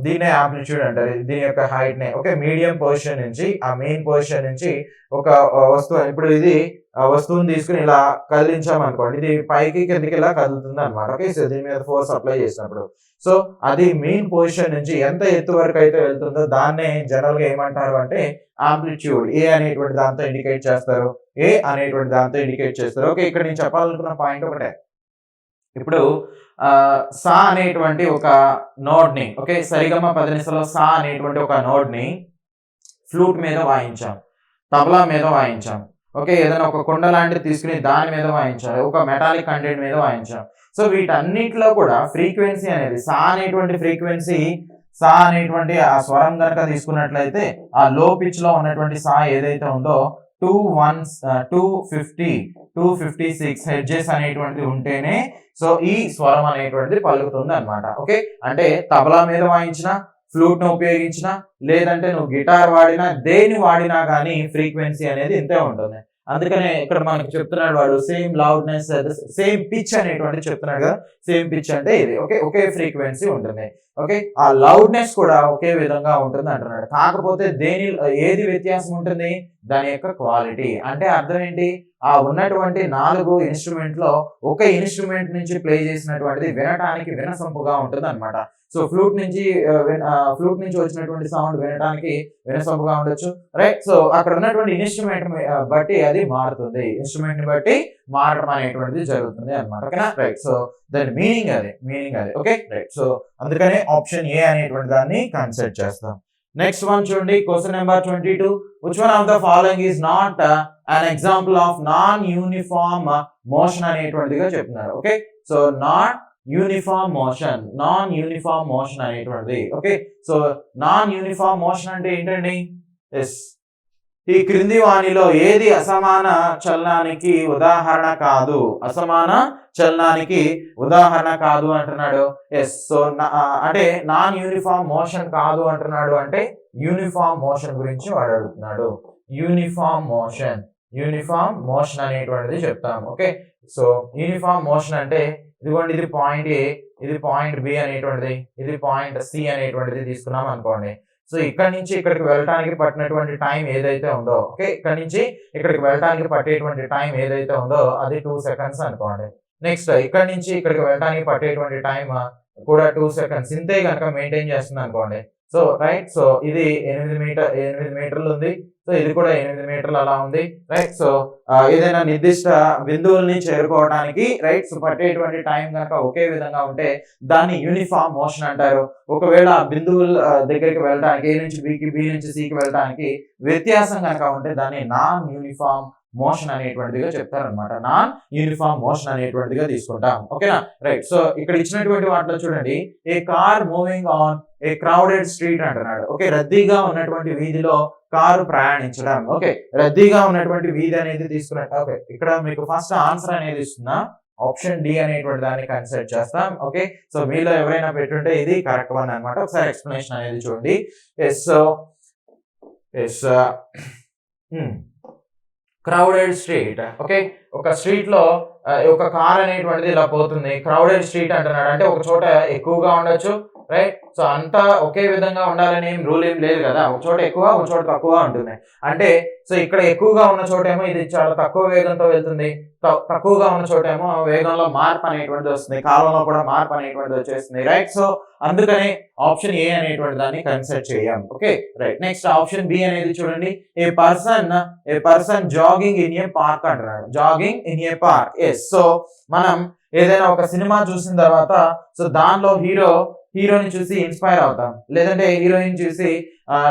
దీన్నే యాంప్లిట్యూడ్ అంటారు. దీని యొక్క హైట్ నే ఓకే మీడియం పొజిషన్ నుంచి ఆ మెయిన్ పొజిషన్ నుంచి ఒక వస్తువు ఇప్పుడు ఇది వస్తువుని తీసుకుని ఇలా కదిలించామనుకోండి, ఇది పైకి కిందకి ఇలా కదులుతుంది అనమాట. ఓకే సో దీని మీద ఫోర్స్ అప్లై చేసినప్పుడు సో అది మెయిన్ పొజిషన్ నుంచి ఎంత ఎత్తు వరకు అయితే వెళ్తుందో దాన్నే జనరల్ గా ఏమంటారు అంటే ఆంప్లిట్యూడ్ ఏ అనేటువంటి దాంతో ఇండికేట్ చేస్తారు. ఓకే ఇక్కడ నేను చెప్పాలనుకున్న పాయింట్ ఒకటే. ఇప్పుడు సా అనేటువంటి ఒక నోడ్ ని ఓకే సరిగమ పదనిసలో సా అనేటువంటి ఒక నోడ్ ని ఫ్లూట్ మీద వాయించాం, తబలా మీద వాయించాం, ఓకే ఏదైనా ఒక కుండ లాంటిది తీసుకుని దాని మీద వాయించాం, ఒక మెటాలిక్ కంటెంట్ మీద వాయించాం. సో వీటన్నిటిలో కూడా ఫ్రీక్వెన్సీ అనేది సా అనేటువంటి ఆ స్వరం కనుక తీసుకున్నట్లయితే ఆ లో పిచ్ లో ఉన్నటువంటి సా ఏదైతే ఉందో 256 హెడ్జెస్ అనేటువంటిది ఉంటేనే సో ఈ స్వరం అనేటువంటిది పలుకుతుంది అనమాట. ఓకే అంటే తబలా మీద వాయించిన, ఫ్లూట్ ను ఉపయోగించిన, లేదంటే నువ్వు గిటార్ వాడినా దేని వాడినా కానీ ఫ్రీక్వెన్సీ అనేది ఇంతే ఉంటుంది. అందుకనే ఇక్కడ మనకు చెప్తున్నాడు వాడు సేమ్ లౌడ్నెస్ సేమ్ పిచ్ అనేటువంటి చెప్తున్నాడు కదా. సేమ్ పిచ్ అంటే ఇది ఓకే ఒకే ఫ్రీక్వెన్సీ ఉంటుంది. ఓకే ఆ లౌడ్నెస్ కూడా ఒకే విధంగా ఉంటుంది అంటున్నాడు. కాకపోతే ఏది వ్యత్యాసం ఉంటుంది, దాని యొక్క క్వాలిటీ. అంటే అర్థం ఏంటి, ఆ ఉన్నటువంటి 4 ఇన్స్ట్రుమెంట్ లో ఒక ఇన్స్ట్రుమెంట్ నుంచి ప్లే చేసినటువంటిది వినటానికి వినసొంపుగా ఉంటుంది అనమాట. సో ఫ్లూట్ నుంచి వచ్చినటువంటి సౌండ్ వినడానికి వినసొంపుగా ఉండొచ్చు, రైట్. సో అక్కడ ఉన్నటువంటి ఇన్స్ట్రుమెంట్ బట్టి అది మారుతుంది, ఇన్స్ట్రుమెంట్ ని బట్టి మారడం అనేటువంటిది జరుగుతుంది అనమాట. ఓకేనా రైట్. సో దాని మీనింగ్ అది ఓకే రైట్. సో అందుకనే ఆప్షన్ ఏ అనేటువంటి దాన్ని కన్సిడర్ చేస్తాం. నెక్స్ట్ వన్ చూడండి, question number 22. Which one of the following is not an example of non-uniform motion అనేటువంటిదిగా చెప్తున్నారు. Okay so non uniform motion అనేటువంటిది. Okay so non uniform motion అంటే ఏంటండి, ఎస్ ఈ క్రింది వాణిలో ఏది అసమాన చలనానికి ఉదాహరణ కాదు అంటున్నాడు. ఎస్ సో అంటే నాన్ యూనిఫామ్ మోషన్ కాదు అంటున్నాడు అంటే యూనిఫామ్ మోషన్ గురించి వాడు అడుగుతున్నాడు. యూనిఫామ్ మోషన్ అనేటువంటిది చెప్తాం. ఓకే సో యూనిఫామ్ మోషన్ అంటే ఇదిగోండి, ఇది పాయింట్ ఏ, ఇది పాయింట్ బి అనేటువంటిది, ఇది పాయింట్ సి అనేటువంటిది తీసుకున్నాం అనుకోండి. సో ఇక్కడ నుంచి ఇక్కడికి వెళ్ళడానికి పట్టినటువంటి టైం ఏదైతే ఉందో, ఓకే ఇక్కడ నుంచి ఇక్కడికి వెళ్ళడానికి పట్టేటువంటి టైం ఏదైతే ఉందో అది 2 సెకండ్స్ అనుకోండి. నెక్స్ట్ ఇక్కడ నుంచి ఇక్కడికి వెళ్ళడానికి పట్టేటువంటి టైం కూడా 2 సెకండ్స్ ఇంతే కనుక మెయింటైన్ చేస్తుంది అనుకోండి. So right. సో ఇది 8 మీటర్లు ఉంది, సో ఇది కూడా 8 మీటర్లు అలా ఉంది, రైట్. సో ఏదైనా నిర్దిష్ట బిందువుల్ని చేరుకోవడానికి రైట్ సో పట్టేటువంటి టైం కనుక ఒకే విధంగా ఉంటే దాన్ని యూనిఫామ్ మోషన్ అంటారు. ఒకవేళ ఆ బిందువుల దగ్గరికి వెళ్ళడానికి ఏ నుంచి బికి, బి నుంచి సికి వెళ్ళడానికి వ్యత్యాసం కనుక ఉంటే దాన్ని నాన్ యూనిఫామ్ మోషన్ అనేటువంటిదిగా చెప్తారనమాట. నాన్ యూనిఫామ్ మోషన్ అనేటువంటిదిగా తీసుకుంటాం. ఓకేనా రైట్. సో ఇక్కడ ఇచ్చినటువంటి వాటిలో చూడండి, a car moving on a crowded street అంటున్నాడు. ఓకే రద్దీగా ఉన్నటువంటి వీధిలో కారు ప్రయాణించడం. ఓకే రద్దీగా ఉన్నటువంటి వీధి అనేది తీసుకున్నట్టు. ఓకే ఇక్కడ మీకు ఫస్ట్ ఆన్సర్ అనేది ఇస్తున్నా, ఆప్షన్ డి అనేటువంటి దాన్ని కన్సిడర్ చేస్తాం. ఓకే సో మీలో ఎవరైనా పెట్టుంటే ఇది కరెక్ట్ వన్ అనమాట. ఒకసారి ఎక్స్ప్లెనేషన్ అనేది చూడండి. Crowded street. ఓకే ఒక స్ట్రీట్ లో ఒక కార్ అనేటువంటిది ఇలా పోతుంది. క్రౌడెడ్ స్ట్రీట్ అంటున్నాడు అంటే ఒక చోట ఎక్కువగా ఉండొచ్చు, రైట్. సో అంతా ఒకే విధంగా ఉండాలని ఏం రూల్ ఏం లేదు కదా, ఒక చోట ఎక్కువ ఒక చోట తక్కువ ఉంటుంది. అంటే సో ఇక్కడ ఎక్కువగా ఉన్న చోటేమో ఇది చాలా తక్కువ వేగంతో వెళ్తుంది, తక్కువగా ఉన్న చోటేమో వేగంలో మార్పు అనేటువంటిది వస్తుంది, కాలంలో కూడా మార్పు అనేటువంటిది వచ్చేస్తుంది, రైట్. సో అందుకని ఆప్షన్ ఏ అనేటువంటి దాన్ని కన్సిడర్ చేయం. Okay right. Next option B అనేది చూడండి, a person jogging in a park అంటున్నాడు. Jogging in a park. Yes so మనం ఏదైనా ఒక సినిమా చూసిన తర్వాత సో దానిలో హీరోని చూసి ఇన్స్పైర్ అవుతాం, లేదంటే హీరోయిన్ చూసి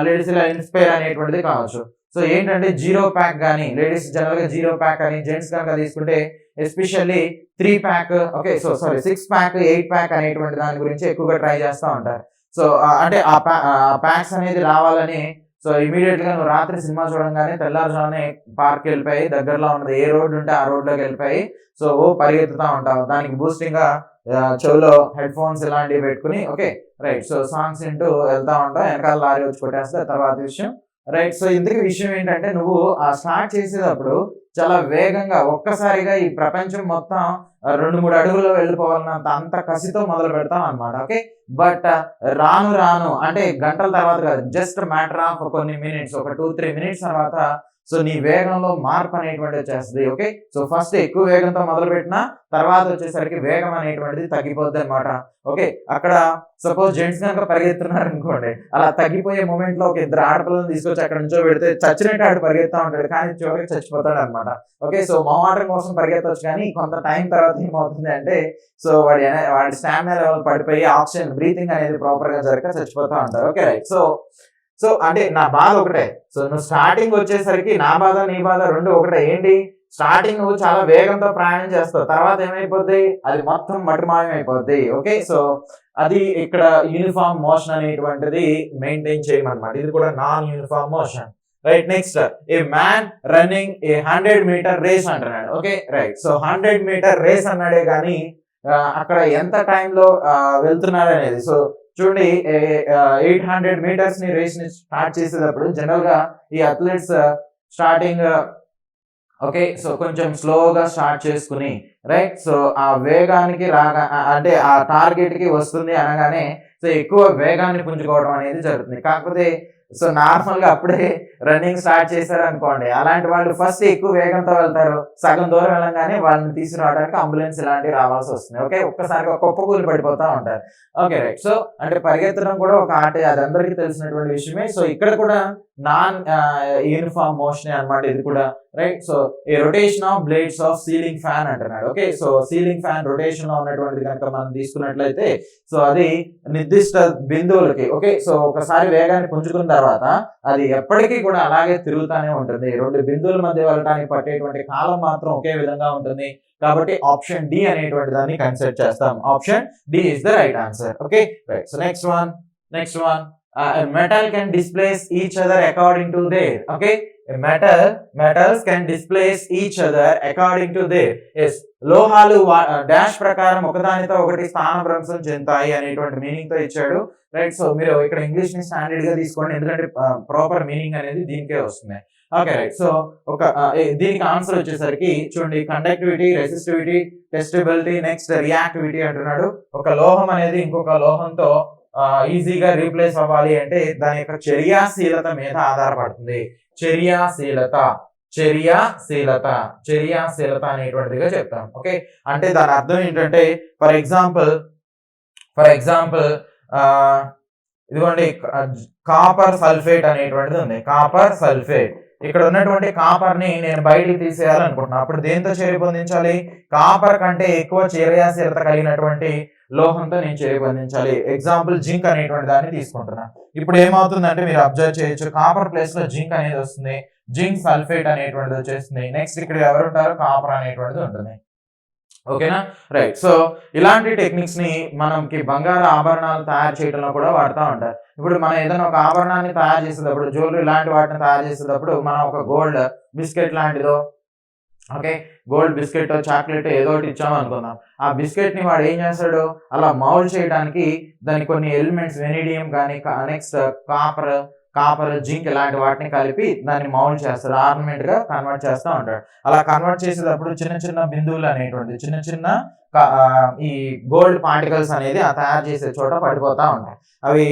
లేడీస్ ఇలా ఇన్స్పైర్ అనేటువంటిది కావచ్చు. సో ఏంటంటే 0 ప్యాక్ కానీ లేడీస్ జనరల్ గా 0 ప్యాక్ అని, జెంట్స్ కనుక తీసుకుంటే especially 3 pack, okay so sorry 6 pack 8 pack అనేటువంటి దాని గురించి ఎక్కువగా ట్రై చేస్తూ ఉంటారు. సో అంటే ఆ ప్యాక్స్ అనేది రావాలని సో ఇమీడియట్ గా నువ్వు రాత్రి సినిమా చూడంగానే తెల్లారుజామునే పార్క్ వెళ్ళిపోయి దగ్గరలో ఉన్నది ఏ రోడ్డు ఉంటే ఆ రోడ్లోకి వెళ్ళిపోయి సో పరిగెత్తుతా ఉంటావు. దానికి బూస్టింగ్ గా చెవులో హెడ్ ఫోన్స్ ఇలాంటివి పెట్టుకుని ఓకే రైట్ సో సాంగ్స్ వింటూ వెళ్తా ఉంటావు, వెనకాల లారీ వచ్చి కొట్టేస్తే తర్వాత విషయం, రైట్. సో ఇంతకీ విషయం ఏంటంటే నువ్వు ఆ స్టార్ట్ చేసేటప్పుడు చాలా వేగంగా ఒక్కసారిగా ఈ ప్రపంచం మొత్తం 2-3 అడుగుల్లో వెళ్ళిపోవాలన్నంత అంత కసితో మొదలు పెడతాం అనమాట. ఓకే, బట్ రాను రాను అంటే గంటల తర్వాత కాదు, జస్ట్ మ్యాటర్ ఆఫ్ కొన్ని మినిట్స్, ఒక 2-3 మినిట్స్ తర్వాత సో నీ వేగంలో మార్పు అనేటువంటిది వచ్చేస్తుంది. ఓకే, సో ఫస్ట్ ఎక్కువ వేగంతో మొదలు పెట్టినా తర్వాత వచ్చేసరికి వేగం అనేటువంటిది తగ్గిపోద్ది అనమాట. ఓకే, అక్కడ సపోజ్ జెంట్స్ కనుక పరిగెత్తున్నారు అనుకోండి, అలా తగ్గిపోయే మూమెంట్ లో ఒక 2 ఆడపిల్లలను తీసుకొచ్చి అక్కడ నుంచో పెడితే చచ్చినట్టు ఆడు పరిగెత్తా ఉంటాడు, కానీ చివరికి చచ్చిపోతాడు అనమాట. ఓకే, సో మొహమాటం కోసం పరిగెత్తవచ్చు, కానీ కొంత టైం తర్వాత ఏమవుతుంది అంటే సో వాడి స్టామినా లెవెల్ పడిపోయి ఆక్సిజన్ బ్రీతింగ్ అనేది ప్రాపర్ గా జరగక చచ్చిపోతా ఉంటారు. Okay right. సో అంటే నా బాధ ఒకటే. సో నువ్వు స్టార్టింగ్ వచ్చేసరికి నా బాధ నీ బాధ రెండు ఒకటే. ఏంటి, స్టార్టింగ్ నువ్వు చాలా వేగంతో ప్రయాణం చేస్తావు, తర్వాత ఏమైపోద్ది, అది మొత్తం మటుమాయం అయిపోద్ది. ఓకే, సో అది ఇక్కడ యూనిఫామ్ మోషన్ అనేటువంటిది మెయింటైన్ చేయమన్నమాట. ఇది కూడా non uniform motion. Right, next a man running a 100 metre race అంటున్నాడు. Okay right. So 100 metre race అన్నాడే కానీ అక్కడ ఎంత టైంలో వెళ్తున్నాడు అనేది. సో చూడండి, 800 మీటర్స్ ని రేస్ ని స్టార్ట్ చేసేటప్పుడు జనరల్ గా ఈ అథ్లెట్స్ స్టార్టింగ్ ఓకే సో కొంచెం స్లోగా స్టార్ట్ చేసుకుని రైట్, సో ఆ వేగానికి రాగా అంటే ఆ టార్గెట్ కి వస్తుంది అనగానే సో ఎక్కువ వేగాన్ని పుంజుకోవడం అనేది జరుగుతుంది. కాకపోతే సో నార్మల్ గా అప్పుడే రన్నింగ్ స్టార్ట్ చేశారు అనుకోండి, అలాంటి వాళ్ళు ఫస్ట్ ఎక్కువ వేగంతో వెళ్తారు, సగం దూరం వెళ్ళగానే వాళ్ళని తీసుకురావడానికి అంబులెన్స్ ఇలాంటివి రావాల్సి వస్తుంది. ఓకే, ఒక్కసారిగా కుప్పకూలి పడిపోతా ఉంటారు. Okay right. సో అంటే పరిగెత్తడం కూడా ఒక ఆట, అది అందరికీ తెలిసినటువంటి విషయమే. సో ఇక్కడ కూడా నాన్ యూనిఫామ్ మోషన్ అన్నమాట ఇది కూడా. Right, so a rotation of blades of ceiling fan అంటున్నాడు. Okay, so ceiling fan rotation లో ఉన్నటువంటిది కనుక మనం తీసుకున్నట్లయితే సో అది నిర్దిష్ట బిందువులకి ఓకే సో ఒకసారి వేగాన్ని పుంజుకున్న తర్వాత అది ఎప్పటికీ కూడా అలాగే తిరుగుతానే ఉంటుంది. 2 బిందువుల మధ్య వెళ్ళడానికి పట్టేటువంటి కాలం మాత్రం ఒకే విధంగా ఉంటుంది. కాబట్టి ఆప్షన్ డి అనేటువంటి దాన్ని కన్సిడర్ చేస్తాం. Option D is the right answer. Okay right. So next one metal can displace each other according to their okay metals can displace each other according to their yes లోహాలు dash ప్రకారం ఒకదానితో ఒకటి స్థానభ్రంశం చెందుతాయి అనేటువంటి meaning తో ఇచ్చాడు. Right, so మీరు ఇక్కడ ఇంగ్లీష్ ని స్టాండర్డ్ గా తీసుకోండి, ఎందుకంటే ప్రాపర్ మీనింగ్ అనేది దీనికే వస్తుంది. Okay right. సో ఒక దీనికి ఆన్సర్ వచ్చేసరికి చూడండి, కండక్టివిటీ, రెసిస్టివిటీ, టెస్టబిలిటీ, నెక్స్ట్ రియాక్టివిటీ అంటున్నాడు. ఒక లోహం అనేది ఇంకొక లోహంతో ఈజీగా రీప్లేస్ అవ్వాలి అంటే దాని యొక్క చర్యాశీలత మీద ఆధారపడుతుంది. చర్యాశీలత అనేటువంటిదిగా చెప్తాం. ఓకే, అంటే దాని అర్థం ఏంటంటే ఫర్ ఎగ్జాంపుల్ ఇదిగోండి కాపర్ సల్ఫేట్ అనేటువంటిది ఉంది. కాపర్ సల్ఫేట్, ఇక్కడ ఉన్నటువంటి కాపర్ ని నేను బయటికి తీసేయాలనుకుంటున్నాను. అప్పుడు దేంతో చర్య పొందించాలి? కాపర్ కంటే ఎక్కువ చర్యాశీలత కలిగినటువంటి లోహంతో నేను చర్య పొందించాలి. ఎగ్జాంపుల్ జింక్ అనేటువంటి దాన్ని తీసుకుంటున్నా. ఇప్పుడు ఏమవుతుందంటే మీరు అబ్జర్వ్ చేయొచ్చు, కాపర్ ప్లేస్ లో జింక్ అనేది వస్తుంది, జింక్ సల్ఫేట్ అనేటువంటిది వచ్చేస్తుంది. నెక్స్ట్ ఇక్కడ ఎవరు ఉంటారు? కాపర్ అనేటువంటిది ఉంటుంది. ఓకేనా రైట్. సో ఇలాంటి టెక్నిక్స్ ని మనకి బంగారు ఆభరణాలు తయారు చేయడంలో కూడా వాడుతూ ఉంటారు. ఇప్పుడు మనం ఏదైనా ఒక ఆభరణాన్ని తయారు చేసేటప్పుడు, జ్యువెలరీ లాంటి వాటిని తయారు చేసేటప్పుడు మనం ఒక గోల్డ్ బిస్కెట్ లాంటిదో ఓకే గోల్డ్ బిస్కెట్ చాక్లెట్ ఏదో ఒకటి ఇచ్చాము అనుకుందాం. ఆ బిస్కెట్ ని వాడు ఏం చేస్తాడు, అలా మౌల్డ్ చేయడానికి దానికి కొన్ని ఎలిమెంట్స్ వెనిడియం కానీ నెక్స్ట్ కాపర్ జింక్ ఇలాంటి వాటిని కలిపి దాన్ని మౌల్డ్ చేస్తాడు, ఆర్నమెంట్ గా కన్వర్ట్ చేస్తూ ఉంటాడు. అలా కన్వర్ట్ చేసేటప్పుడు చిన్న చిన్న బిందువులు అనేటువంటి చిన్న ఈ గోల్డ్ పార్టికల్స్ అనేది ఆ తయారు చేసే చోట పడిపోతా ఉంటాయి. అవి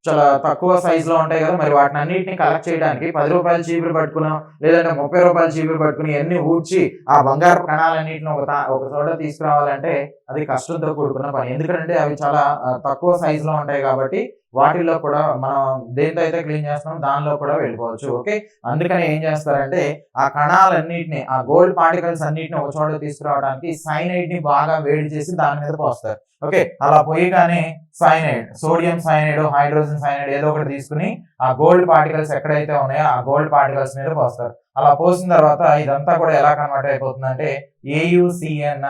చాలా తక్కువ సైజ్ లో ఉంటాయి కదా, మరి వాటిని అన్నింటినీ కలెక్ట్ చేయడానికి 10 రూపాయల చీపురు పట్టుకున్నాం, లేదంటే 30 రూపాయల చీపురు పట్టుకుని అన్ని ఊడ్చి ఆ బంగారు కణాలన్నింటిని ఒక చోట తీసుకురావాలంటే అది కష్టంతో కూడుకున్న పని. ఎందుకంటే అవి చాలా తక్కువ సైజ్ లో ఉంటాయి కాబట్టి వాటిల్లో కూడా మనం దేంతో అయితే క్లీన్ చేస్తున్నాం దానిలో కూడా వెళ్ళిపోవచ్చు. ఓకే, అందుకని ఏం చేస్తారంటే ఆ కణాలన్నింటినీ, ఆ గోల్డ్ పార్టికల్స్ అన్నింటిని ఒక చోట తీసుకురావడానికి సైనైడ్ ని బాగా వేడి చేసి దాని మీద పోస్తారు. ఓకే, అలా పోయిగానే cyanide, sodium cyanide, hydrogen cyanide ఏదో ఒకటి తీసుకుని ఆ గోల్డ్ పార్టికల్స్ ఎక్కడైతే ఉన్నాయో ఆ గోల్డ్ పార్టికల్స్ మీద పోస్తారు. అలా పోసిన తర్వాత ఇదంతా కూడా ఎలా కన్వర్ట్ అయిపోతుంది అంటే AuCN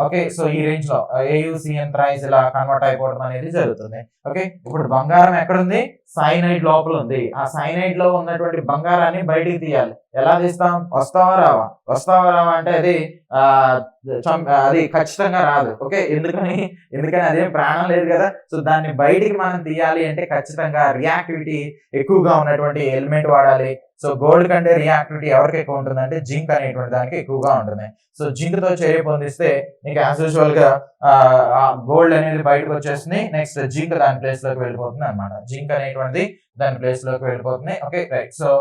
ఓకే, సో ఈ రేంజ్ లో AuCN థ్రైస్ ఇలా కన్వర్ట్ అయిపోవడం అనేది జరుగుతుంది. ఓకే, ఇప్పుడు బంగారం ఎక్కడుంది? సైనైడ్ లోపల ఉంది. ఆ సైనైడ్ లో ఉన్నటువంటి బంగారాన్ని బయటికి తీయాలి. ఎలా తీస్తాం? వస్తావా రావా అంటే అది అది ఖచ్చితంగా రాదు. ఓకే, ఎందుకని అదేం ప్రాణం లేదు కదా. సో దాన్ని బయటికి మనం తీయాలి అంటే ఖచ్చితంగా రియాక్టివిటీ ఎక్కువగా ఉన్నటువంటి ఎలిమెంట్ వాడాలి. సో గోల్డ్ కంటే రియాక్టివిటీ ఎవరికి ఎక్కువ ఉంటుందంటే జింక్ అనేటువంటి దానికి ఎక్కువగా ఉంటుంది. సో జింక్ తో చర్య పొందిస్తే నీకు యాజ్ యూజువల్ గా గోల్డ్ అనేది బయటకు వచ్చేస్తుంది. నెక్స్ట్ జింక్ దాని ప్లేస్ లోకి వెళ్ళిపోతుంది అనమాట. జింక్ అనేటువంటిది దాని ప్లేస్ లోకి వెళ్ళిపోతుంది. Okay right. సో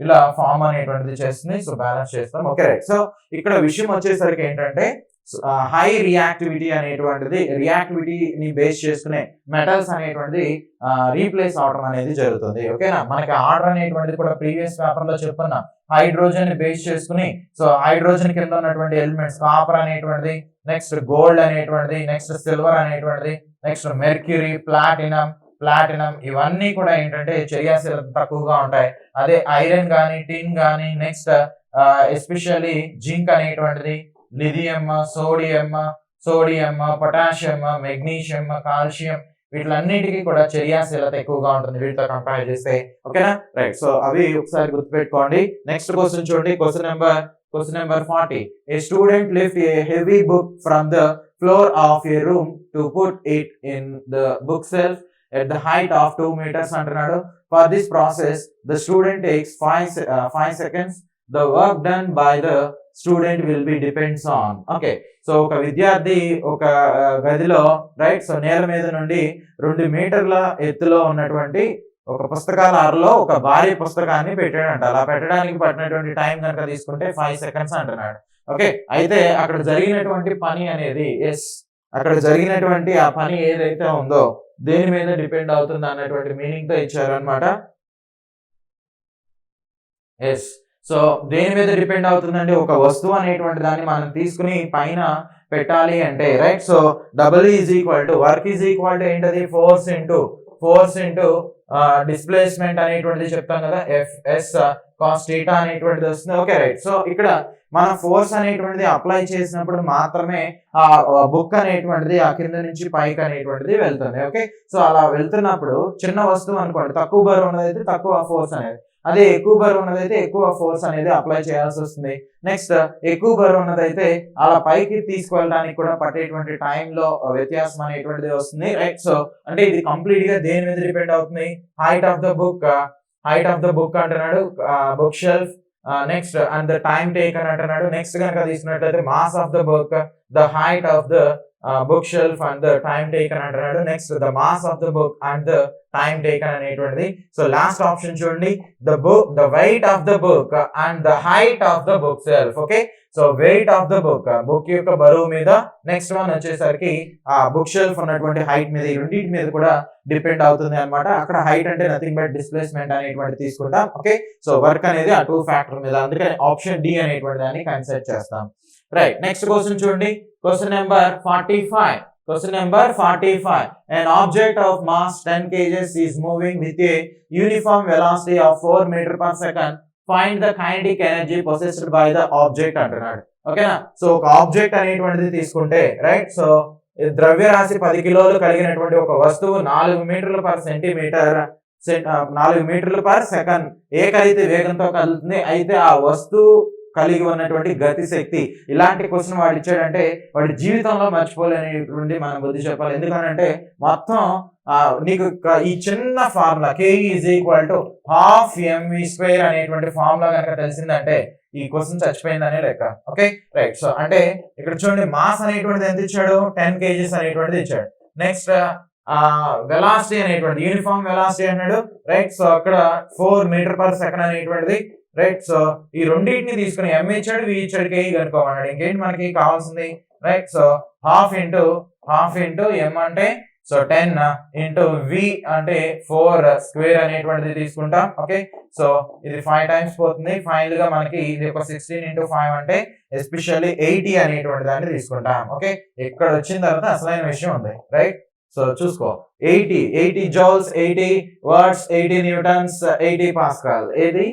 ఇలా ఫార్మ్ అనేటువంటిది చేస్తుంది. సో బ్యాలెన్స్ చేస్తాం. Okay right. సో ఇక్కడ విషయం వచ్చేసరికి ఏంటంటే హై రియాక్టివిటీ అనేటువంటిది రియాక్టివిటీని బేస్ చేసుకునే మెటల్స్ అనేటువంటిది రీప్లేస్ అవడం అనేది జరుగుతుంది. ఓకేనా, మనకి ఆర్డర్ అనేటువంటిది కూడా ప్రీవియస్ పేపర్ లో చెప్పుకున్నా. హైడ్రోజన్ ని బేస్ చేసుకుని, సో హైడ్రోజన్ కింద ఉన్నటువంటి ఎలిమెంట్స్ కాపర్ అనేటువంటిది, నెక్స్ట్ గోల్డ్ అనేటువంటిది, నెక్స్ట్ సిల్వర్ అనేటువంటిది, నెక్స్ట్ మెర్క్యూరీ, ప్లాటినం ఇవన్నీ కూడా ఏంటంటే చర్యాశీలత తక్కువగా ఉంటాయి. అదే ఐరన్ గానీ, టిన్ గానీ, నెక్స్ట్ ఎస్పెషల్లీ జింక్ అనేటువంటిది, lithium, sodium, potassium, magnesium, calcium వీటిలన్నిటికీ కూడా చర్యాశీలత ఎక్కువగా ఉంటుంది వీటితో కంపేర్ చేస్తే. ఓకేనా రైట్. సో అవి ఒకసారి గుర్తుపెట్టుకోండి. నెక్స్ట్ క్వశ్చన్ చూడండి. Question number 40. A student lift a heavy book from the floor of a room to put it in the bookshelf at the height of 2 meters అంటున్నాడు. For this process, the student takes 5 seconds. The work done by the student will be depends on. Okay, so ఒక విద్యార్థి ఒక గదిలో right, so నేల మీద నుండి 2 మీటర్ల ఎత్తులో ఉన్నటువంటి ఒక పుస్తకాల అరలో ఒక భారీ పుస్తకాన్ని పెట్టాడంట. అలా పెట్టడానికి పట్టినటువంటి టైం కనుక తీసుకుంటే 5 సెకండ్స్ అంటున్నాడు. ఓకే, అయితే అక్కడ జరిగినటువంటి పని అనేది అక్కడ జరిగినటువంటి ఆ పని ఏదైతే ఉందో దేని మీద డిపెండ్ అవుతుంది అన్నటువంటి మీనింగ్ తో ఇచ్చారు అనమాట. సో దేని మీద డిపెండ్ అవుతుందంటే ఒక వస్తువు అనేటువంటి దాన్ని మనం తీసుకుని పైన పెట్టాలి అంటే right. So double is equal to work is equal to ఏంటది? ఫోర్స్ ఇంటూ డిస్ప్లేస్మెంట్ అనేటువంటిది చెప్తాం కదా, ఎఫ్ఎస్ కాస్ థీటా అనేటువంటిది వస్తుంది. Okay right. సో ఇక్కడ మనం ఫోర్స్ అనేటువంటిది అప్లై చేసినప్పుడు మాత్రమే ఆ బుక్ అనేటువంటిది ఆ కింద నుంచి పైకి అనేటువంటిది వెళ్తుంది. ఓకే, సో అలా వెళ్తున్నప్పుడు చిన్న వస్తువు అనుకోండి, తక్కువ బరువు ఉన్నదైతే తక్కువ ఫోర్స్ అనేది, అదే ఎక్కువ బరువు ఉన్నదైతే ఎక్కువ ఫోర్స్ అనేది అప్లై చేయాల్సి వస్తుంది. నెక్స్ట్ ఎక్కువ బరువు ఉన్నదైతే అలా పైకి తీసుకువెళ్ళడానికి కూడా పట్టేటువంటి టైంలో వ్యత్యాసం అనేటువంటిది వస్తుంది రైట్. సో అంటే ఇది కంప్లీట్ గా దేని మీద డిపెండ్ అవుతుంది? హైట్ ఆఫ్ ద బుక్ అంటున్నాడు, book shelf. Next and the time taken అంటున్నాడు. నెక్స్ట్ కనుక తీసుకున్నట్లయితే mass of the book, the height of the book shelf and the time taken అంటున్నాడు. Next the mass of the book and the time taken అనేటువంటిది. So last option చూడండి, the weight of the book and the height of the book shelf. Okay, so weight of the book యొక్క బరువు మీద, next one వచ్చేసరికి ఆ book shelf ఉన్నటువంటి height మీద, ఈ రెండింటి మీద కూడా డిపెండ్ అవుతుంది అనమాట. అక్కడ హైట్ అంటే నథింగ్ బట్ డిస్ప్లేస్మెంట్ అనేటువంటి తీసుకుంటాం. ఓకే, సో వర్క్ అనేది ఆ 2 ఫ్యాక్టర్ మీద, అందుకని ఆప్షన్ డి అనేటువంటి దాన్ని కన్సిడర్ చేస్తాం రైట్. నెక్స్ట్ క్వశ్చన్ చూడండి. Question number 45. An object of mass 10 kg is moving with a uniform velocity of 4 meter per second. Find the kinetic energy possessed by the object అంటున్నాడు. ఓకేనా, so ఒక object అనేటువంటిది తీసుకుంటే right, so ద్రవ్యరాశి 10 కిలోలు కలిగినటువంటి ఒక వస్తువు 4 మీటర్ల పర్ సెకండ్ ఏకరీతి వేగంతో కదులుతుంది. అయితే ఆ వస్తువు కలిగి ఉన్నటువంటి గతి శక్తి, ఇలాంటి క్వశ్చన్ వాడు ఇచ్చాడంటే వాడి జీవితంలో మర్చిపోలేనిటువంటి మనం బుద్ధి చెప్పాలి. ఎందుకంటే మొత్తం నీకు ఈ చిన్న formula K is equal to ½ mv² అనేటువంటి ఫార్ములా కనుక తెలిసిందంటే ఈ క్వశ్చన్ చచ్చిపోయిందనే లెక్క. Okay right. సో అంటే ఇక్కడ చూడండి, మాస్ అనేటువంటిది ఎంత ఇచ్చాడు? 10 kgs అనేటువంటిది ఇచ్చాడు. నెక్స్ట్ వెలాసిటీ అనేటువంటిది యూనిఫామ్ వెలాసిటీ అన్నాడు రైట్. సో అక్కడ 4 మీటర్ పర్ సెకండ్ అనేటువంటిది రైట్. సో ఈ రెండింటిని తీసుకుని m ఇచ్చాడు, v ఇచ్చాడు, k కనుక్కోమన్నాడు. ఇంకేంటి మనకి కావాల్సింది right. So half into m అంటే సో 10 ఇంటూ v అంటే 4 స్క్వేర్ అనేటువంటిది తీసుకుంటాం. ఓకే, సో ఇది 5 టైమ్స్ పోతుంది. ఫైనల్ గా మనకి ఇది ఒక 16 ఇంటూ 5 అంటే ఎస్పెషల్లీ 80 అనేటువంటి దాన్ని తీసుకుంటాం. ఓకే, ఇక్కడ వచ్చిన తర్వాత అసలైన విషయం ఉంది రైట్. సో చూసుకో, 80 జౌల్స్, 80 వాట్స్, 80 న్యూటన్స్, 80 పాస్కల్, ఏది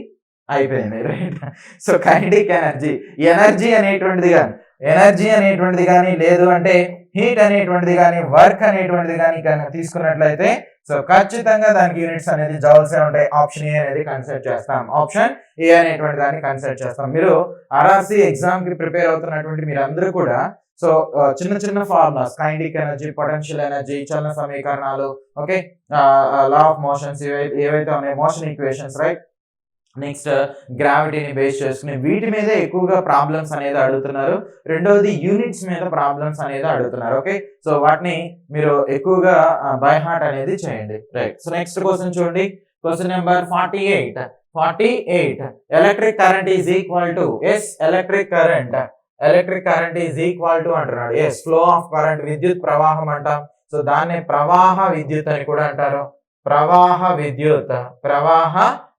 అయిపోయింది రైట్. సో కైనెటిక్ ఎనర్జీ అనేటువంటిది కానీ ఎనర్జీ అనేటువంటిది కానీ లేదు అంటే హీట్ అనేటువంటిది కానీ వర్క్ అనేటువంటిది కానీ తీసుకున్నట్లయితే సో ఖచ్చితంగా దానికి యూనిట్స్ అనేది జౌల్సే ఉంటాయి. ఆప్షన్ ఏ అనేది కన్సిడర్ చేస్తాం. ఆప్షన్ ఏ అనేటువంటి దాన్ని కన్సిడర్ చేస్తాం. మీరు ఆర్ఆర్సి ఎగ్జామ్ కి ప్రిపేర్ అవుతున్నటువంటి మీరందరూ కూడా సో చిన్న చిన్న formulas kinetic energy, potential energy, చలన సమీకరణాలు, ఓకే, లా ఆఫ్ మోషన్స్ ఏవైతే ఉన్నాయో మోషన్ ఈక్వేషన్స్, రైట్, నెక్స్ట్ గ్రావిటీని బేస్ చేసుకుని వీటి మీదే ఎక్కువగా ప్రాబ్లమ్స్ అనేది అడుగుతున్నారు. రెండవది యూనిట్స్ మీద ప్రాబ్లమ్స్ అనేది అడుగుతున్నారు. ఓకే, సో వాటిని మీరు ఎక్కువగా బై హార్ట్ అనేది చేయండి. రైట్, సో నెక్స్ట్ క్వశ్చన్ చూడండి. Question number 48. Electric current is equal to electric current is equal to అంటున్నాడు. ఫ్లో ఆఫ్ కరెంట్, విద్యుత్ ప్రవాహం అంటాం. సో దాన్ని ప్రవాహ విద్యుత్ అని కూడా అంటారు. ప్రవాహ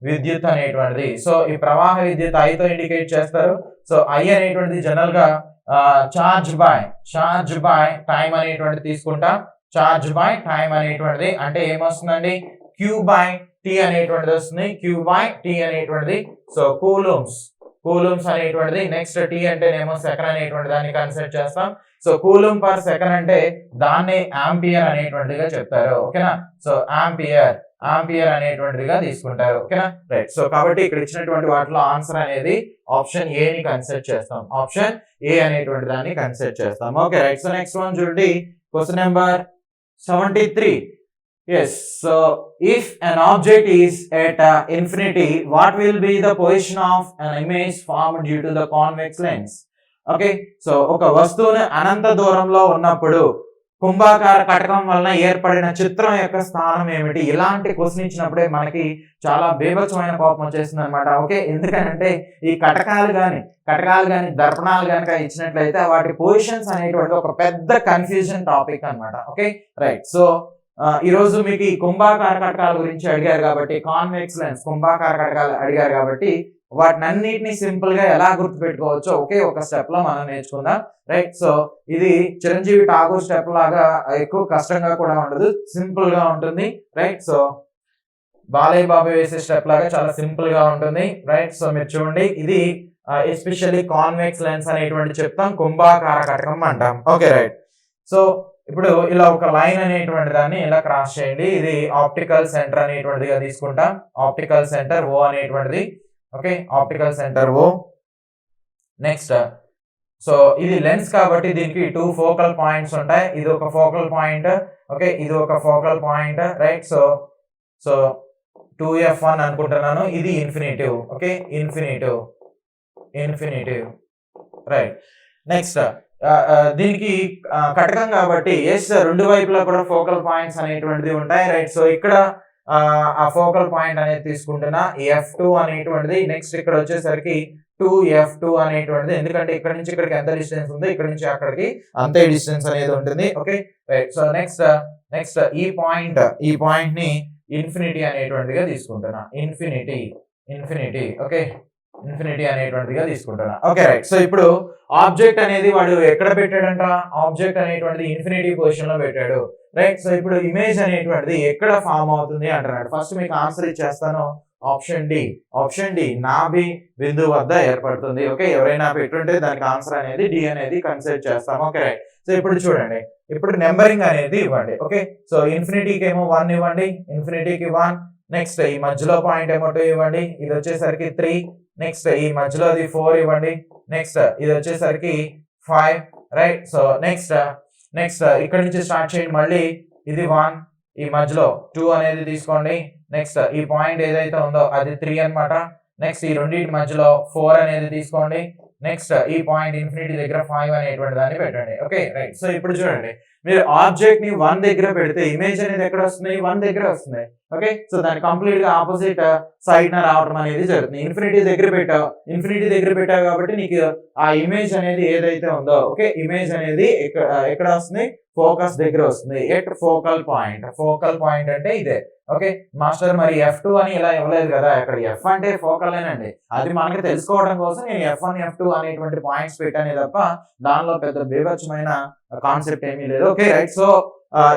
విద్యుత్ అనేటువంటిది. సో ఈ ప్రవాహ విద్యుత్ I తో ఇండికేట్ చేస్తారు. సో I అనేటువంటిది జనరల్ గా చార్జ్ బై టైం అనేటువంటిది తీసుకుంటాం. చార్జ్ బై టైం అనేటువంటిది అంటే ఏమొస్తుందండి, Q బై T అనేటువంటిది వస్తుంది. Q బై T అనేటువంటిది సో కూలూమ్స్ అనేటువంటిది. నెక్స్ట్ T అంటేనేమో సెకండ్ అనేటువంటి దాన్ని కన్సిడర్ చేస్తాం. సో కూలూమ్ పర్ సెకండ్ అంటే దాన్ని ఆంపియర్ అనేటువంటిదిగా చెప్తారు. ఓకేనా, సో ఆంపియర్ అనేటువంటిదిగా తీసుకుంటారు. ఓకేనా, రైట్. సో కాబట్టి ఇక్కడ ఇచ్చినటువంటి వాటిలో ఆన్సర్ అనేది ఆప్షన్ ఏ ని కన్సిడర్ చేస్తాం. ఆప్షన్ ఏ అనేటువంటి దాన్ని కన్సిడర్ చేస్తాం. Okay, right. So next one చూడండి. Question number 73. So if an object is at infinity, what will be the position of an image formed due to the convex lens? Okay, so ఒక వస్తువుని అనంత దూరంలో ఉన్నప్పుడు కుంభాకార కటకం వలన ఏర్పడిన చిత్రం యొక్క స్థానం ఏమిటి? ఇలాంటి క్వశ్చన్ ఇచ్చినప్పుడే మనకి చాలా బీభత్సమైన కోపం వచ్చేస్తుంది అనమాట. ఓకే, ఎందుకంటే ఈ కటకాలు కానీ దర్పణాలు కనుక ఇచ్చినట్లయితే వాటి పొజిషన్స్ అనేటువంటి ఒక పెద్ద కన్ఫ్యూజన్ టాపిక్ అనమాట. Okay, right. సో ఈ రోజు మీకు ఈ కుంభాకార కటకాల గురించి అడిగారు కాబట్టి, కాన్వెక్స్ లెన్స్ కుంభాకార కటకాలు అడిగారు కాబట్టి వాటిని అన్నిటిని సింపుల్ గా ఎలా గుర్తుపెట్టుకోవచ్చో ఒకే ఒక స్టెప్ లో మనం నేర్చుకుందాం. రైట్, సో ఇది చిరంజీవి ఠాగూర్ స్టెప్ లాగా ఎక్కువ కష్టంగా కూడా ఉండదు, సింపుల్ గా ఉంటుంది. రైట్, సో బాలయ్య బాబు వేసే స్టెప్ లాగా చాలా సింపుల్ గా ఉంటుంది. రైట్, సో మీరు చూడండి, ఇది ఎస్పెషల్లీ కాన్వెక్స్ లెన్స్ అనేటువంటి చెప్తాం, కుంభాకార కటకం అంటాం. Okay, right. సో ఇప్పుడు ఇలా ఒక లైన్ అనేటువంటి దాన్ని ఇలా క్రాస్ చేయండి. ఇది ఆప్టికల్ సెంటర్ అనేటువంటిదిగా తీసుకుంటాం. ఆప్టికల్ సెంటర్ O అనేటువంటిది. Okay, optical centre O. Next so ఇది లెన్స్ కాబట్టి దీనికి 2 ఫోకల్ పాయింట్స్ ఉంటాయి. ఇది ఒక ఫోకల్ పాయింట్. ఓకే, ఇది ఒక focal point. Right, so 2F1 అనుకుంటున్నాను. ఇది infinitive. Okay, infinitive. Right, next దీనికి కటకం కాబట్టి రెండు వైపులా కూడా ఫోకల్ పాయింట్స్ అనేటువంటిది ఉంటాయి. రైట్, సో ఇక్కడ ఆ ఫోకల్ పాయింట్ అనేది తీసుకుంటున్నా F2 అనేటువంటిది. నెక్స్ట్ ఇక్కడ వచ్చేసరికి 2F2 అనేటువంటిది. ఎందుకంటే ఇక్కడ నుంచి ఇక్కడికి ఎంత డిస్టెన్స్ ఉందో ఇక్కడ నుంచి అక్కడికి అంతే డిస్టెన్స్ అనేది ఉంటుంది. Okay, right. సో నెక్స్ట్ ఈ పాయింట్ ని ఇన్ఫినిటీ అనేటువంటిదిగా తీసుకుంటున్నా. ఇన్ఫినిటీ. ఓకే, ఇన్ఫినిటీ అనేటువంటిదిగా తీసుకుంటున్నా. Okay, right. సో ఇప్పుడు ఆబ్జెక్ట్ అనేది వాడు ఎక్కడ పెట్టాడంట? ఆబ్జెక్ట్ అనేటువంటిది ఇన్ఫినిటీ పొజిషన్ లో పెట్టాడు. రైట్, సో ఇప్పుడు ఇమేజ్ అనేటువంటిది ఎక్కడ ఫామ్ అవుతుంది అంటున్నాడు. ఫస్ట్ మీకు ఆన్సర్ ఇచ్చేస్తాను. ఆప్షన్ డి నాభి బిందువు వద్ద ఏర్పడుతుంది. ఓకే, ఎవరైనా పెట్టుంటే దానికి ఆన్సర్ అనేది డి అనేది కన్సిడర్ చేస్తాం. Okay, right. సో ఇప్పుడు చూడండి, ఇప్పుడు నెంబరింగ్ అనేది ఇవ్వండి. ఓకే, సో ఇన్ఫినిటీకి ఏమో 1 ఇవ్వండి, ఇన్ఫినిటీకి 1. నెక్స్ట్ ఈ మధ్యలో పాయింట్ ఏమో 2 ఇవ్వండి, ఇది వచ్చేసరికి 3. నెక్స్ట్ ఈ మధ్యలో అది 4 ఇవ్వండి. నెక్స్ట్ ఇది వచ్చేసరికి 5. రైట్, సో నెక్స్ట్ ఇక్కడ నుంచి స్టార్ట్ చేయండి. మళ్ళీ ఇది 1, ఈ మధ్యలో 2 అనేది తీసుకోండి. నెక్స్ట్ ఈ పాయింట్ ఏదైతే ఉందో అది 3 అన్నమాట. నెక్స్ట్ ఈ రెండింటి మధ్యలో 4 అనేది తీసుకోండి. నెక్స్ట్ ఈ పాయింట్ ఇన్ఫినిటీ దగ్గర 5 అనేటువంటి దాన్ని పెట్టండి. Okay, right. సో ఇప్పుడు చూడండి, మీరు ఆబ్జెక్ట్ ని 1 దగ్గర పెడితే ఇమేజ్ అనేది ఎక్కడ వస్తుంది? 1 దగ్గర వస్తుంది. ఓకే, సో దాని కంప్లీట్ గా ఆపోజిట్ సైడ్ న రావడం అనేది జరుగుతుంది. ఇన్ఫినిటీ దగ్గర పెట్టావు కాబట్టి నీకు ఆ ఇమేజ్ అనేది ఏదైతే ఉందో, ఓకే, ఇమేజ్ అనేది ఎక్కడ వస్తుంది? ఫోకస్ దగ్గర వస్తుంది. ఫోకల్ పాయింట్ అంటే ఇదే. ఓకే, మాస్టర్ మరి F2 అని ఇలా ఇవ్వలేదు కదా, ఇక్కడ F అంటే ఫోకల్ ఏనండి. అది మనకి తెలుసుకోవడం కోసం నేను F1 F2 అనేటువంటి పాయింట్స్ పెట్టానే తప్ప దానిలో పెద్ద బీభత్సమైన కాన్సెప్ట్ ఏమీ లేదు. Okay, right. సో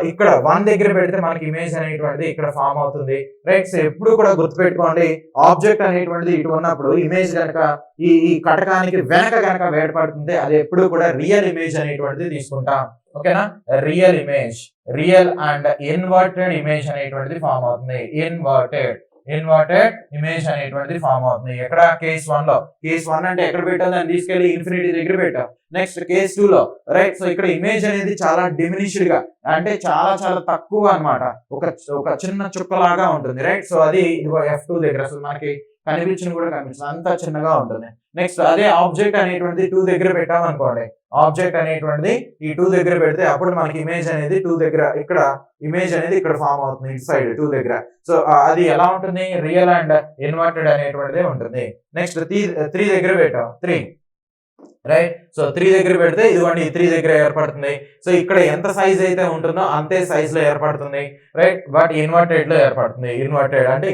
ఇక్కడ 1 దగ్గర పెడితే మనకి ఇమేజ్ అనేటువంటిది ఇక్కడ ఫామ్ అవుతుంది, రైట్. సో ఎప్పుడు కూడా గుర్తుపెట్టుకోండి, ఆబ్జెక్ట్ అనేటువంటిది ఇటు ఉన్నప్పుడు ఇమేజ్ కనుక ఈ కటకానికి వెనక కనుక వేడపడుతుంది, అది ఎప్పుడు కూడా రియల్ ఇమేజ్ అనేటువంటిది తీసుకుంటాం, ఓకేనా. Real image, real and inverted image అనేటువంటిది ఫామ్ అవుతుంది. ఇన్వర్టెడ్ ఇమేజ్ అనేటువంటిది ఫామ్ అవుతుంది. ఎక్కడ కేస్ 1 లో. కేస్ 1 అంటే ఎక్కడ పెట్టాం, దాన్ని తీసుకెళ్లి ఇన్ఫినిటీ దగ్గర పెట్టాం. నెక్స్ట్ కేస్ 2 లో, రైట్. సో ఇక్కడ ఇమేజ్ అనేది చాలా డిమినిష్డ్ గా, అంటే చాలా చాలా తక్కువ అన్నమాట, ఒక చిన్న చుక్కలాగా ఉంటుంది, రైట్. సో అది ఇదిగో F2 దగ్గర అసలు మనకి కనిపించింది కూడా కనిపించింది, అంత చిన్నగా ఉంటుంది. నెక్స్ట్ అదే ఆబ్జెక్ట్ అనేటువంటిది 2 దగ్గర పెట్టామనుకోండి, ఆబ్జెక్ట్ అనేటువంటిది ఈ 2 దగ్గర పెడితే అప్పుడు మనకి ఇమేజ్ అనేది 2 దగ్గర, ఇక్కడ ఇమేజ్ అనేది ఇక్కడ ఫామ్ అవుతుంది ఇటు సైడ్ 2 దగ్గర. సో అది ఎలా ఉంటుంది, రియల్ అండ్ ఇన్వర్టెడ్ అనేటువంటిది ఉంటుంది. నెక్స్ట్ 3 దగ్గర పెట్టాం, 3, రైట్. సో 3 దగ్గర పెడితే ఇదిగోండి 3 దగ్గర ఏర్పడుతుంది. సో ఇక్కడ ఎంత సైజ్ అయితే ఉంటుందో అంతే సైజ్ లో ఏర్పడుతుంది, రైట్. బట్ ఇన్వర్టెడ్ లో ఏర్పడుతుంది. ఇన్వర్టెడ్ అంటే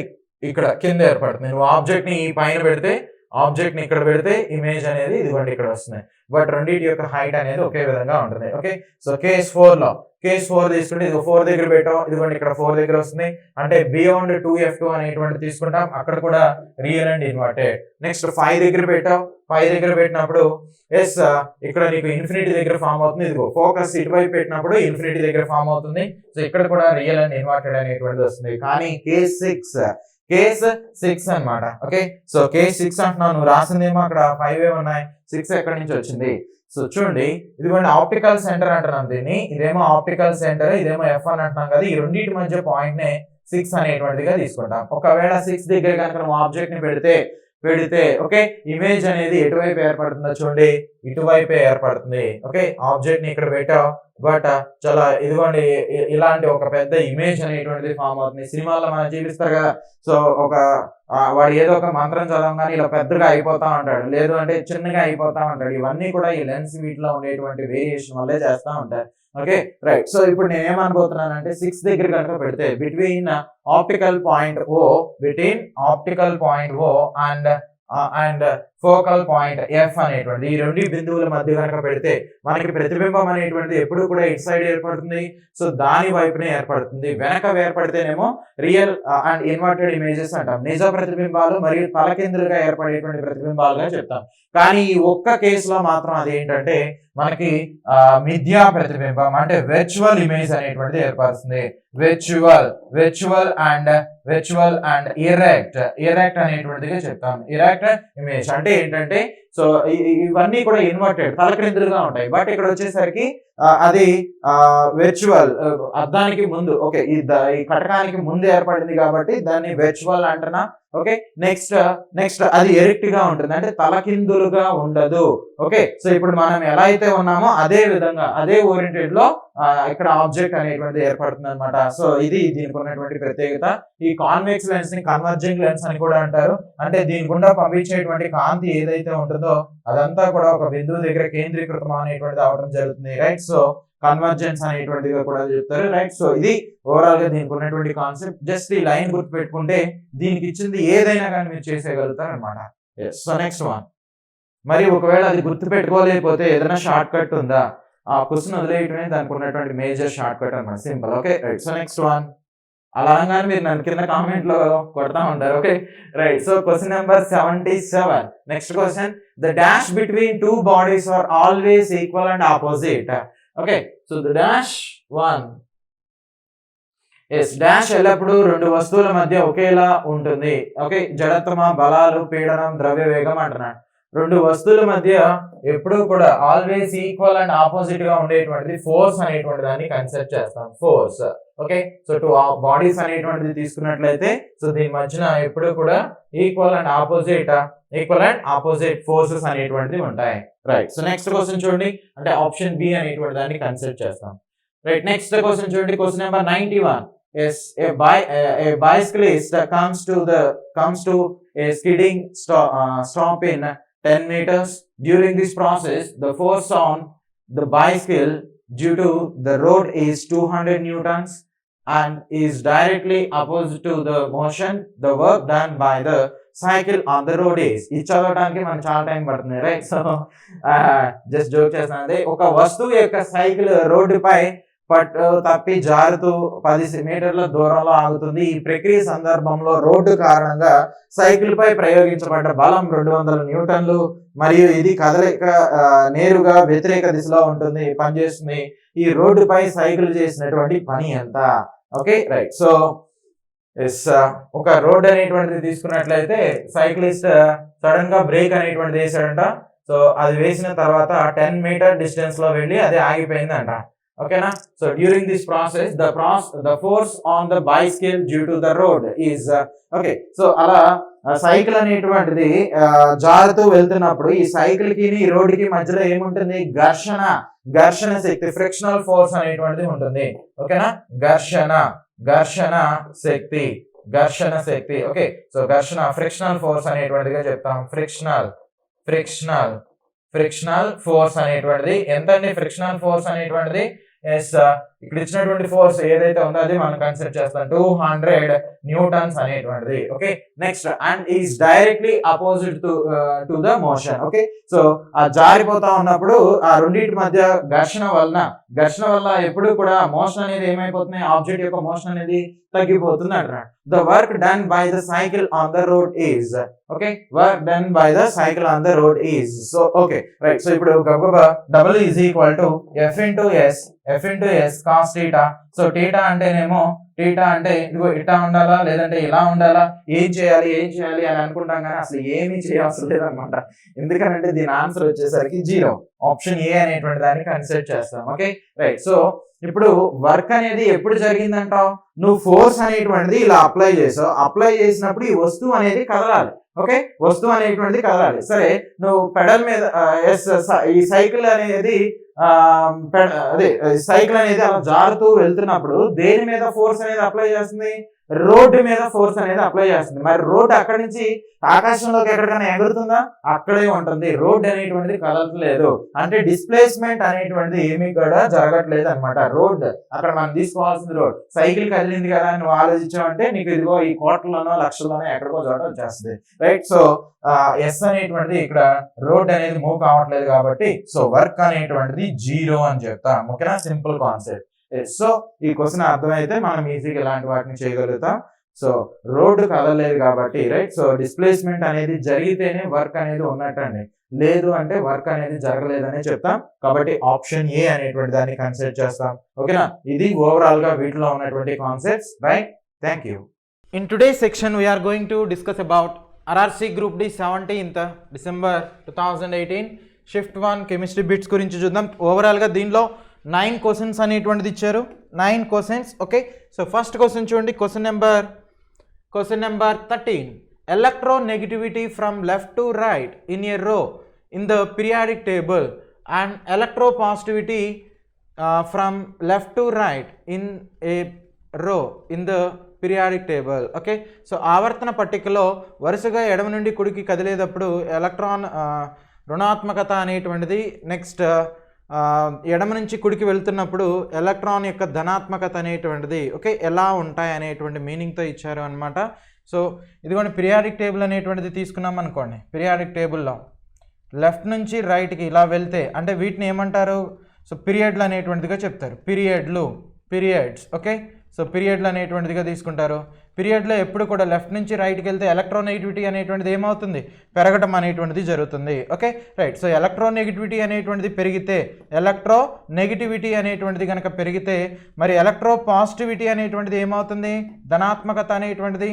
ఇక్కడ కింద ఏర్పడుతుంది. నువ్వు ఆబ్జెక్ట్ ని పైన పెడితే, ఆబ్జెక్ట్ ని ఇక్కడ పెడితే ఇమేజ్ అనేది ఇదిగోండి ఇక్కడ వస్తుంది, బట్ రెండింటి యొక్క హైట్ అనేది ఒకే విధంగా ఉంటుంది, ఓకే. సో కేస్ 4 లో, కేస్ 4 తీసుకుంటే ఇది 4 దగ్గర పెట్టాం, ఇదిగోండి ఇక్కడ 4 దగ్గర వస్తుంది, అంటే బియాండ్ 2F2 అనేటువంటి తీసుకుంటాం, అక్కడ కూడా రియల్ అండ్ ఇన్వర్టెడ్. నెక్స్ట్ 5 దగ్గర పెట్టాం, 5 దగ్గర పెట్టినప్పుడు ఎస్ ఇక్కడ నీకు ఇన్ఫినిటీ దగ్గర ఫామ్ అవుతుంది, ఇదిగో ఫోకస్ ఇటువైపు పెట్టినప్పుడు ఇన్ఫినిటీ దగ్గర ఫామ్ అవుతుంది. సో ఇక్కడ కూడా రియల్ అండ్ ఇన్వర్టెడ్ అనేటువంటిది వస్తుంది. కానీ కేస్ 6 అన్నమాట, ఓకే. సో కేస్ 6 అంటున్నావు, నువ్వు రాసిందేమో అక్కడ 5 ఉన్నాయి, 6 ఎక్కడి నుంచి వచ్చింది. సో చూడండి, ఇదిగోండి ఆప్టికల్ సెంటర్ అంటున్నాం దీన్ని, ఇదేమో ఆప్టికల్ సెంటర్, ఇదేమో F1 అంటున్నాం కదా, ఈ రెండింటి మధ్య పాయింట్ నే 6 అనేటువంటిదిగా తీసుకుంటాం. ఒకవేళ 6 దగ్గర కనుక నువ్వు ఆబ్జెక్ట్ ని పెడితే ఓకే, ఇమేజ్ అనేది ఎటువైపు ఏర్పడుతుందో చూడండి, ఇటువైపే ఏర్పడుతుంది, ఓకే. ఆబ్జెక్ట్ ని ఇక్కడ పెట్టావు, బట్ చాలా ఇదిగోండి ఇలాంటి ఒక పెద్ద ఇమేజ్ అనేటువంటిది ఫామ్ అవుతుంది. సినిమాల్లో మనం చూపిస్తారు కదా, సో వాడు ఏదో ఒక మంత్రం చదవగానే ఇలా పెద్దగా అయిపోతా ఉంటాడు, లేదు అంటే చిన్నగా అయిపోతా ఉంటాడు. ఇవన్నీ కూడా ఈ లెన్స్ వీటిలో ఉండేటువంటి వేరియేషన్ వల్లే చేస్తా ఉంటారు, ఓకే, రైట్. సో ఇప్పుడు నేను ఏమనుకుంటున్నానంటే 6 దగ్గర కనుక పెడితే between optical point O and focal point F అనేటువంటి ఈ రెండు బిందువుల మధ్య కనుక పెడితే మనకి ప్రతిబింబం అనేటువంటిది ఎప్పుడు కూడా ఇటు సైడ్ ఏర్పడుతుంది. సో దాని వైపునే ఏర్పడుతుంది. వెనక ఏర్పడితేనేమో రియల్ అండ్ ఇన్వర్టెడ్ ఇమేజెస్ అంటాం, నిజ ప్రతిబింబాలు మరియు తలకిందులుగా ఏర్పడేటువంటి ప్రతిబింబాలుగా చెప్తాం. కానీ ఈ ఒక్క కేసులో మాత్రం అదేంటంటే మనకి మిథ్యా ప్రతిబింబం అంటే వెర్చువల్ ఇమేజ్ అనేటువంటిది ఏర్పడుతుంది. వెర్చువల్ అండ్ ఇరెక్ట్ అనేటువంటిదిగా చెప్తాం. ఇరెక్ట్ ఇమేజ్ అంటే ఏంటంటే సో ఇవన్నీ కూడా ఇన్వర్టెడ్ తలక్రిందులుగా ఉంటాయి, బట్ ఇక్కడ వచ్చేసరికి అది వెర్చువల్ అద్దానికి ముందు, ఓకే, ఈ కటకానికి ముందు ఏర్పడింది కాబట్టి దాన్ని వెర్చువల్ అంటున్నా, ఓకే. నెక్స్ట్ అది ఎరెక్ట్ గా ఉంటుంది, అంటే తలకిందులుగా ఉండదు, ఓకే. సో ఇప్పుడు మనం ఎలా అయితే ఉన్నామో అదే విధంగా అదే ఓరియంటెడ్ లో ఇక్కడ ఆబ్జెక్ట్ అనేటువంటిది ఏర్పడుతుంది అనమాట. సో ఇది దీనికి ఉన్నటువంటి ప్రత్యేకత. ఈ కాన్వెక్స్ లెన్స్ ని కన్వర్జింగ్ లెన్స్ అని కూడా అంటారు, అంటే దీని గుండా పంపించేటువంటి కాంతి ఏదైతే ఉంటుందో అదంతా కూడా ఒక బిందువు దగ్గర కేంద్రీకృతం అనేటువంటిది అవడం జరుగుతుంది, రైట్. సో కన్వర్జెన్స్ అనేటువంటిగా కూడా చెప్తారు, రైట్. సో ఇది ఓవరాల్ గా దీనికి ఉన్నటువంటి కాన్సెప్ట్. జస్ట్ ఈ లైన్ గుర్తు పెట్టుకుంటే దీనికి ఇచ్చింది ఏదైనా కానీ మీరు చేసేయగలుగుతారు అనమాట. సో నెక్స్ట్ వన్, మరి ఒకవేళ అది గుర్తు పెట్టుకోలేకపోతే ఏదైనా షార్ట్ కట్ ఉందా, ఆ క్వశ్చన్ వదిలేయటమే దానికి ఉన్నటువంటి మేజర్ షార్ట్ కట్ అనమాట, simple, okay, right. So next one, అలా అనగానే మీరు నన్ను కింద కామెంట్ లో కొడతా ఉంటారు, okay, right. So question number 77. Next question, the dash between two bodies are always equal and opposite. Okay, so the dash 1, yes, dash ఎల్లప్పుడూ రెండు వస్తువుల మధ్య ఒకేలా ఉంటుంది, ఓకే. జడత్వ, బలాలు, పీడనం, ద్రవ్య వేగం అంటున్నాడు. రెండు వస్తువుల మధ్య ఎప్పుడూ కూడా ఆల్వేస్ ఈక్వల్ అండ్ ఆపోజిట్ గా ఉండేటువంటిది ఫోర్స్ అనేటువంటి దాన్ని కన్సిడర్ చేస్తాం, force, okay. So two bodies అనేటువంటిది తీసుకున్నట్లయితే సో దీని మధ్యన ఎప్పుడు కూడా ఈక్వల్ అండ్ ఆపోజిట్ ఫోర్సెస్ అనేటువంటిది ఉంటాయి, రైట్. సో నెక్స్ట్ క్వశ్చన్ చూడండి, అంటే ఆప్షన్ బి అనేటువంటి దాన్ని కన్సిడర్ చేస్తాం, రైట్. నెక్స్ట్ క్వశ్చన్ చూడండి, question number 91. Yes, a bicyclist comes to a skidding stop in 10 meters. During this process, the force on the bicycle due to the road is 200 newtons and is directly opposite to the motion. The work done by the cycle on the road is. ఇది చదవడానికి మనకు చాలా time పడుతుంది, right. So just joke చేస్తానండి. ఒక వస్తువు యొక్క cycle రోడ్డుపై పట్టు తప్పి జారుతూ 10 మీటర్ల దూరంలో ఆగుతుంది. ఈ ప్రక్రియ సందర్భంలో రోడ్డు కారణంగా సైకిల్ పై ప్రయోగించబడ్డ బలం 200 న్యూటన్లు మరియు ఇది కదలిక నేరుగా వ్యతిరేక దిశలో ఉంటుంది పనిచేస్తుంది. ఈ రోడ్డుపై సైకిల్ చేసినటువంటి పని ఎంత? Okay right. సో ఒక రోడ్ అనేటువంటిది తీసుకున్నట్లయితే సైక్లిస్ట్ సడన్ గా బ్రేక్ అనేటువంటిది వేసాడంట. సో అది వేసిన తర్వాత 10 మీటర్ డిస్టెన్స్ లో వెళ్ళి అది ఆగిపోయిందంట. ఓకేనా? So during this process the force on the bicycle due to the road is okay. So అలా సైకిల్ అనేటువంటిది జారుతూ వెళ్తున్నప్పుడు ఈ సైకిల్ కి ఈ రోడ్ కి మధ్యలో ఏముంటుంది? ఘర్షణ శక్తి, ఫ్రిక్షనల్ ఫోర్స్ అనేటువంటిది ఉంటుంది. ఓకేనా? ఘర్షణ శక్తి. ఓకే. సో ఫ్రిక్షనల్ ఫోర్స్ అనేటువంటిదిగా చెప్తాం. ఫ్రిక్షనల్ ఫోర్స్ అనేటువంటిది ఎంతండి? ఫ్రిక్షనల్ ఫోర్స్ అనేటువంటిది ఇక్కడ ఇచ్చినటువంటి ఫోర్స్ ఏదైతే ఉందో అది మనం కన్సిడర్ చేస్తాం 200 న్యూటన్స్ అనేటువంటిది. Okay. Next and is directly opposite to the motion. Okay. So ఆ జారిపోతా ఉన్నప్పుడు ఆ రెండింటి మధ్య ఘర్షణ వల్ల ఎప్పుడు కూడా మోషన్ అనేది ఏమైపోతుంది? ఆబ్జెక్ట్ యొక్క మోషన్ అనేది తగ్గిపోతుంది అంటున్నాడు. The work done by the cycle on the road is so okay right. So ఇప్పుడు double is equal to F into S cos theta. సో టీటా అంటేనేమో అంటే ఇదిగో ఇట్లా ఉండాలా లేదంటే ఇలా ఉండాలా, ఏం చేయాలి అని అనుకుంటాం కానీ అసలు ఏమీ చేయవలసిన లేదనమాట. ఎందుకంటే దీని ఆన్సర్ వచ్చేసరికి 0. ఆప్షన్ ఏ అనేటువంటి దాన్ని కన్సిడర్ చేస్తాం. Okay right. సో ఇప్పుడు వర్క్ అనేది ఎప్పుడు జరిగిందంటావు? నువ్వు ఫోర్స్ అనేటువంటిది ఇలా అప్లై చేసినప్పుడు ఈ వస్తువు అనేది కదలాలి. ఓకే. వస్తువు అనేటువంటిది కదలాలి. సరే, నువ్వు పెడల్ మీద ఈ సైకిల్ అనేది అలా జారుతూ వెళ్తున్నప్పుడు దేని మీద ఫోర్స్ అనేది అప్లై చేస్తుంది? రోడ్డు మీద ఫోర్స్ అనేది అప్లై చేస్తుంది. మరి రోడ్ అక్కడి నుంచి ఆకాశంలోకి ఎక్కడికైనా ఎగురుతుందా? అక్కడే ఉంటుంది. రోడ్ అనేటువంటిది కదలట్లేదు. అంటే డిస్ప్లేస్మెంట్ అనేటువంటిది ఏమీ కూడా జరగట్లేదు అనమాట. రోడ్ అక్కడ మనం తీసుకోవాల్సింది రోడ్. సైకిల్ కదిలింది కదా అని నువ్వు ఆలోచించావంటే నీకు ఇదిగో ఈ కోట్లలోనో లక్షల్లోనో ఎక్కడికో చోట వచ్చేస్తుంది. రైట్. సో ఎస్ అనేటువంటిది ఇక్కడ రోడ్ అనేది మూవ్ కావట్లేదు కాబట్టి సో వర్క్ అనేటువంటిది 0 అని చెప్తాం. ఓకేనా? Simple concept. సో ఈ క్వశ్చన్ అర్థమైతే మనం ఈజీగా ఇలాంటి వాటిని చేయగలుగుతాం. సో రోడ్డు కదలలేదు కాబట్టి రైట్. సో డిస్ప్లేస్మెంట్ అనేది జరిగితేనే వర్క్ అనేది ఉన్నట్టండి, లేదు అంటే వర్క్ అనేది జరగలేదని చెప్తాం. కాబట్టి ఆప్షన్ ఏ అనేటువంటి దాన్ని కన్సిడర్ చేస్తాం. ఓకేనా? ఇది ఓవరాల్ గా వీటిలో ఉన్నటువంటి concepts. Right. Thank you. In today's section we are going to discuss about RRC Group D 17th December 2018 Shift 1 Chemistry Bits గురించి చూద్దాం. ఓవరాల్గా దీనిలో 9 క్వశ్చన్స్ అనేటువంటిది ఇచ్చారు. 9 questions. Okay. So first question చూడండి. Question number 13. Electronegativity from left to right in a row in the periodic table and electropositivity from left to right in a row in the periodic table. Okay. So ఆవర్తన పట్టికలో వరుసగా ఎడమ నుండి కుడికి కదిలేటప్పుడు electron రుణాత్మకత అనేటువంటిది, next ఎడమ నుంచి కుడికి వెళ్తున్నప్పుడు ఎలక్ట్రాన్ యొక్క ధనాత్మకత అనేటువంటిది ఓకే ఎలా ఉంటాయి అనేటువంటి మీనింగ్తో ఇచ్చారు అనమాట. సో ఇదిగోండి పీరియాడిక్ టేబుల్ అనేటువంటిది తీసుకున్నాం అనుకోండి. పీరియాడిక్ టేబుల్లో లెఫ్ట్ నుంచి రైట్కి ఇలా వెళ్తే అంటే వీటిని ఏమంటారు? సో పీరియడ్లు అనేటువంటిదిగా చెప్తారు. పీరియడ్స్. ఓకే. సో పీరియడ్లు అనేటువంటిదిగా తీసుకుంటారు. పీరియడ్లో ఎప్పుడు కూడా లెఫ్ట్ నుంచి రైట్కి వెళ్తే ఎలక్ట్రోనెగటివిటీ అనేటువంటిది ఏమవుతుంది? పెరగటం అనేటువంటిది జరుగుతుంది. Okay right. సో ఎలక్ట్రోనెగటివిటీ అనేటువంటిది కనుక పెరిగితే మరి ఎలక్ట్రో పాజిటివిటీ అనేటువంటిది ఏమవుతుంది? ధనాత్మకత అనేటువంటిది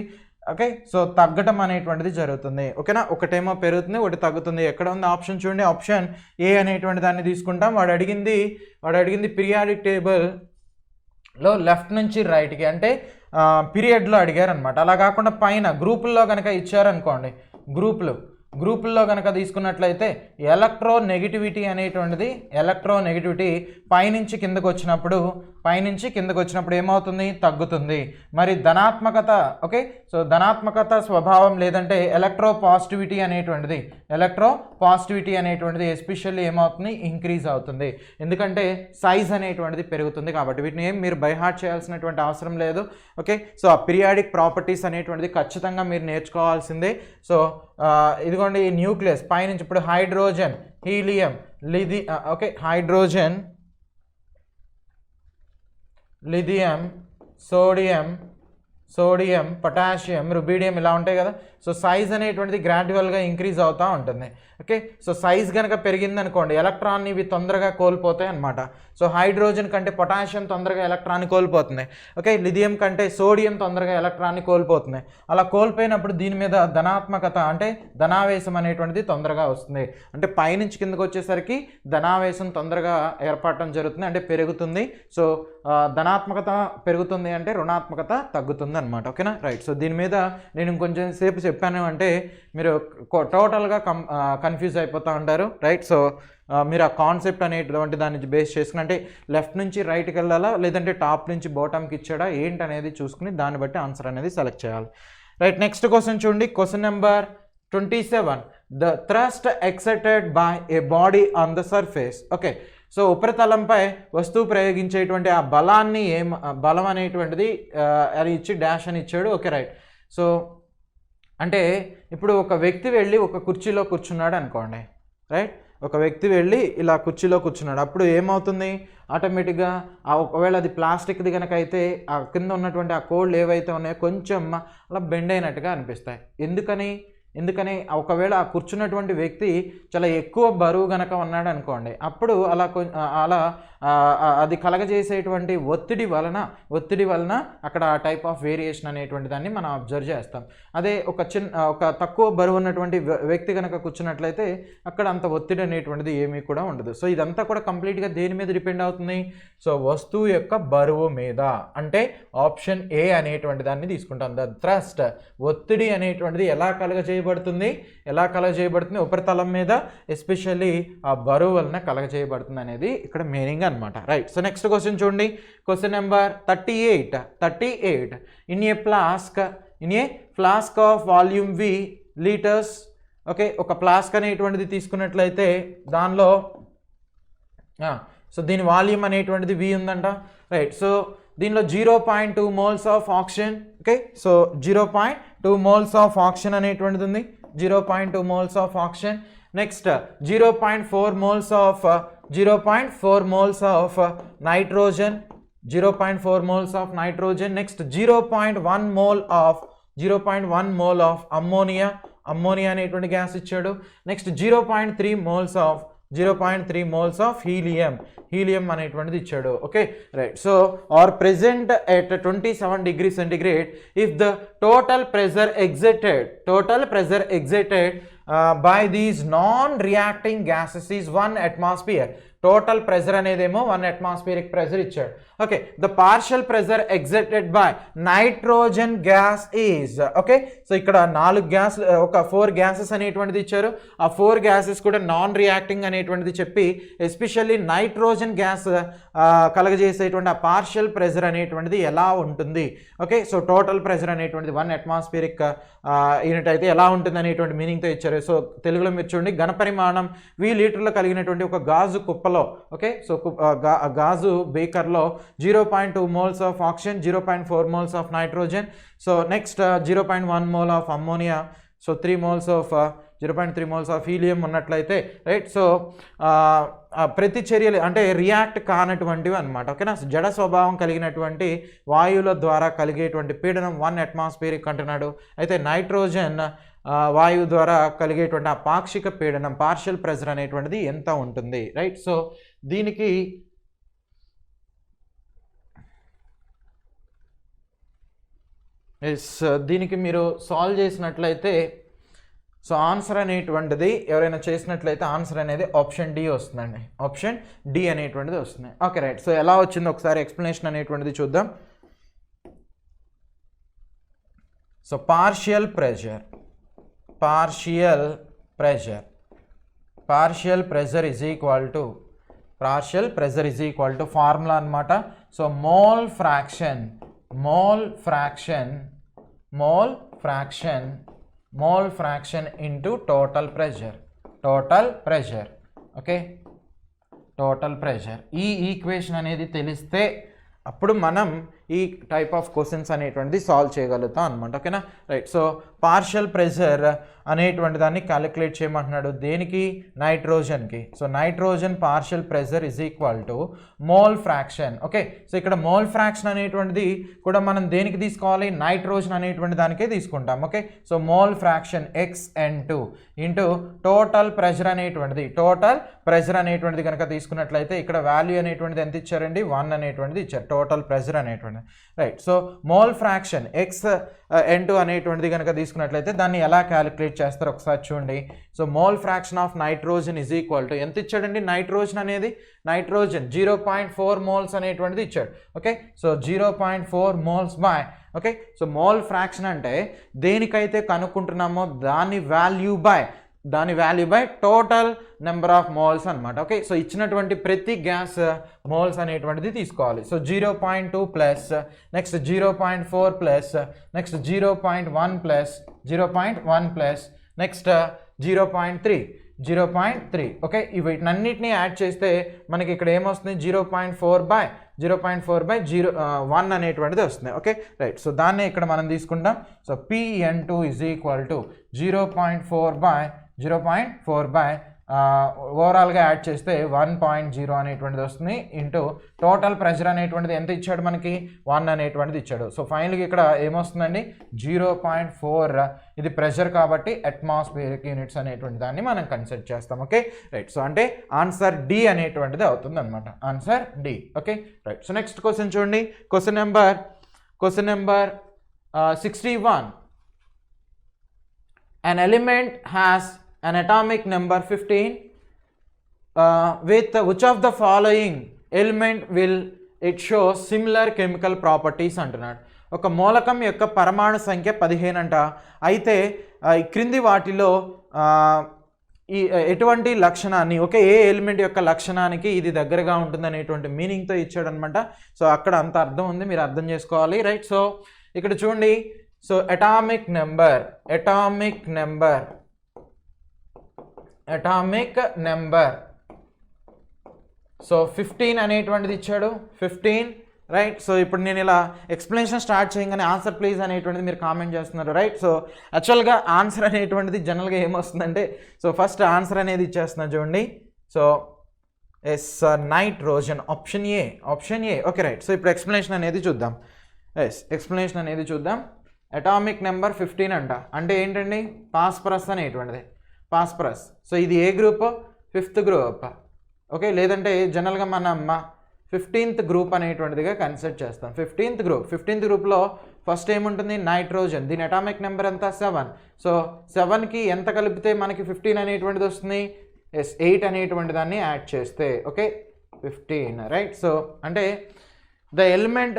ఓకే సో తగ్గటం అనేటువంటిది జరుగుతుంది. ఓకేనా? ఒకటేమో పెరుగుతుంది, ఒకటి తగ్గుతుంది. ఎక్కడ ఉంది ఆప్షన్ చూడండి. ఆప్షన్ ఏ అనేటువంటి దాన్ని తీసుకుంటాం. వాడు అడిగింది పీరియాడిక్ టేబుల్లో లెఫ్ట్ నుంచి రైట్కి అంటే పీరియడ్లో అడిగారు అనమాట. అలా కాకుండా పైన గ్రూపుల్లో కనుక ఇచ్చారనుకోండి, గ్రూపుల్లో కనుక తీసుకున్నట్లయితే ఎలక్ట్రోనెగటివిటీ పైనుంచి కిందకు వచ్చినప్పుడు ఏమవుతుంది? తగ్గుతుంది. మరి ధనాత్మకత ఓకే సో ధనాత్మకత స్వభావం లేదంటే ఎలక్ట్రో పాజిటివిటీ అనేటువంటిది ఎస్పెషల్లీ ఏమవుతుంది? ఇంక్రీజ్ అవుతుంది. ఎందుకంటే సైజ్ అనేటువంటిది పెరుగుతుంది కాబట్టి. వీటిని ఏం మీరు బై హార్ట్ చేయాల్సినటువంటి అవసరం లేదు. ఓకే. సో ఆ పీరియాడిక్ ప్రాపర్టీస్ అనేటువంటిది ఖచ్చితంగా మీరు నేర్చుకోవాల్సిందే. సో ఇదిగోండి ఈ న్యూక్లియస్ పైనుంచి ఇప్పుడు hydrogen, helium, okay hydrogen, lithium, sodium, potassium, rubidium ఇలా ఉంటాయి కదా. సో సైజ్ అనేటువంటిది గ్రాడ్యువల్గా ఇంక్రీజ్ అవుతూ ఉంటుంది. ఓకే, సో సైజ్ కనుక పెరిగిందనుకోండి ఎలక్ట్రాన్ని ఇవి తొందరగా కోల్పోతాయి అనమాట. సో హైడ్రోజన్ కంటే పొటాషియం తొందరగా ఎలక్ట్రాన్ని కోల్పోతుంది. ఓకే, లిథియం కంటే సోడియం తొందరగా ఎలక్ట్రాన్ని కోల్పోతుంది. అలా కోల్పోయినప్పుడు దీని మీద ధనాత్మకత అంటే ధనావేశం అనేటువంటిది తొందరగా వస్తుంది. అంటే పైనుంచి కిందకు వచ్చేసరికి ధనావేశం తొందరగా ఏర్పడటం జరుగుతుంది, అంటే పెరుగుతుంది. సో ధనాత్మకత పెరుగుతుంది అంటే రుణాత్మకత తగ్గుతుంది అనమాట. ఓకేనా, రైట్. సో దీని మీద నేను ఇంకొంచెం సేపు చెప్పాను అంటే మీరు టోటల్గా కన్ఫ్యూజ్ అయిపోతూ ఉంటారు. రైట్. సో మీరు ఆ కాన్సెప్ట్ అనేటువంటి దాన్ని బేస్ చేసుకుని అంటే లెఫ్ట్ నుంచి రైట్కి వెళ్ళాలా లేదంటే టాప్ నుంచి బాటమ్కి ఇచ్చాడా ఏంటి అనేది చూసుకుని దాన్ని బట్టి ఆన్సర్ అనేది సెలెక్ట్ చేయాలి. రైట్, నెక్స్ట్ క్వశ్చన్ చూడండి. Question number 27. The thrust exerted by a body on the surface. Okay, so ఉపరితలంపై వస్తువు ప్రయోగించేటువంటి ఆ బలాన్ని బలం అనేటువంటిది అది ఇచ్చి డాష్ అని ఇచ్చాడు. Okay, right. సో అంటే ఇప్పుడు ఒక వ్యక్తి వెళ్ళి ఒక కుర్చీలో కూర్చున్నాడు అనుకోండి. రైట్, ఒక వ్యక్తి వెళ్ళి ఇలా కుర్చీలో కూర్చున్నాడు. అప్పుడు ఏమవుతుంది, ఆటోమేటిక్గా ఒకవేళ అది ప్లాస్టిక్ది కనుక అయితే ఆ కింద ఉన్నటువంటి ఆ కోళ్ళు ఏవైతే ఉన్నాయో కొంచెం అలా బెండ్ అయినట్టుగా అనిపిస్తాయి. ఎందుకని ఒకవేళ ఆ కూర్చున్నటువంటి వ్యక్తి చాలా ఎక్కువ బరువు గనక ఉన్నాడు అనుకోండి, అప్పుడు అలా అది కలగజేసేటువంటి ఒత్తిడి వలన అక్కడ ఆ టైప్ ఆఫ్ వేరియేషన్ అనేటువంటి దాన్ని మనం అబ్జర్వ్ చేస్తాం. అదే ఒక తక్కువ బరువు ఉన్నటువంటి వ్యక్తి కనుక కూర్చున్నట్లయితే అక్కడ అంత ఒత్తిడి అనేటువంటిది ఏమీ కూడా ఉండదు. సో ఇదంతా కూడా కంప్లీట్గా దేని మీద డిపెండ్ అవుతుంది, సో వస్తువు యొక్క బరువు మీద. అంటే ఆప్షన్ ఏ అనేటువంటి దాన్ని తీసుకుంటాం. ద థ్రస్ట్ ఒత్తిడి అనేటువంటిది ఎలా కలగజేయబడుతుంది ఉపరితలం మీద, ఎస్పెషల్లీ ఆ బరువు వలన కలగజేయబడుతుంది అనేది ఇక్కడ మీనింగ్ అనమాట. రైట్. సో నెక్స్ట్ క్వశ్చన్ చూడండి. Question number 38. In a flask of volume V litres. Okay, ఒక ఫ్లాస్క్ అనేటువంటిది తీసుకున్నట్లయితే దానిలో సో దీని వాల్యూమ్ అనేటువంటిది V ఉందంట. రైట్. సో దీనిలో 0.2 moles of oxygen. Okay, so 0.2 moles of oxygen అనేటువంటిది ఉంది. 0.2 moles of oxygen. Next 0.4 moles of nitrogen. 0.4 moles of nitrogen. Next 0.1 mole of ammonia అనేటువంటి గ్యాస్ ఇచ్చాడు. నెక్స్ట్ 0.3 moles ఆఫ్ హీలియం అనేటువంటిది ఇచ్చాడు. Okay, right. So are present at 27 degrees centigrade if the total pressure exerted by these non-reacting gases is 1 atmosphere. Total pressure అనేదేమో 1 atmospheric pressure ఇచ్చాడు. Okay, the partial pressure exerted by nitrogen gas is. Okay, so ఇక్కడ 4 gases అనేటువంటిది ఇచ్చారు. ఆ 4 gases కూడా non reacting అనేటువంటిది చెప్పి especially nitrogen gas కలగజేసేటువంటి ఆ పార్షియల్ ప్రెజర్ అనేటువంటిది ఎలా ఉంటుంది. ఓకే, సో టోటల్ ప్రెజర్ అనేటువంటిది 1 atmospheric యూనిట్ అయితే ఎలా ఉంటుంది అనేటువంటి మీనింగ్తో ఇచ్చారు. సో తెలుగులో మీరు చూడండి, ఘనపరిమాణం V లీటర్లో కలిగినటువంటి ఒక గాజు కుప్పలో, ఓకే, సో గాజు బేకర్లో 0.2 moles of oxygen, 0.4 moles of nitrogen. So next 0.1 mole of ammonia, so 0.3 moles of helium ఉన్నట్లయితే, రైట్. సో ప్రతిచర్యలు అంటే రియాక్ట్ కానటువంటివి అనమాట. ఓకేనా, జడ స్వభావం కలిగినటువంటి వాయువుల ద్వారా కలిగేటువంటి పీడనం 1 atmospheric అంటున్నాడు. అయితే నైట్రోజన్ వాయువు ద్వారా కలిగేటువంటి ఆ పాక్షిక పీడనం పార్షియల్ ప్రెజర్ అనేటువంటిది ఎంత ఉంటుంది. రైట్. సో దీనికి మీరు సాల్వ్ చేసినట్లయితే సో ఆన్సర్ అనేటువంటిది ఎవరైనా చేసినట్లయితే ఆన్సర్ అనేది ఆప్షన్ డి వస్తుందండి. ఆప్షన్ డి అనేటువంటిది వస్తుంది. Okay, right. సో ఎలా వచ్చిందో ఒకసారి ఎక్స్ప్లెనేషన్ అనేటువంటిది చూద్దాం. So partial pressure is equal to formula అనమాట. So mole fraction into total pressure. Okay, total pressure. ఈ ఈక్వేషన్ అనేది తెలిస్తే అప్పుడు మనం ఈ టైప్ ఆఫ్ క్వశ్చన్స్ అనేటువంటిది సాల్వ్ చేయగలుగుతాం అనమాట. ఓకేనా రైట్. సో పార్షియల్ ప్రెషర్ అనేటువంటి దాన్ని క్యాలిక్యులేట్ చేయమంటున్నాడు దేనికి, నైట్రోజన్కి. So nitrogen partial pressure is equal to mole fraction. Okay, so ఇక్కడ మోల్ ఫ్రాక్షన్ అనేటువంటిది కూడా మనం దేనికి తీసుకోవాలి, నైట్రోజన్ అనేటువంటి దానికే తీసుకుంటాం. Okay, so mole fraction XN2 into total pressure అనేటువంటిది, టోటల్ ప్రెషర్ అనేటువంటిది కనుక తీసుకున్నట్లయితే ఇక్కడ వాల్యూ అనేటువంటిది ఎంత ఇచ్చారండి, 1 అనేటువంటిది ఇచ్చారు, టోటల్ ప్రెషర్ అనేటువంటిది. Right. So mole fraction XN2 అనేటువంటిది కనుక తీసుకున్నట్లయితే దాన్ని ఎలా క్యాలిక్యులేట్ చేస్తారు ఒకసారి చూడండి. So mole fraction of nitrogen is equal to ఎంత ఇచ్చాడండి, నైట్రోజన్ అనేది, నైట్రోజన్ 0.4 మోల్స్ అనేటువంటిది ఇచ్చాడు. Okay, so 0.4 moles by, okay, so mole fraction అంటే దేనికైతే కనుక్కుంటున్నామో దాని value by total number of moles అనమాట. ఓకే, సో ఇచ్చినటువంటి ప్రతి గ్యాస్ మోల్స్ అనేటువంటిది తీసుకోవాలి. So 0.2 plus, next 0.4 plus, next 0.1 plus, 0.1 plus, next 0.3. Okay, వీటినన్నిటిని యాడ్ చేస్తే మనకి ఇక్కడ ఏమొస్తుంది, 0.4 బై 1 అనేటువంటిది వస్తుంది. Okay right. సో దాన్ని ఇక్కడ మనం తీసుకుంటాం. So PN2 is equal to 0.4 by ఓవరాల్గా యాడ్ చేస్తే 1.0 అనేటువంటిది వస్తుంది ఇంటూ టోటల్ ప్రెషర్ అనేటువంటిది ఎంత ఇచ్చాడు మనకి, 1 అనేటువంటిది ఇచ్చాడు. సో ఫైనల్గా ఇక్కడ ఏమొస్తుందండి, 0.4 ఇది ప్రెషర్ కాబట్టి అట్మాస్ఫియరిక్ యూనిట్స్ అనేటువంటి దాన్ని మనం కన్సిడర్ చేస్తాం. Okay right. సో అంటే ఆన్సర్ డి అనేటువంటిది అవుతుంది అనమాట, answer D. Okay right. So next question చూడండి, question number 61. An element has an atomic number 15 with which of the following element will it show similar chemical properties అంటున్నాడు. ఒక మూలకం యొక్క పరమాణు సంఖ్య 15 అంట. అయితే క్రింది వాటిలో ఈ ఎటువంటి లక్షణాన్ని, ఓకే, ఏ ఎలిమెంట్ యొక్క లక్షణానికి ఇది దగ్గరగా ఉంటుంది అనేటువంటి మీనింగ్తో ఇచ్చాడు అనమాట. సో అక్కడ అంత అర్థం ఉంది, మీరు అర్థం చేసుకోవాలి. రైట్. సో ఇక్కడ చూడండి, సో అటామిక్ నెంబర్ సో 15 అనేటువంటిది ఇచ్చాడు, 15. రైట్. సో ఇప్పుడు నేను ఇలా ఎక్స్ప్లెనేషన్ స్టార్ట్ చేయగానే ఆన్సర్ ప్లీజ్ అనేటువంటిది మీరు కామెంట్ చేస్తున్నారు. రైట్. సో యాక్చువల్గా ఆన్సర్ అనేటువంటిది జనరల్గా ఏమొస్తుందంటే, సో ఫస్ట్ ఆన్సర్ అనేది ఇచ్చేస్తున్నా చూడండి. So yes nitrogen, option A. Okay right. So ఇప్పుడు ఎక్స్ప్లెనేషన్ అనేది చూద్దాం. ఎక్స్ప్లెనేషన్ అనేది చూద్దాం. అటామిక్ నెంబర్ 15 అంట, అంటే ఏంటండి, ఫాస్ఫరస్ అనేటువంటిది, ఫాస్ఫరస్. సో ఇది ఏ గ్రూప్, 5th గ్రూప్. ఓకే, లేదంటే జనరల్గా మనం 15th గ్రూప్ అనేటువంటిదిగా కన్సిడర్ చేస్తాం. 15th గ్రూప్లో ఫస్ట్ ఏముంటుంది, నైట్రోజన్. దీని అటామిక్ నెంబర్ ఎంత, 7. సో 7కి ఎంత కలిపితే మనకి 15 అనేటువంటిది వస్తుంది, 8 అనేటువంటి దాన్ని యాడ్ చేస్తే, ఓకే, 15. రైట్. సో అంటే ద ఎలిమెంట్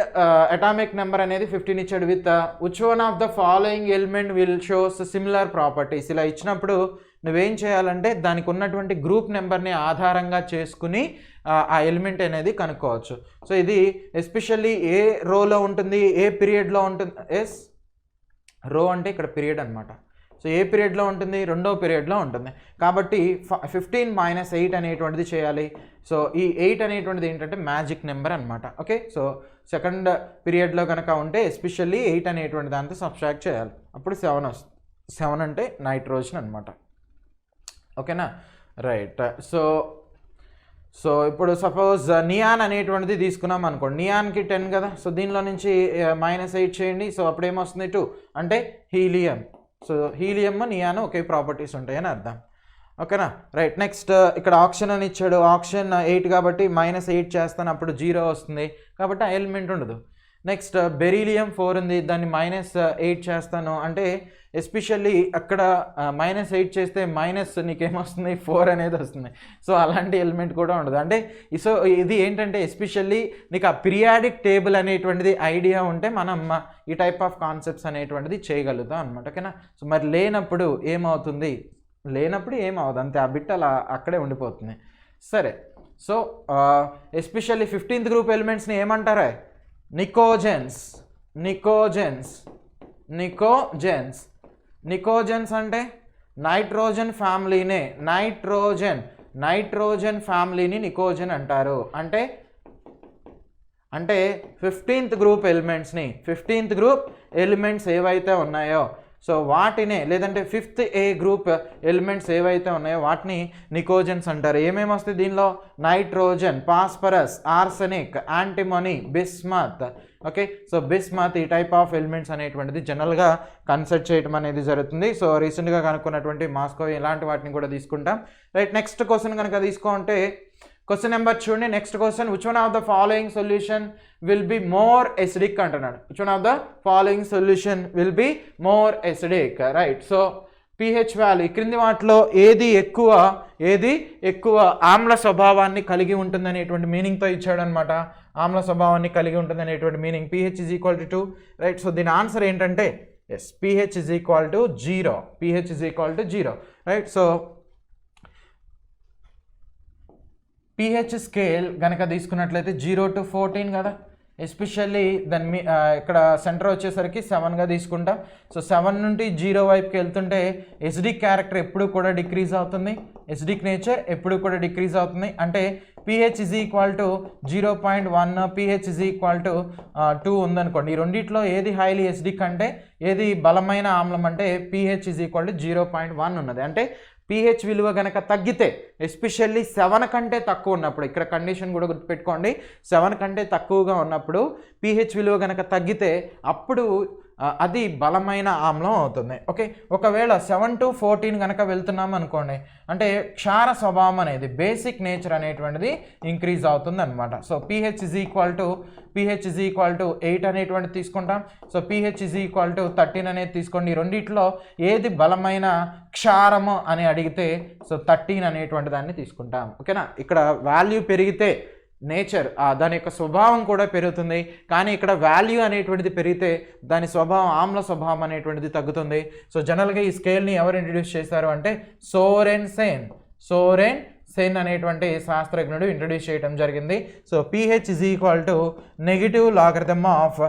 అటామిక్ నెంబర్ అనేది 15 ఇచ్చాడు. With which one of the following element will shows similar properties. ఇలా ఇచ్చినప్పుడు నువ్వేం చేయాలంటే దానికి ఉన్నటువంటి గ్రూప్ నెంబర్ని ఆధారంగా చేసుకుని ఆ ఎలిమెంట్ అనేది కనుక్కోవచ్చు. సో ఇది ఎస్పెషల్లీ ఏ రోలో ఉంటుంది, ఏ పీరియడ్లో ఉంటుంది. రో అంటే ఇక్కడ పీరియడ్ అనమాట. సో ఏ పీరియడ్లో ఉంటుంది, 2వ పీరియడ్లో ఉంటుంది. కాబట్టి 15 - 8 అనేటువంటిది చేయాలి. సో ఈ 8 అనేటువంటిది ఏంటంటే మ్యాజిక్ నెంబర్ అనమాట. ఓకే, సో 2nd పీరియడ్లో కనుక ఉంటే ఎస్పెషల్లీ 8 అనేటువంటి దాంతో సబ్స్ట్రాక్ట్ చేయాలి, అప్పుడు 7 వస్తుంది. 7 అంటే నైట్రోజన్ అనమాట. ఓకేనా రైట్. సో ఇప్పుడు సపోజ్ నియాన్ అనేటువంటిది తీసుకున్నాం అనుకోండి. నియాన్కి 10 కదా. సో దీనిలో నుంచి -8 చేయండి. సో అప్పుడు ఏమొస్తుంది, 2 అంటే హీలియం. సో హీలియం నియాన్ ఒకే ప్రాపర్టీస్ ఉంటాయని అర్థం. ఓకేనా రైట్. నెక్స్ట్ ఇక్కడ ఆక్సిజన్ అని ఇచ్చాడు. ఆక్సిజన్ 8 కాబట్టి -8 చేస్తాను, అప్పుడు 0 వస్తుంది, కాబట్టి ఆ ఎలిమెంట్ ఉండదు. నెక్స్ట్ బెరీలియం 4 ఉంది, దాన్ని -8 చేస్తాను అంటే ఎస్పెషల్లీ అక్కడ -8 చేస్తే నీకేమొస్తుంది, 4 అనేది వస్తుంది. సో అలాంటి ఎలిమెంట్ కూడా ఉండదు. అంటే సో ఇది ఏంటంటే ఎస్పెషల్లీ నీకు ఆ పీరియాడిక్ టేబుల్ అనేటువంటిది ఐడియా ఉంటే మనం ఈ టైప్ ఆఫ్ కాన్సెప్ట్స్ అనేటువంటిది చేయగలుగుతాం అనమాట. ఓకేనా. సో మరి లేనప్పుడు ఏమవుతుంది, అంతే, ఆ బిట్ అలా అక్కడే ఉండిపోతుంది. సరే. సో ఎస్పెషల్లీ 15th గ్రూప్ ఎలిమెంట్స్ని ఏమంటారా, నికోజెన్స్ అంటే నైట్రోజన్ ఫ్యామిలీనే, నైట్రోజన్ ఫ్యామిలీని నికోజన్ అంటారు. అంటే అంటే 15th group ఎలిమెంట్స్ని 15th group elements ఏవైతే ఉన్నాయో సో వాటినే లేదంటే 5th A గ్రూప్ ఎలిమెంట్స్ ఏవైతే ఉన్నాయో వాటిని నికోజన్స్ అంటారు. ఏమేమి వస్తాయి దీనిలో? Nitrogen, phosphorus, arsenic, antimony, bismuth. Okay, so bismuth ఈ టైప్ ఆఫ్ ఎలిమెంట్స్ అనేటువంటిది జనరల్గా కన్సిడర్ చేయడం అనేది జరుగుతుంది. సో రీసెంట్గా కనుక్కున్నటువంటి మాస్కో ఇలాంటి వాటిని కూడా తీసుకుంటాం. రైట్, నెక్స్ట్ క్వశ్చన్ కనుక తీసుకుంటే క్వశ్చన్ నెంబర్ చూడండి. Next question, which one of the following solution will be more acidic అంటున్నాడు. Which one of the following solution will be more acidic. Right, so pH value క్రింది వాటిలో ఏది ఎక్కువ ఆమ్ల స్వభావాన్ని కలిగి ఉంటుంది అనేటువంటి మీనింగ్తో ఇచ్చాడు అనమాట. ఆమ్ల స్వభావాన్ని కలిగి ఉంటుంది అనేటువంటి meaning. pH is equal to 2. Right, so దీని ఆన్సర్ ఏంటంటే yes, pH is equal to 0. pH is equal to 0. Right, so pH scale కనుక తీసుకున్నట్లయితే 0 to 14 కదా. ఎస్పెషల్లీ దాని ఇక్కడ సెంటర్ వచ్చేసరికి 7గా తీసుకుంటాం. సో 7 నుండి 0 వైపుకి వెళ్తుంటే ఎసిడిక్ క్యారెక్టర్ ఎప్పుడు కూడా డిక్రీజ్ అవుతుంది, ఎసిడిక్ నేచర్ ఎప్పుడు కూడా డిక్రీజ్ అవుతుంది. అంటే pH is equal to 0.1, pH is equal to 2 ఉందనుకోండి. ఈ రెండిట్లో ఏది హైలీ ఎసిడిక్ అంటే ఏది బలమైన ఆమ్లం అంటే pH is equal to 0.1 ఉన్నది. అంటే pH విలువ కనుక తగ్గితే ఎస్పెషల్లీ 7 కంటే తక్కువ ఉన్నప్పుడు, ఇక్కడ కండిషన్ కూడా గుర్తుపెట్టుకోండి, 7 కంటే తక్కువగా ఉన్నప్పుడు pH విలువ కనుక తగ్గితే అప్పుడు అది బలమైన ఆమ్లం అవుతుంది. ఓకే, ఒకవేళ 7 to 14 కనుక వెళ్తున్నాం అనుకోండి అంటే క్షార స్వభావం అనేది బేసిక్ నేచర్ అనేటువంటిది ఇంక్రీజ్ అవుతుంది అనమాట. So pH is equal to 8 అనేటువంటిది తీసుకుంటాం. So pH is equal to 13 అనేది తీసుకోండి. ఈ రెండిట్లో ఏది బలమైన క్షారము అని అడిగితే సో 13 అనేటువంటి దాన్ని తీసుకుంటాం. ఓకేనా, ఇక్కడ వాల్యూ పెరిగితే నేచర్ దాని యొక్క స్వభావం కూడా పెరుగుతుంది, కానీ ఇక్కడ వాల్యూ అనేటువంటిది పెరిగితే దాని స్వభావం ఆమ్ల స్వభావం అనేటువంటిది తగ్గుతుంది. సో జనరల్గా ఈ స్కేల్ని ఎవరు ఇంట్రడ్యూస్ చేశారు అంటే సోరెన్ సేన్ అనేటువంటి శాస్త్రజ్ఞుడు ఇంట్రడ్యూస్ చేయడం జరిగింది. So pH is equal to negative logarithm of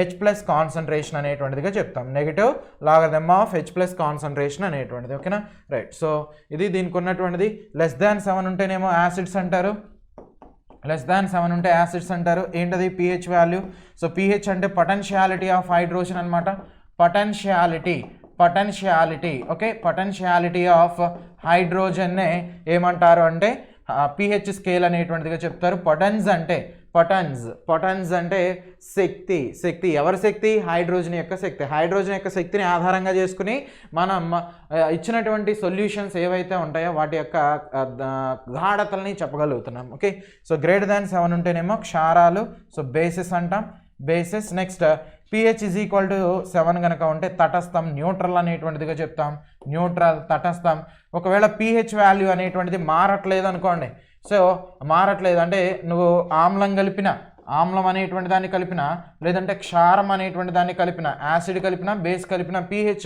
H+ concentration అనేటువంటిదిగా చెప్తాం. Negative logarithm of H+ concentration అనేటువంటిది. ఓకేనా, రైట్, సో ఇది దీనికి ఉన్నటువంటిది. లెస్ దాన్ 7 ఉంటేనేమో యాసిడ్స్ అంటారు, లెస్ దాన్ 7 ఉంటే యాసిడ్స్ అంటారు. ఏంటది pH వాల్యూ? సో pH అంటే పొటెన్షియాలిటీ ఆఫ్ హైడ్రోజన్ అనమాట. పొటెన్షియాలిటీ ఓకే, పొటెన్షియాలిటీ ఆఫ్ హైడ్రోజన్నే ఏమంటారు అంటే pH స్కేల్ అనేటువంటిదిగా చెప్తారు. పొటెన్స్ అంటే శక్తి. ఎవరి శక్తి? హైడ్రోజన్ యొక్క శక్తి. హైడ్రోజన్ యొక్క శక్తిని ఆధారంగా చేసుకుని మనం ఇచ్చినటువంటి సొల్యూషన్స్ ఏవైతే ఉంటాయో వాటి యొక్క గాఢతల్ని చెప్పగలుగుతున్నాం. ఓకే, సో గ్రేటర్ దాన్ 7 ఉంటేనేమో క్షారాలు, సో బేసిస్ అంటాం, basis. Next pH is equal to 7 కనుక ఉంటే తటస్థం, న్యూట్రల్ అనేటువంటిదిగా చెప్తాం. న్యూట్రల్, తటస్థం. ఒకవేళ pH వాల్యూ అనేటువంటిది మారట్లేదు అనుకోండి, సో మారట్లేదు అంటే నువ్వు ఆమ్లం అనేటువంటి దాన్ని కలిపినా లేదంటే క్షారం అనేటువంటి దాన్ని కలిపినా, యాసిడ్ కలిపినా, బేస్ కలిపినా pH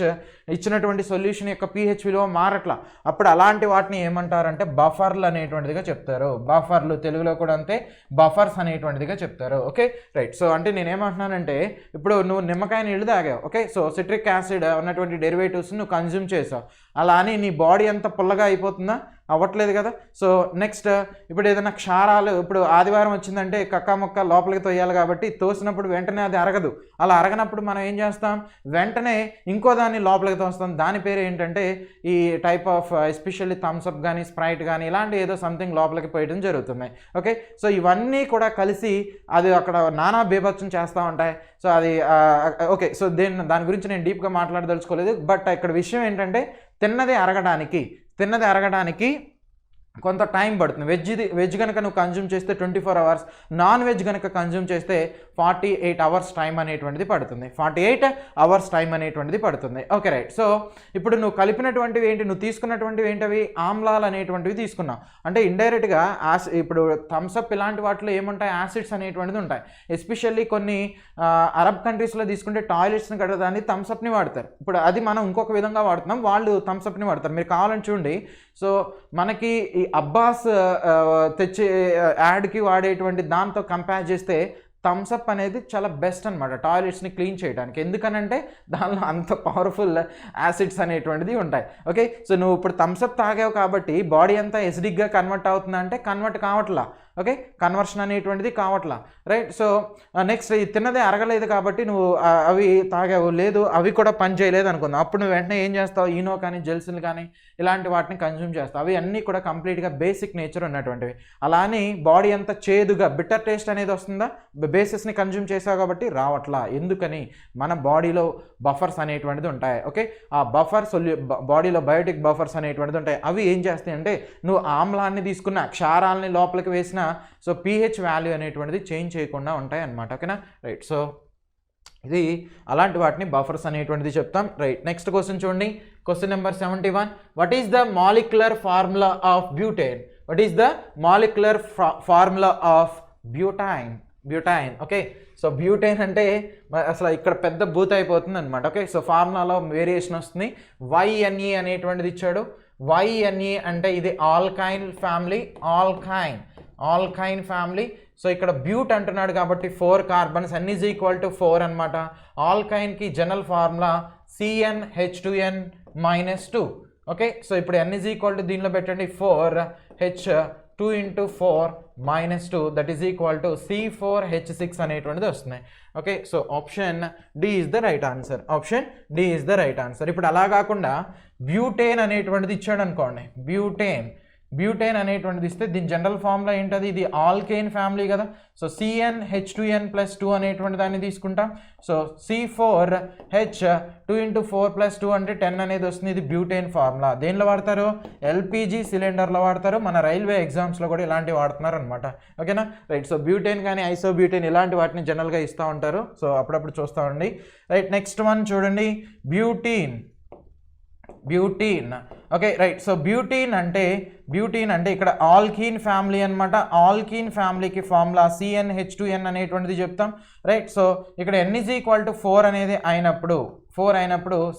ఇచ్చినటువంటి సొల్యూషన్ యొక్క pH విలువ మారట్లా, అప్పుడు అలాంటి వాటిని ఏమంటారంటే బఫర్లు అనేటువంటిదిగా చెప్తారు. బఫర్లు, తెలుగులో కూడా అంతే, బఫర్స్ అనేటువంటిదిగా చెప్తారు. ఓకే, రైట్, సో అంటే నేనేమంటున్నానంటే ఇప్పుడు నువ్వు నిమ్మకాయ నీళ్ళు తాగావు. ఓకే, సో సిట్రిక్ యాసిడ్ ఉన్నటువంటి డెరివేటివ్స్ నువ్వు కన్జ్యూమ్ చేసావు, అలా అని నీ బాడీ అంత పుల్లగా అయిపోతుందా? అవ్వట్లేదు కదా. సో నెక్స్ట్ ఇప్పుడు ఏదైనా క్షారాలు, ఇప్పుడు ఆదివారం వచ్చిందంటే కక్క మొక్క లోపలికి తోయాలి కాబట్టి తోసినప్పుడు వెంటనే అది అరగదు. అలా అరగనప్పుడు మనం ఏం చేస్తాం? వెంటనే ఇంకో దాన్ని లోపలికి తోస్తాం. దాని పేరు ఏంటంటే ఈ టైప్ ఆఫ్ ఎస్పెషల్లీ థమ్స్అప్ కానీ స్ప్రైట్ కానీ ఇలాంటి ఏదో సంథింగ్ లోపలికి పోయడం జరుగుతుంది. ఓకే, సో ఇవన్నీ కూడా కలిసి అది అక్కడ నానా బీభత్సం చేస్తూ ఉంటాయి. సో అది ఓకే, సో దాని గురించి నేను డీప్గా మాట్లాడదలుచుకోలేదు. బట్ ఇక్కడ విషయం ఏంటంటే తిన్నది అరగడానికి కొంత టైం పడుతుంది. వెజ్ కనుక నువ్వు కన్జ్యూమ్ చేస్తే 24 hours, నాన్ వెజ్ కనుక కన్జ్యూమ్ చేస్తే 48 hours టైం అనేటువంటిది పడుతుంది. 48 hours టైం అనేటువంటిది పడుతుంది. ఓకే, రైట్, సో ఇప్పుడు నువ్వు కలిపినటువంటివి ఏంటి, నువ్వు తీసుకున్నటువంటివి ఏంటవి? ఆమ్లాలు అనేటువంటివి తీసుకున్నావు. అంటే ఇండైరెక్ట్గా ఇప్పుడు థమ్స్అప్ ఇలాంటి వాటిలో ఏముంటాయి? యాసిడ్స్ అనేటువంటిది ఉంటాయి. ఎస్పెషల్లీ కొన్ని అరబ్ కంట్రీస్లో తీసుకుంటే టాయిలెట్స్ని కట్టడానికి థమ్స్అప్ని వాడతారు. ఇప్పుడు అది మనం ఇంకొక విధంగా వాడుతున్నాం, వాళ్ళు థమ్స్అప్ని వాడతారు. మీరు కావాలని చూడండి. సో మనకి ఈ అబ్బాస్ తెచ్చే యాడ్కి వాడేటువంటి దాంతో కంపేర్ చేస్తే థమ్స్అప్ అనేది చాలా బెస్ట్ అనమాట టాయిలెట్స్ని క్లీన్ చేయడానికి. ఎందుకనంటే దానిలో అంత పవర్ఫుల్ యాసిడ్స్ అనేటువంటిది ఉంటాయి. ఓకే, సో నువ్వు ఇప్పుడు థమ్స్అప్ తాగావు కాబట్టి బాడీ అంతా ఎసిడిక్గా కన్వర్ట్ అవుతుందంటే కన్వర్ట్ కావట్లా. ఓకే, కన్వర్షన్ అనేటువంటిది కావట్లా, రైట్. సో నెక్స్ట్ తిన్నదే అరగలేదు కాబట్టి నువ్వు అవి తాగావు, లేదు అవి కూడా పని చేయలేదు అనుకుందాం. అప్పుడు నువ్వు వెంటనే ఏం చేస్తావు, ఈనో కానీ జెల్స్ని కానీ ఇలాంటి వాటిని కన్జ్యూమ్ చేస్తావు. అవి అన్నీ కూడా కంప్లీట్గా బేసిక్ నేచర్ ఉన్నటువంటివి. అలా అని బాడీ అంతా చేదుగా బిట్టర్ టేస్ట్ అనేది వస్తుందా, బేసిస్ని కన్జ్యూమ్ చేసావు కాబట్టి రావట్లా. ఎందుకని, మన బాడీలో బఫర్స్ అనేటువంటిది ఉంటాయి. ఓకే, ఆ బఫర్ బాడీలో బయోటిక్ బఫర్స్ అనేటువంటిది ఉంటాయి. అవి ఏం చేస్తాయి అంటే నువ్వు ఆమ్లాన్ని తీసుకున్న, క్షారాలని లోపలికి వేసిన సో pH వాల్యూ అనేటువంటిది చేంజ్ చేయకుండా ఉంటాయి అన్నమాట. ఓకేనా, రైట్. సో ఇది అలాంటి వాటిని బఫర్స్ అనేటువంటిది చెప్తాం, రైట్. నెక్స్ట్ క్వశ్చన్ చూడండి, question number 71. What is the molecular formula of butane? What is the molecular formula of butyne? Butyne. Okay, so butyne అంటే అసలు ఇక్కడ పెద్ద బూత్ అయిపోతుంది అనమాట. ఓకే, సో ఫార్ములాలో వేరియేషన్ వస్తుంది. YNE అనేటువంటిది ఇచ్చాడు. YNE అంటే ఇది alkyne family, alkyne family. So ఇక్కడ బ్యూట్ అంటున్నాడు కాబట్టి 4 carbons, N is equal to 4 అనమాట. ఆల్కైన్కి general formula CnH2n-2. Okay, so ఇప్పుడు N ఈజ్ ఈక్వల్ టు దీనిలో పెట్టండి 4H 2 × 4 - 2 that is equal to C4H6 అనేటువంటిది వస్తుంది. Okay, so option D is the right answer. Option D is the right answer. ఇప్పుడు అలా కాకుండా బ్యూటేన్ అనేటువంటిది ఇచ్చాడు అనుకోండి, బ్యూటేన్ అనేటువంటిది ఇస్తే దీని జనరల్ ఫార్ములా ఏంటది, ఇది ఆల్కేన్ ఫ్యామిలీ కదా. సో CnH2n+2 అనేటువంటి దాన్ని తీసుకుంటాం. సో C4H 2 × 4 + 2 అంటే 10 అనేది వస్తుంది. ఇది బ్యూటేన్ ఫార్ములా. దేనిలో వాడతారు, LPG సిలిండర్లో వాడతారు. మన రైల్వే ఎగ్జామ్స్లో కూడా ఇలాంటివి వాడుతున్నారు అనమాట. ఓకేనా, రైట్. సో బ్యూటేన్ కానీ ఐసోబ్యూటేన్ ఇలాంటి వాటిని జనరల్గా ఇస్తూ ఉంటారు. సో అప్పుడప్పుడు చూస్తామండి, రైట్. నెక్స్ట్ వన్ చూడండి, butene. Okay, right. So butene అంటే ఇక్కడ ఆల్కీన్ ఫ్యామిలీ అనమాట. ఆల్కీన్ ఫ్యామిలీకి ఫార్ములా CnH2n అనేటువంటిది చెప్తాం, రైట్. సో ఇక్కడ N ఈజ్ ఈక్వల్ టు 4 అనేది అయినప్పుడు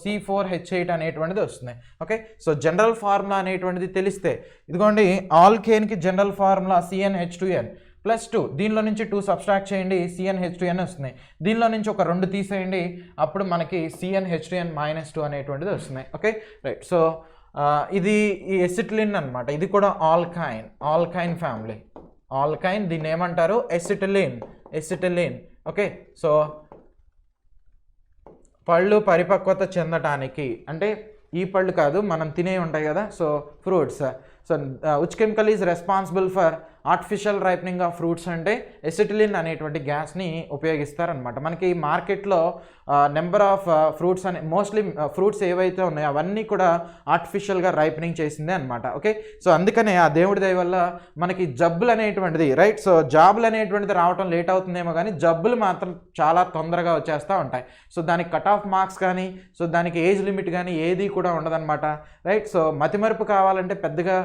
C4H8 అనేటువంటిది వస్తుంది. ఓకే, సో జనరల్ ఫార్ములా అనేటువంటిది తెలిస్తే, ఇదిగోండి ఆల్కేన్కి జనరల్ ఫార్ములా CnH2n+2, దీనిలో నుంచి 2 సబ్స్ట్రాక్ట్ చేయండి, CnH2n వస్తుంది. దీనిలో నుంచి ఒక 2 తీసేయండి, అప్పుడు మనకి CnH2n-2 అనేటువంటిది వస్తుంది. Okay, right. సో ఇది ఈ ఎసిటిలిన్ అనమాట. ఇది కూడా ఆల్కైన్ ఫ్యామిలీ. ఆల్కైన్, దీన్ని ఏమంటారు, ఎసిటిలిన్. ఓకే, సో పళ్ళు పరిపక్వత చెందటానికి, అంటే ఈ పళ్ళు కాదు, మనం తినే ఉంటాయి కదా, so fruits. So which chemical is responsible for artificial ripening of fruits అంటే ఎసిటిలిన్ అనేటువంటి గ్యాస్ని ఉపయోగిస్తారనమాట. మనకి మార్కెట్లో number of fruits mostly fruits ఏవైతే ఉన్నాయో అవన్నీ కూడా ఆర్టిఫిషియల్గా రైపనింగ్ చేసిందే అనమాట. ఓకే, సో అందుకనే ఆ దేవుడి దయ వల్ల మనకి జబ్బులు అనేటువంటిది, రైట్. సో జాబులు అనేటువంటిది రావటం లేట్ అవుతుందేమో కానీ జబ్బులు మాత్రం చాలా తొందరగా వచ్చేస్తూ ఉంటాయి. సో దానికి కట్ ఆఫ్ మార్క్స్ కానీ, సో దానికి ఏజ్ లిమిట్ కానీ ఏది కూడా ఉండదన్నమాట, రైట్. సో మతిమరుపు కావాలంటే పెద్దగా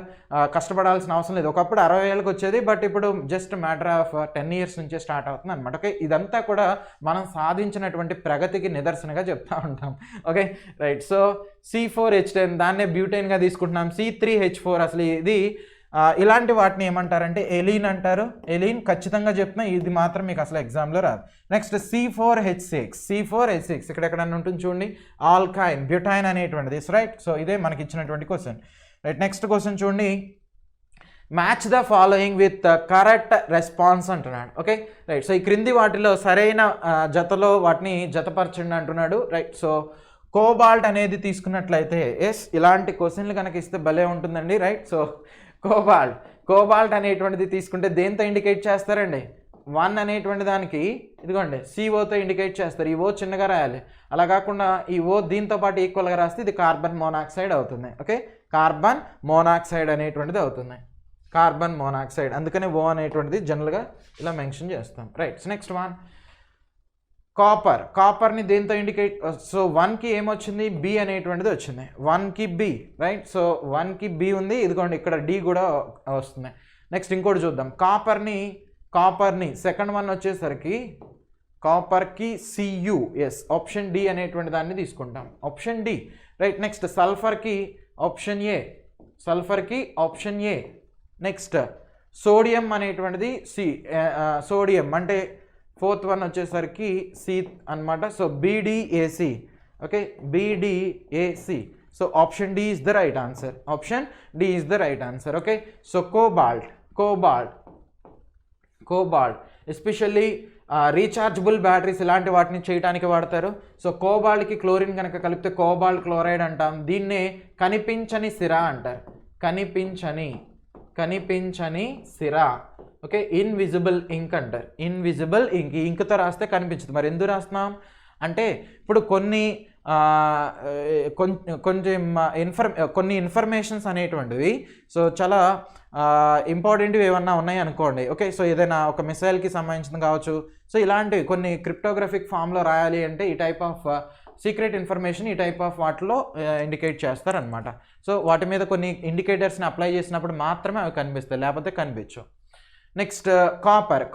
కష్టపడాల్సిన అవసరం లేదు. ఒకప్పుడు 60 ఏళ్ళకి వచ్చేది, బట్ ఇప్పుడు జస్ట్ మ్యాటర్ ఆఫ్ 10 ఇయర్స్ నుంచే స్టార్ట్ అవుతుంది అనమాట. ఓకే, ఇదంతా కూడా మనం సాధించినటువంటి ప్రగతికి నిదర్శనగా చెప్తా ఉంటాం. Okay, right. సో C4H10 దాన్నే బ్యూటైన్గా తీసుకుంటున్నాం. C3H4 అసలు ఇది ఇలాంటి వాటిని ఏమంటారంటే ఎలీన్ అంటారు. ఎలీన్ ఖచ్చితంగా చెప్తున్నా, ఇది మాత్రం మీకు అసలు ఎగ్జామ్లో రాదు. నెక్స్ట్ C4H6 ఇక్కడెక్కడన్నా ఉంటుంది చూడండి, ఆల్కైన్ బ్యూటైన్ అనేటువంటిది, రైట్. సో ఇదే మనకి ఇచ్చినటువంటి క్వశ్చన్, రైట్. నెక్స్ట్ క్వశ్చన్ చూడండి, match the following with correct response అంటున్నాడు. Okay, right. సో ఈ క్రింది వాటిలో సరైన జతలో వాటిని జతపరచండి అంటున్నాడు, రైట్. సో కోబాల్ట్ అనేది తీసుకున్నట్లయితే, ఎస్, ఇలాంటి క్వశ్చన్లు కనుక ఇస్తే భలే ఉంటుందండి, రైట్. సో కోబాల్ట్ అనేటువంటిది తీసుకుంటే దేంతో ఇండికేట్ చేస్తారండి, 1 అనేటువంటి దానికి ఇదిగోండి CO ఇండికేట్ చేస్తారు. ఈ O చిన్నగా రాయాలి, అలా కాకుండా ఈ O దీంతో పాటు ఈక్వల్గా రాస్తే ఇది కార్బన్ మోనాక్సైడ్ అవుతుంది. ఓకే, కార్బన్ మోనాక్సైడ్ అనేటువంటిది అవుతుంది, కార్బన్ మోనాక్సైడ్. అందుకనే O అనేటువంటిది జనరల్గా ఇలా మెన్షన్ చేస్తాం, రైట్. నెక్స్ట్ వన్, కాపర్ని దేంతో ఇండికేట్, సో 1కి ఏమొచ్చింది, B అనేటువంటిది వచ్చింది, 1కి B, రైట్. సో 1కి B ఉంది, ఇదిగోండి ఇక్కడ D కూడా వస్తుంది. నెక్స్ట్ ఇంకోటి చూద్దాం, కాపర్ని సెకండ్ వన్ వచ్చేసరికి కాపర్కి Cu, ఎస్, ఆప్షన్ డి అనేటువంటి దాన్ని తీసుకుంటాం, ఆప్షన్ డి, రైట్. నెక్స్ట్ సల్ఫర్కి ఆప్షన్ ఏ. నెక్స్ట్ సోడియం అనేటువంటిది సోడియం అంటే ఫోర్త్ వన్ వచ్చేసరికి సి అనమాట. So BDAC. Okay, BDAC. So option D is the right answer. Option D is the right answer. Okay, so cobalt especially rechargeable batteries ఇలాంటి వాటిని చేయడానికి వాడతారు. So కోబాల్ట్కి chlorine కనుక కలిపితే కోబాల్ట్ క్లోరైడ్ అంటాం. దీన్నే కనిపించని సిరా అంటారు. కనిపించని సిరా. ఓకే, ఇన్విజిబుల్ ఇంక్ అంటారు. ఇన్విజిబుల్ ఇంక్, ఇంక్తో రాస్తే కనిపించదు. మరి ఎందుకు రాస్తున్నాం అంటే ఇప్పుడు కొన్ని ఇన్ఫర్మేషన్స్ అనేటువంటివి సో చాలా ఇంపార్టెంట్వి ఏమన్నా ఉన్నాయి అనుకోండి. ఓకే, సో ఏదైనా ఒక మిసైల్కి సంబంధించింది కావచ్చు. సో ఇలాంటివి కొన్ని క్రిప్టోగ్రఫిక్ ఫామ్లో రాయాలి అంటే ఈ టైప్ ఆఫ్ సీక్రెట్ ఇన్ఫర్మేషన్ ఈ టైప్ ఆఫ్ వాటిలో ఇండికేట్ చేస్తారనమాట. సో వాటి మీద కొన్ని ఇండికేటర్స్ని అప్లై చేసినప్పుడు మాత్రమే అవి కనిపిస్తాయి, లేకపోతే కనిపించవు. నెక్స్ట్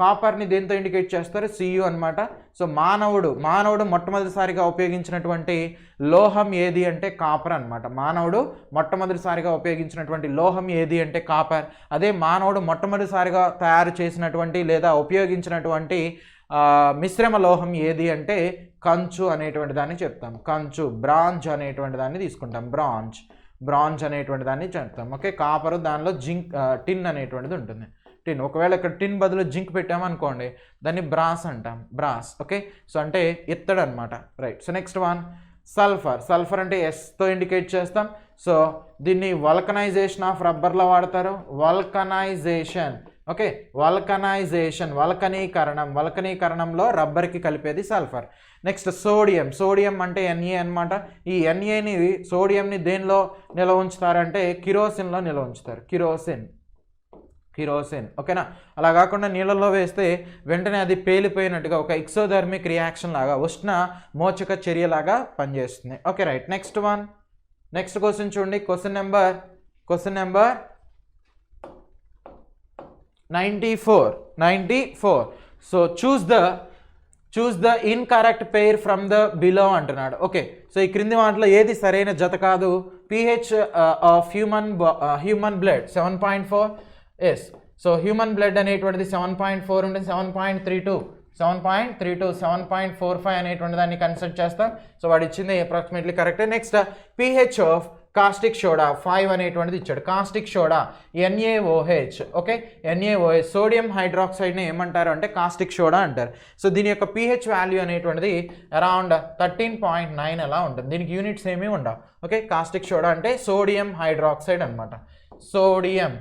కాపర్ని దేంతో ఇండికేట్ చేస్తారు? Cu అనమాట. సో మానవుడు మొట్టమొదటిసారిగా ఉపయోగించినటువంటి లోహం ఏది అంటే కాపర్ అనమాట. మానవుడు మొట్టమొదటిసారిగా ఉపయోగించినటువంటి లోహం ఏది అంటే కాపర్. అదే మానవుడు మొట్టమొదటిసారిగా తయారు చేసినటువంటి లేదా ఉపయోగించినటువంటి మిశ్రమ లోహం ఏది అంటే కంచు అనేటువంటి దాన్ని చెప్తాం. కంచు, బ్రాంజ్ అనేటువంటి దాన్ని తీసుకుంటాం. బ్రాంజ్ అనేటువంటి దాన్ని చెప్తాం. ఓకే, కాపరు దానిలో టిన్ అనేటువంటిది ఉంటుంది. టిన్, ఒకవేళ ఇక్కడ టిన్ బదులు జింక్ పెట్టామనుకోండి దాన్ని బ్రాస్ అంటాం. ఓకే, సో అంటే ఇత్తడి అనమాట. Right. So next one sulphur అంటే ఎస్తో ఇండికేట్ చేస్తాం. సో దీన్ని వల్కనైజేషన్ ఆఫ్ రబ్బర్లో వాడతారు. ఓకే, వల్కనీకరణంలో రబ్బర్కి కలిపేది సల్ఫర్. నెక్స్ట్ సోడియం అంటే Na అనమాట. ఈ నాని సోడియంని దేనిలో నిల్వ ఉంచుతారంటే కిరోసిన్లో నిల్వ ఉంచుతారు. కిరోసిన్. ఓకేనా, అలా కాకుండా నీళ్ళల్లో వేస్తే వెంటనే అది పేలిపోయినట్టుగా ఒక ఎక్సోథర్మిక్ రియాక్షన్ లాగా ఉష్ణ మోచక చర్యలాగా పనిచేస్తుంది. Okay, right. నెక్స్ట్ క్వశ్చన్ చూడండి. Question number 94. So choose the incorrect pair from the below అంటున్నాడు. ఓకే, సో ఈ క్రింది వాటిలో ఏది సరైన జత కాదు? pH of human blood 7.4. Yes, so human blood అనేటువంటిది 7.4 ఉంటే 7.32 7.45 అనేటువంటి దాన్ని కన్సిడర్ చేస్తాం. సో వాడు ఇచ్చింది అప్రాక్సిమేట్లీ కరెక్టే. Next pH of caustic soda 5 అనేటువంటిది ఇచ్చాడు. Caustic soda NaOH. Okay, NaOH sodium హైడ్రాక్సైడ్ని ఏమంటారు అంటే కాస్టిక్ సోడా అంటారు. సో దీని యొక్క pH వాల్యూ అనేటువంటిది అరౌండ్ 13.9 అలా ఉంటుంది. దీనికి యూనిట్స్ ఏమీ ఉండవు. ఓకే, కాస్టిక్ సోడా అంటే సోడియం హైడ్రాక్సైడ్ అనమాట. సోడియం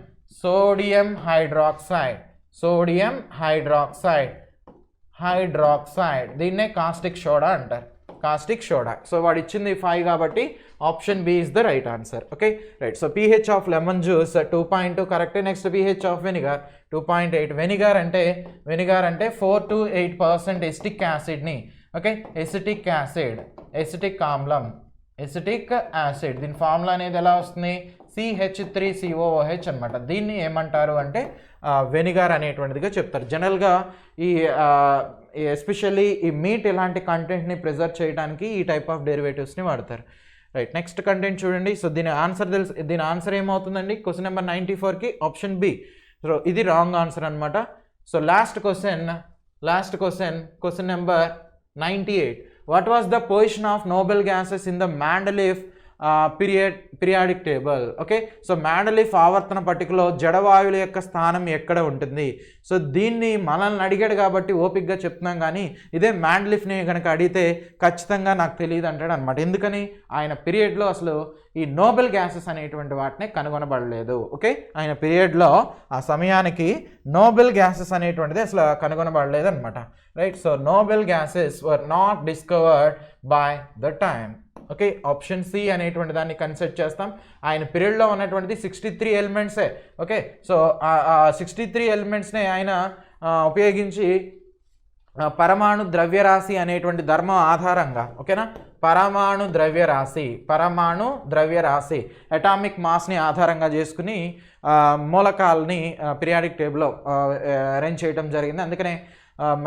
హైడ్రాక్సైడ్ దీన్నే కాస్టిక్ సోడా అంటారు. సో వాడు ఇచ్చింది 5 కాబట్టి option B is the right answer. Okay, right. So pH of lemon juice 2.2 correct. Next pH of vinegar 2.8. Vinegar అంటే 4 to 8% ఎసిటిక్ యాసిడ్ని, okay, acetic ఆమ్లం, ఎసిటిక్ యాసిడ్ దీని ఫార్ములా అనేది ఎలా వస్తుంది? CH3COOH అనమాట. దీన్ని ఏమంటారు అంటే వెనిగర్ అనేటువంటిదిగా చెప్తారు. జనరల్గా ఈ ఎస్పెషల్లీ ఈ మీట్ ఇలాంటి కంటెంట్ని ప్రిజర్వ్ చేయడానికి ఈ టైప్ ఆఫ్ డెరివేటివ్స్ని వాడతారు. రైట్. నెక్స్ట్ కంటెంట్ చూడండి. సో దీని ఆన్సర్ ఏమవుతుందండి? క్వశ్చన్ నెంబర్ 94కి ఆప్షన్ బి. సో ఇది రాంగ్ ఆన్సర్ అనమాట. So last question number 98. What was the position of noble gases in the Mendeleev periodic table? Okay, so Mendeleev ఆవర్తన పట్టికలో జడవాయువుల యొక్క స్థానం ఎక్కడ ఉంటుంది? సో దీన్ని మనల్ని అడిగాడు కాబట్టి ఓపిక్గా చెప్తున్నాం, కానీ ఇదే మ్యాండలీఫ్ని కనుక అడిగితే ఖచ్చితంగా నాకు తెలియదు అంటాడు అనమాట. ఎందుకని? ఆయన పీరియడ్లో అసలు ఈ నోబెల్ గ్యాసెస్ అనేటువంటి వాటిని కనుగొనబడలేదు. ఓకే, ఆయన పీరియడ్లో ఆ సమయానికి నోబెల్ గ్యాసెస్ అనేటువంటిది అసలు కనుగొనబడలేదు అనమాట. Right. So noble gases were not discovered by the time. Okay, option C అనేటువంటి దాన్ని కన్సిడర్ చేస్తాం. ఆయన పీరియడ్లో ఉన్నటువంటిది 63 ఎలిమెంట్సే. ఓకే, సో ఆ 63 ఎలిమెంట్స్ని ఆయన ఉపయోగించి పరమాణు ద్రవ్యరాశి అనేటువంటి ధర్మం ఆధారంగా, ఓకేనా, పరమాణు ద్రవ్యరాశి అటామిక్ మాస్ని ఆధారంగా చేసుకుని మూలకాలని పీరియాడిక్ టేబుల్లో అరేంజ్ చేయడం జరిగింది. అందుకనే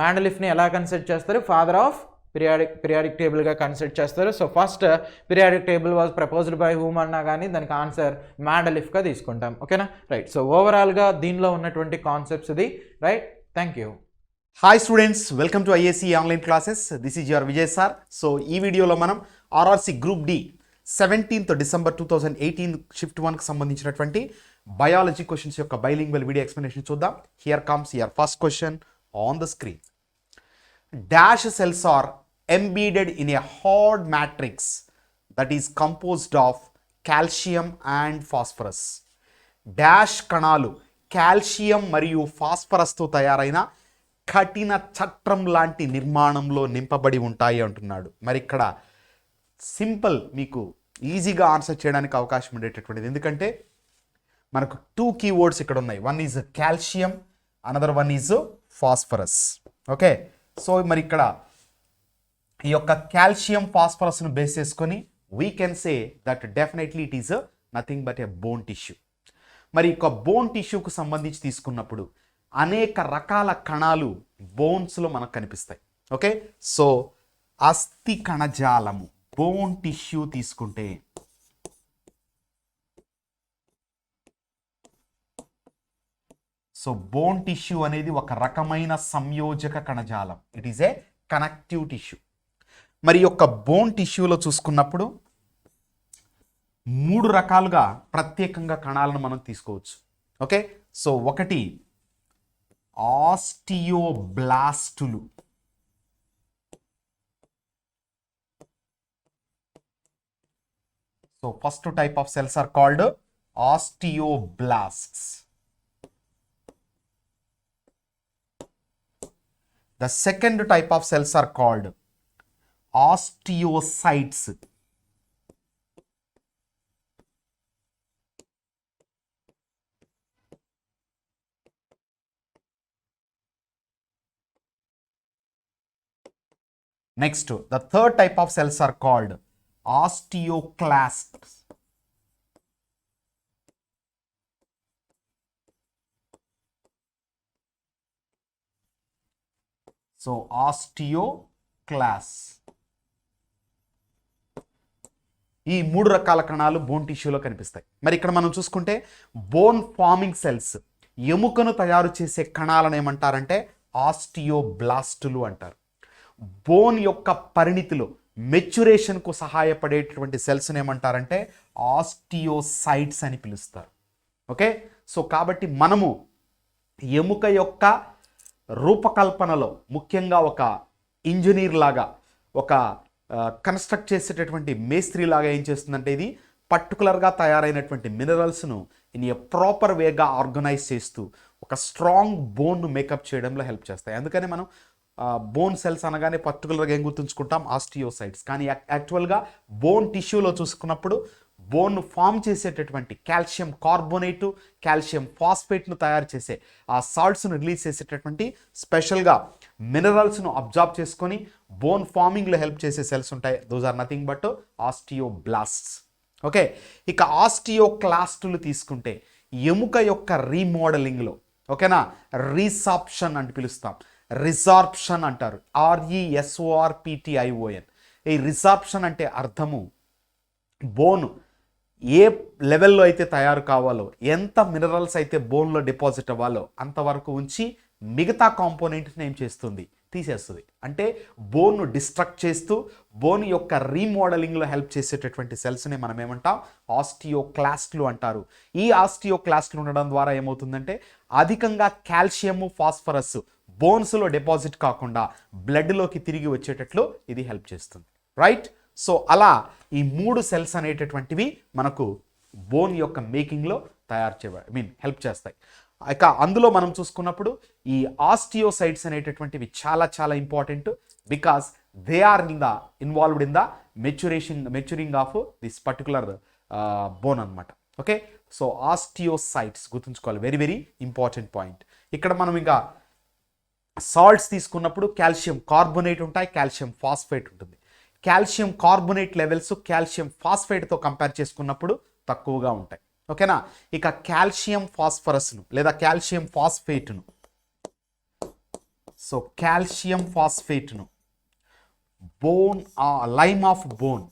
మ్యాండలీఫ్ని ఎలా కన్సిడర్ చేస్తారు? ఫాదర్ ఆఫ్ పీరియాడిక్ టేబుల్గా కన్సిడర్ చేస్తారు. So first periodic table was proposed by whom అన్నా కానీ దానికి ఆన్సర్ మ్యాండలీఫ్గా తీసుకుంటాం. ఓకేనా, రైట్. సో ఓవరాల్గా దీనిలో ఉన్నటువంటి కాన్సెప్ట్స్ ఇది. Right, thank you. Hi students, welcome to IAC online classes. This is your Vijay sir. So ఈ వీడియోలో మనం RRC group D 17th December 2018 shift 1కి సంబంధించినటువంటి బయాలజీ క్వశ్చన్స్ యొక్క బైలింగ్వల్ వీడియో ఎక్స్ప్లెనేషన్ చూద్దాం. Here comes your first question on the screen. Dash cells are embedded in a hard matrix that is composed of calcium and phosphorus. Dash కణాలు calcium మరియు ఫాస్ఫరస్తో తయారైన కఠిన చట్రం లాంటి నిర్మాణంలో నింపబడి ఉంటాయి అంటున్నాడు. మరి ఇక్కడ సింపుల్, మీకు ఈజీగా ఆన్సర్ చేయడానికి అవకాశం ఉండేటటువంటిది, ఎందుకంటే మనకు 2 keywords ఇక్కడ ఉన్నాయి. One is calcium, another one is phosphorus. Okay, so మరి ఇక్కడ ఈ యొక్క కాల్షియం ఫాస్ఫరస్ను బేస్ చేసుకొని we can say that definitely it is nothing but a bone tissue. మరి ఒక బోన్ టిష్యూకు సంబంధించి తీసుకున్నప్పుడు అనేక రకాల కణాలు బోన్స్లో మనకు కనిపిస్తాయి. ఓకే, సో అస్థి కణజాలము బోన్ టిష్యూ తీసుకుంటే సో బోన్ టిష్యూ అనేది ఒక రకమైన సంయోజక కణజాలం. It is a connective tissue. మరి యొక్క బోన్ టిష్యూలో చూసుకున్నప్పుడు 3 రకాలుగా ప్రత్యేకంగా కణాలను మనం తీసుకోవచ్చు. ఓకే, సో ఒకటి ఆస్టియోబ్లాస్టులు. So first type of cells are called osteoblasts. The second type of cells are called osteocytes. Next, the third type of cells are called osteoclasts. So osteoclast. ఈ 3 రకాల కణాలు బోన్ టిష్యూలో కనిపిస్తాయి. మరి ఇక్కడ మనం చూసుకుంటే బోన్ ఫార్మింగ్ సెల్స్, ఎముకను తయారు చేసే కణాలను ఏమంటారంటే ఆస్టియోబ్లాస్టులు అంటారు. బోన్ యొక్క పరిణితిలో మెచ్యురేషన్కు సహాయపడేటువంటి సెల్స్ని ఏమంటారంటే ఆస్టియోసైట్స్ అని పిలుస్తారు. ఓకే, సో కాబట్టి మనము ఎముక యొక్క రూపకల్పనలో ముఖ్యంగా ఒక ఇంజనీర్ లాగా, ఒక కన్స్ట్రక్ట్ చేసేటటువంటి మేస్త్రి లాగా ఏం చేస్తుందంటే ఇది పర్టికులర్గా తయారైనటువంటి మినరల్స్ను ఇన్ ఏ ప్రాపర్ వేగా ఆర్గనైజ్ చేస్తూ ఒక స్ట్రాంగ్ బోన్ను మేకప్ చేయడంలో హెల్ప్ చేస్తాయి. అందుకని మనం బోన్ సెల్స్ అనగానే పర్టికులర్గా ఏం గుర్తుంచుకుంటాం, ఆస్టియోసైట్స్. కానీ యాక్చువల్గా బోన్ టిష్యూలో చూసుకున్నప్పుడు బోన్ను ఫామ్ చేసేటటువంటి కాల్షియం కార్బోనేటు, కాల్షియం ఫాస్ఫేట్ను తయారు చేసే ఆ సాల్ట్స్ను రిలీజ్ చేసేటటువంటి స్పెషల్గా మినరల్స్ను అబ్జార్బ్ చేసుకొని బోన్ ఫార్మింగ్లో హెల్ప్ చేసే సెల్స్ ఉంటాయి. Those are nothing but osteoblasts. Okay, ఇక ఆస్టియోక్లాస్టులు తీసుకుంటే ఎముక యొక్క రీమోడలింగ్లో, ఓకేనా, రీసార్ప్షన్ అని పిలుస్తాం, రిసార్ప్షన్ అంటారు, RESORPTION. ఈ రిసార్ప్షన్ అంటే అర్థము బోన్ ఏ లెవెల్లో అయితే తయారు కావాలో, ఎంత మినరల్స్ అయితే బోన్లో డిపాజిట్ అవ్వాలో అంతవరకు ఉంచి మిగతా కాంపోనెంట్ని ఏం చేస్తుంది, తీసేస్తుంది. అంటే బోన్ను డిస్ట్రక్ట్ చేస్తూ బోన్ యొక్క రీమోడలింగ్లో హెల్ప్ చేసేటటువంటి సెల్స్ని మనం ఏమంటాం, ఆస్టియోక్లాస్ట్లు అంటారు. ఈ ఆస్టియోక్లాస్ట్లు ఉండడం ద్వారా ఏమవుతుందంటే అధికంగా కాల్షియము ఫాస్ఫరస్ బోన్స్లో డిపాజిట్ కాకుండా బ్లడ్లోకి తిరిగి వచ్చేటట్లు ఇది హెల్ప్ చేస్తుంది. రైట్, సో అలా ఈ 3 సెల్స్ అనేటటువంటివి మనకు బోన్ యొక్క మేకింగ్లో హెల్ప్ చేస్తాయి. ఇక అందులో మనం చూసుకున్నప్పుడు ఈ ఆస్టియోసైట్స్ అనేటటువంటివి చాలా చాలా important, because they are involved in the maturing of this particular bone అనమాట. ఓకే, సో ఆస్టియోసైట్స్ గుర్తుంచుకోవాలి, వెరీ వెరీ ఇంపార్టెంట్ పాయింట్. ఇక్కడ మనం ఇంకా సాల్ట్స్ తీసుకున్నప్పుడు కాల్షియం కార్బోనేట్ ఉంటాయి, కాల్షియం ఫాస్ఫేట్ ఉంటుంది. కాల్షియం కార్బోనేట్ లెవెల్స్ కాల్షియం ఫాస్ఫేట్తో కంపేర్ చేసుకున్నప్పుడు తక్కువగా ఉంటాయి. ఓకేనా, ఇక కాల్షియం ఫాస్ఫరస్ను లేదా కాల్షియం ఫాస్ఫేట్ను, సో కాల్షియం ఫాస్ఫేట్ను bone lime of bone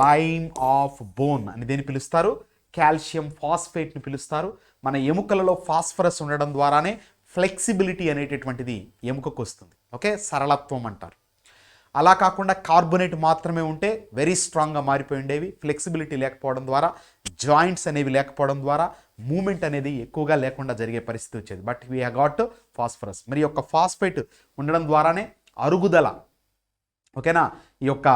lime of bone అని దేని పిలుస్తారు, కాల్షియం ఫాస్ఫేట్ని పిలుస్తారు. మన ఎముకలలో ఫాస్ఫరస్ ఉండడం ద్వారానే ఫ్లెక్సిబిలిటీ అనేటటువంటిది ఎముకకు వస్తుంది. ఓకే, సరళత్వం అంటారు. అలా కాకుండా కార్బోనేట్ మాత్రమే ఉంటే వెరీ స్ట్రాంగ్గా మారిపోయి ఉండేవి. ఫ్లెక్సిబిలిటీ లేకపోవడం ద్వారా, జాయింట్స్ అనేవి లేకపోవడం ద్వారా మూమెంట్ అనేది ఎక్కువగా లేకుండా జరిగే పరిస్థితి వచ్చేది. But we have got phosphorus. మరి యొక్క ఫాస్ఫేట్ ఉండడం ద్వారానే అరుగుదల, ఓకేనా, ఈ యొక్క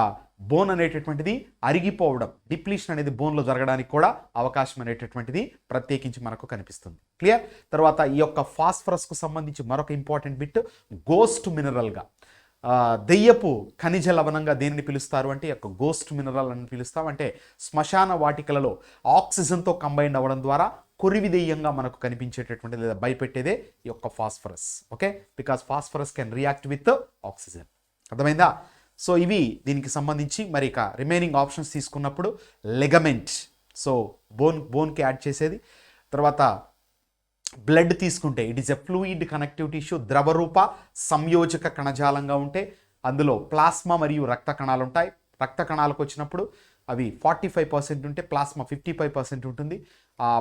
బోన్ అనేటటువంటిది అరిగిపోవడం, డిప్లీషన్ అనేది బోన్లో జరగడానికి కూడా అవకాశం అనేటటువంటిది ప్రత్యేకించి మనకు కనిపిస్తుంది. క్లియర్. తర్వాత ఈ యొక్క ఫాస్ఫరస్కు సంబంధించి మరొక ఇంపార్టెంట్ బిట్, గోస్ట్ మినరల్గా, దెయ్యపు ఖనిజ లవణంగా దేనిని పిలుస్తారు అంటే ఈ యొక్క గోస్ట్ మినరల్ అని పిలుస్తాం. అంటే శ్మశాన వాటికలలో ఆక్సిజన్తో కంబైండ్ అవ్వడం ద్వారా కొరివి దెయ్యంగా మనకు కనిపించేటటువంటి లేదా భయపెట్టేదే ఈ యొక్క phosphorus. Okay, because phosphorus can react with oxygen. అర్థమైందా? సో ఇవి దీనికి సంబంధించి. మరి ఇక రిమైనింగ్ ఆప్షన్స్ తీసుకున్నప్పుడు లెగమెంట్, సో బోన్కి యాడ్ చేసేది. తర్వాత బ్లడ్ తీసుకుంటే it is a fluid connective tissue, ద్రవరూప సంయోజక కణజాలంగా ఉంటే అందులో ప్లాస్మా మరియు రక్త కణాలు ఉంటాయి. రక్త కణాలకు వచ్చినప్పుడు అవి 45% ఉంటే ప్లాస్మా 55% ఉంటుంది.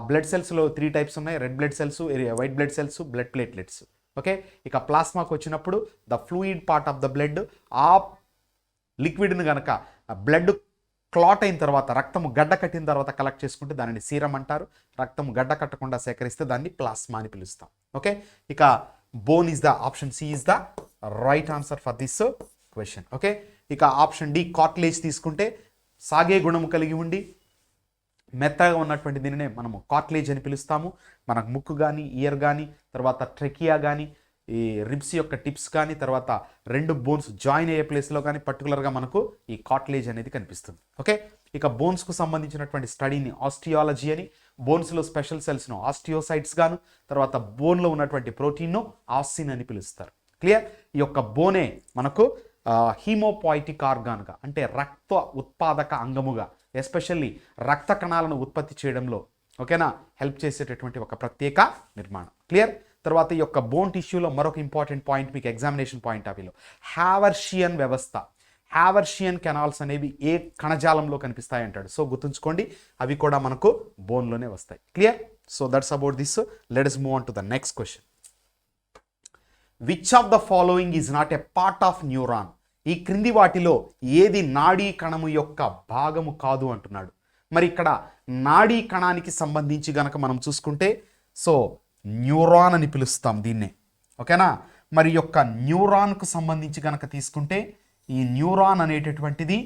బ్లడ్ సెల్స్లో 3 టైప్స్ ఉన్నాయి, red blood cells, white blood cells, blood platelets. Okay, ఇక ప్లాస్మాకు వచ్చినప్పుడు the fluid part of the blood, ఆ లిక్విడ్ని కనుక బ్లడ్ క్లాట్ అయిన తర్వాత, రక్తము గడ్డ కట్టిన తర్వాత కలెక్ట్ చేసుకుంటే దానిని సీరం అంటారు. రక్తము గడ్డ కట్టకుండా సేకరిస్తే దాన్ని ప్లాస్మా అని పిలుస్తాం. ఓకే, ఇక bone is the option C is the right answer for this question. Okay, ఇక ఆప్షన్ డి కార్టిలేజ్ తీసుకుంటే సాగే గుణము కలిగి ఉండి మెత్తగా ఉన్నటువంటి దీనినే మనము కార్టిలేజ్ అని పిలుస్తాము. మనకు ముక్కు కానీ, ఇయర్ కానీ, తర్వాత ట్రెకియా కానీ, ఈ రిబ్స్ యొక్క టిప్స్ కానీ, తర్వాత 2 బోన్స్ జాయిన్ అయ్యే ప్లేస్లో కానీ పర్టికులర్గా మనకు ఈ కార్టిలేజ్ అనేది కనిపిస్తుంది. ఓకే, ఇక బోన్స్కు సంబంధించినటువంటి స్టడీని ఆస్టియాలజీ అని, బోన్స్లో స్పెషల్ సెల్స్ను ఆస్టియోసైట్స్ గాను, తర్వాత బోన్లో ఉన్నటువంటి ప్రోటీన్ను ఆస్సిన్ అని పిలుస్తారు. క్లియర్. ఈ యొక్క బోనే మనకు హీమోపాయిటిక్ ఆర్గాన్గా, అంటే రక్త ఉత్పాదక అంగముగా, ఎస్పెషల్లీ రక్త కణాలను ఉత్పత్తి చేయడంలో, ఓకేనా, హెల్ప్ చేసేటటువంటి ఒక ప్రత్యేక నిర్మాణం. క్లియర్. తర్వాత ఈ యొక్క బోన్ టిష్యూలో మరొక ఇంపార్టెంట్ పాయింట్ మీకు ఎగ్జామినేషన్ పాయింట్ ఆఫ్ వ్యూలో, హ్యావర్షియన్ వ్యవస్థ, హ్యావర్షియన్ కెనాల్స్ అనేవి ఏ కణజాలంలో కనిపిస్తాయి అంటాడు. సో గుర్తుంచుకోండి, అవి కూడా మనకు బోన్లోనే వస్తాయి. Clear. So that's about this. Let us move on to the next question. Which of the following is not a part of neuron? ఈ క్రింది వాటిలో ఏది నాడీ కణము యొక్క భాగము కాదు అంటున్నాడు. మరి ఇక్కడ నాడీ కణానికి సంబంధించి గనక మనం చూసుకుంటే, సో న్యూరాన్ అని పిలుస్తాం దీన్నే. ఓకేనా. మరి యొక్క న్యూరాన్కు సంబంధించి గనక తీసుకుంటే, ఈ న్యూరాన్ అనేటటువంటిది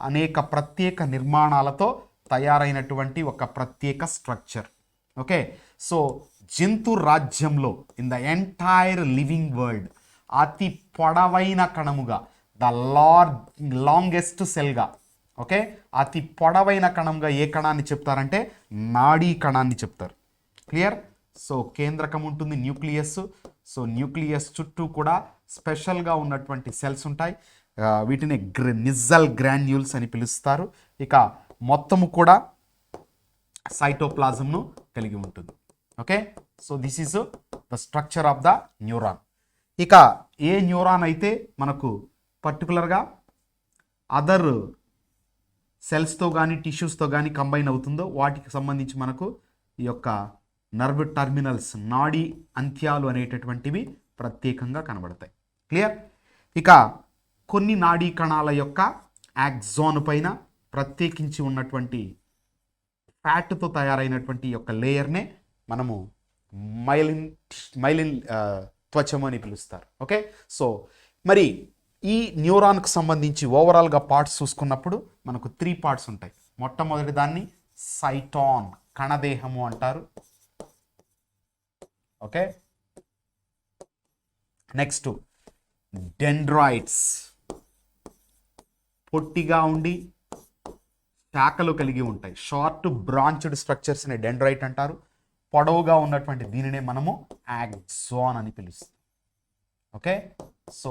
అనేక ప్రత్యేక నిర్మాణాలతో తయారైనటువంటి ఒక ప్రత్యేక స్ట్రక్చర్. ఓకే. సో జంతు రాజ్యంలో, in the entire living world, అతి పొడవైన కణముగా, ద లాంగెస్ట్ సెల్గా, ఓకే, అతి పొడవైన కణంగా ఏ కణాన్ని చెప్తారంటే నాడీ కణాన్ని చెప్తారు. క్లియర్. సో కేంద్రకం ఉంటుంది, న్యూక్లియస్. సో న్యూక్లియస్ చుట్టూ కూడా స్పెషల్గా ఉన్నటువంటి సెల్స్ ఉంటాయి. వీటిని నిజల్ గ్రాన్యూల్స్ అని పిలుస్తారు. ఇక మొత్తము కూడా సైటోప్లాజంను కలిగి ఉంటుంది. Okay. So this is the structure of the neuron. ఇక ఏ న్యూరాన్ అయితే మనకు పర్టికులర్గా అదర్ సెల్స్తో కానీ టిష్యూస్తో కానీ కంబైన్ అవుతుందో వాటికి సంబంధించి మనకు ఈ యొక్క నర్వ్ టర్మినల్స్, నాడీ అంత్యాలు అనేటటువంటివి ప్రత్యేకంగా కనబడతాయి. క్లియర్. ఇక కొన్ని నాడీ కణాల యొక్క యాక్సాన్ పైన ప్రత్యేకించి ఉన్నటువంటి ఫ్యాట్తో తయారైనటువంటి యొక్క లేయర్నే మనము మైలిన్ త్వచము అని పిలుస్తారు. ఓకే. సో మరి ఈ న్యూరాన్కు సంబంధించి ఓవరాల్గా పార్ట్స్ చూసుకున్నప్పుడు మనకు 3 పార్ట్స్ ఉంటాయి. మొట్టమొదటి దాన్ని సైటాన్, కణదేహము అంటారు. ఓకే. నెక్స్ట్ డెండ్రాయిడ్స్, పొట్టిగా ఉండి శాఖలు కలిగి ఉంటాయి. షార్ట్ బ్రాంచ్డ్ స్ట్రక్చర్స్ని డెండ్రైట్ అంటారు. పొడవుగా ఉన్నటువంటి దీనినే మనము యాక్సాన్ అని పిలుస్తాం. ఓకే. సో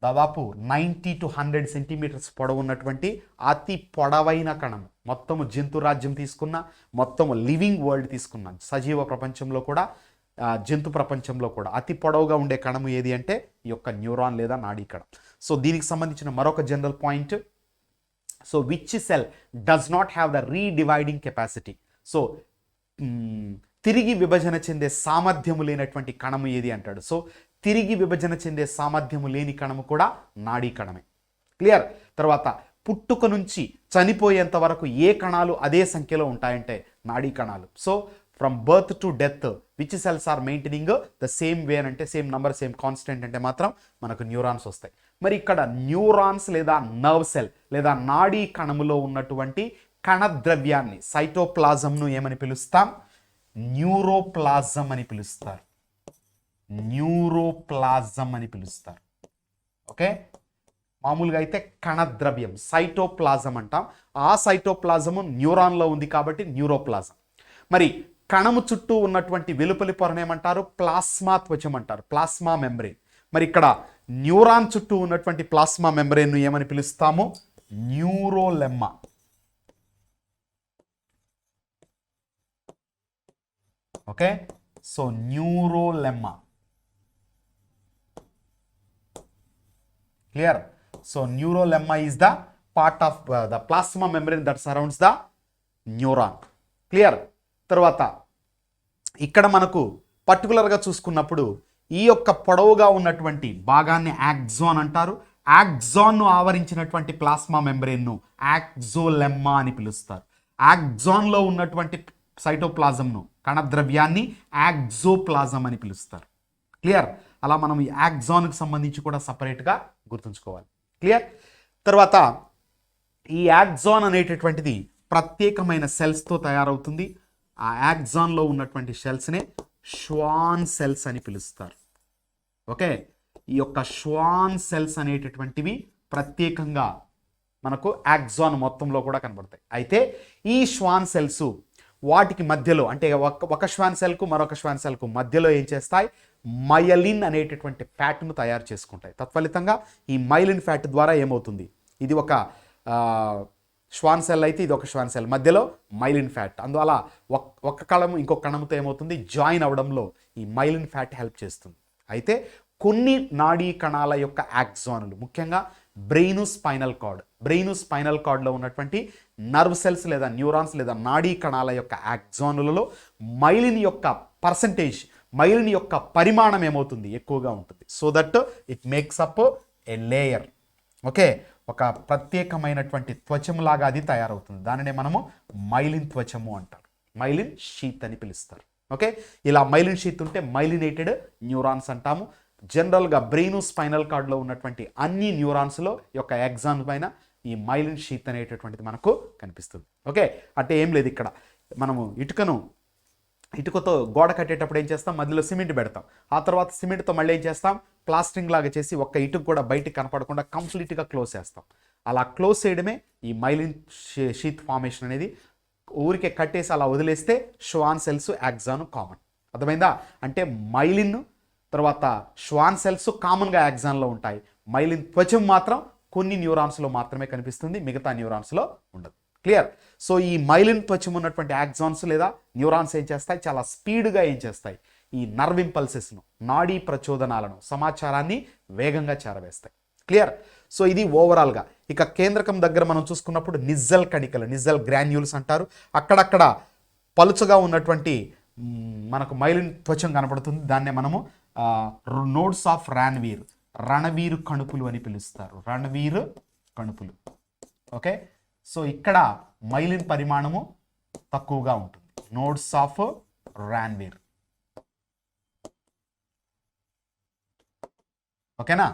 దాదాపు 90 to 100 సెంటీమీటర్స్ పొడవు ఉన్నటువంటి అతి పొడవైన కణం. మొత్తము జంతు రాజ్యం తీసుకున్న, మొత్తము లివింగ్ వరల్డ్ తీసుకున్న, సజీవ ప్రపంచంలో కూడా, జంతు ప్రపంచంలో కూడా అతి పొడవుగా ఉండే కణము ఏది అంటే ఈ యొక్క న్యూరాన్ లేదా నాడీ కణం. సో దీనికి సంబంధించిన మరొక general point, so which cell does not have the redividing capacity? So తిరిగి విభజన చెందే సామర్థ్యము లేనటువంటి కణము ఏది అంటాడు. సో తిరిగి విభజన చెందే సామర్థ్యము లేని కణము కూడా నాడీ కణమే. క్లియర్. తర్వాత పుట్టుక నుంచి చనిపోయేంత వరకు ఏ కణాలు అదే సంఖ్యలో ఉంటాయంటే నాడీ కణాలు. So from birth to death which cells are maintaining the same way అంటే సేమ్ నంబర్ సేమ్ కాన్స్టెంట్ అంటే మాత్రం మనకు న్యూరాన్స్ వస్తాయి. మరి ఇక్కడ న్యూరాన్స్ లేదా నర్వ్ సెల్ లేదా నాడీ కణములో ఉన్నటువంటి కణద్రవ్యాన్ని సైటోప్లాజంను ఏమని పిలుస్తాం? న్యూరోప్లాజం అని పిలుస్తారు. న్యూరోప్లాజం అని పిలుస్తారు. ఓకే, మామూలుగా అయితే కణద్రవ్యం సైటోప్లాజం అంటాం. ఆ సైటోప్లాజము న్యూరాన్లో ఉంది కాబట్టి న్యూరోప్లాజం. మరి కణము చుట్టూ ఉన్నటువంటి వెలుపలి పొరను ఏమంటారు? ప్లాస్మా త్వచం అంటారు, ప్లాస్మా మెంబ్రెయిన్. మరి ఇక్కడ న్యూరాన్ చుట్టూ ఉన్నటువంటి ప్లాస్మా మెంబ్రెయిన్ను ఏమని పిలుస్తాము? Neurolemma. Okay, so neurolemma. Clear. So neurolemma is the part of the plasma membrane that surrounds the neuron. Clear. తర్వాత ఇక్కడ మనకు పర్టికులర్గా చూసుకున్నప్పుడు ఈ యొక్క పొడవుగా ఉన్నటువంటి భాగాన్ని యాక్సాన్ అంటారు. యాక్సాన్ను ఆవరించినటువంటి ప్లాస్మా మెంబ్రెయిన్ను యాక్సోలెమ్మా అని పిలుస్తారు. యాక్సాన్లో ఉన్నటువంటి సైటోప్లాజంను కణద్రవ్యాన్ని యాక్సోప్లాజం అని పిలుస్తారు. క్లియర్. అలా మనం ఈ యాక్సాన్కి సంబంధించి కూడా సపరేట్గా గుర్తుంచుకోవాలి. క్లియర్. తర్వాత ఈ యాక్సాన్ అనేటటువంటిది ప్రత్యేకమైన సెల్స్తో తయారవుతుంది. ఆ యాక్సాన్లో ఉన్నటువంటి సెల్స్నే ష్వాన్ సెల్స్ అని పిలుస్తారు. ఓకే, ఈ యొక్క ష్వాన్ సెల్స్ అనేటటువంటివి ప్రత్యేకంగా మనకు యాక్సాన్ మొత్తంలో కూడా కనబడతాయి. అయితే ఈ ష్వాన్ సెల్స్ వాటికి మధ్యలో అంటే ఒక ష్వాన్ సెల్కు మరొక ష్వాన్ సెల్కు మధ్యలో ఏం చేస్తాయి? మయలిన్ అనేటటువంటి ఫ్యాట్ను తయారు చేసుకుంటాయి. తత్ఫలితంగా ఈ మైలిన్ ఫ్యాట్ ద్వారా ఏమవుతుంది? ఇది ఒక ష్వాన్ సెల్ అయితే ఇది ఒక ష్వాన్ సెల్, మధ్యలో మైలిన్ ఫ్యాట్. అందువల్ల ఒక కణము ఇంకొక కణముతో ఏమవుతుంది? జాయిన్ అవ్వడంలో ఈ మైలిన్ ఫ్యాట్ హెల్ప్ చేస్తుంది. అయితే కొన్ని నాడీ కణాల యొక్క యాక్సానులు, ముఖ్యంగా బ్రెయిన్ స్పైనల్ కార్డ్లో ఉన్నటువంటి నర్వ్ సెల్స్ లేదా న్యూరాన్స్ లేదా నాడీ కణాల యొక్క యాక్సానులలో మైలిన్ యొక్క పర్సంటేజ్, మైలిన్ యొక్క పరిమాణం ఏమవుతుంది? ఎక్కువగా ఉంటుంది. So that it makes up A layer. Okay, ఒక ప్రత్యేకమైనటువంటి త్వచములాగా అది తయారవుతుంది. దానినే మనము మైలిన్ త్వచము అంటారు, మైలిన్ షీత్ అని పిలుస్తారు. ఓకే, ఇలా మైలిన్ షీత్ ఉంటే మైలినేటెడ్ న్యూరాన్స్ అంటాము. జనరల్గా బ్రెయిన్ స్పైనల్ కార్డ్లో ఉన్నటువంటి అన్ని న్యూరాన్స్లో యొక్క ఎగ్జామ్ పైన ఈ మైలిన్ షీత్ అనేటటువంటిది మనకు కనిపిస్తుంది. ఓకే, అంటే ఏం లేదు, ఇక్కడ మనము ఇటుకతో గోడ కట్టేటప్పుడు ఏం చేస్తాం? మధ్యలో సిమెంట్ పెడతాం. ఆ తర్వాత సిమెంట్తో మళ్ళీ ఏం చేస్తాం? ప్లాస్టరింగ్ లాగా చేసి ఒక్క ఇటుకు కూడా బయటికి కనపడకుండా కంప్లీట్గా క్లోజ్ చేస్తాం. అలా క్లోజ్ చేయడమే ఈ మైలిన్ షీత్ ఫార్మేషన్ అనేది. ఊరికే కట్టేసి అలా వదిలేస్తే ష్వాన్ సెల్స్ యాక్సాన్ కామన్. అర్థమైందా? అంటే మైలిన్ తర్వాత ష్వాన్ సెల్స్ కామన్గా యాక్సాన్లో ఉంటాయి. మైలిన్ త్వచం మాత్రం కొన్ని న్యూరాన్స్లో మాత్రమే కనిపిస్తుంది, మిగతా న్యూరాన్స్లో ఉండదు. క్లియర్. సో ఈ మైలిన్ త్వచం ఉన్నటువంటి యాక్సాన్స్ లేదా న్యూరాన్స్ ఏం చేస్తాయి? చాలా స్పీడ్గా ఏం చేస్తాయి? ఈ నర్వ్ ఇంపల్సెస్ను, నాడీ ప్రచోదనాలను, సమాచారాన్ని వేగంగా చేరవేస్తాయి. క్లియర్. సో ఇది ఓవరాల్గా. ఇక కేంద్రకం దగ్గర మనం చూసుకున్నప్పుడు నిజ్జల్ కణికలు, నిజ్జల్ గ్రాన్యూల్స్ అంటారు. అక్కడక్కడ పలుచగా ఉన్నటువంటి మనకు మైలిన్ త్వచం కనపడుతుంది. దాన్నే మనము నోడ్స్ ఆఫ్ రణవీరు కణుపులు అని పిలుస్తారు. రణవీరు కణుపులు. ఓకే, సో ఇక్కడ మైలిన్ పరిమాణము తక్కువగా ఉంటుంది. Nodes of రాన్వీర్. ఓకేనా.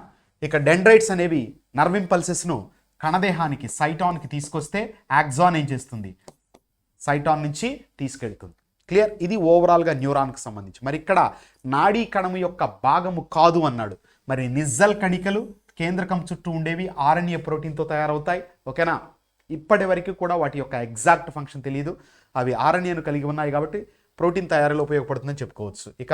ఇక డెండ్రైట్స్ అనేవి నర్వ్ ఇంపల్సెస్ను కణదేహానికి సైటాన్కి తీసుకొస్తే యాక్సాన్ ఏం చేస్తుంది? సైటాన్ నుంచి తీసుకెళ్తుంది. క్లియర్. ఇది ఓవరాల్గా న్యూరాన్కి సంబంధించి. మరి ఇక్కడ నాడీ కణము యొక్క భాగము కాదు అన్నాడు. మరి నిజ్జల్ కణికలు కేంద్రకం చుట్టూ ఉండేవి ఆర్ఎన్ఏ ప్రోటీన్తో తయారవుతాయి. ఓకేనా. ఇప్పటి వరకు కూడా వాటి యొక్క ఎగ్జాక్ట్ ఫంక్షన్ తెలియదు. అవి ఆర్ఎన్ఏను కలిగి ఉన్నాయి కాబట్టి ప్రోటీన్ తయారీలో ఉపయోగపడుతుందని చెప్పుకోవచ్చు. ఇక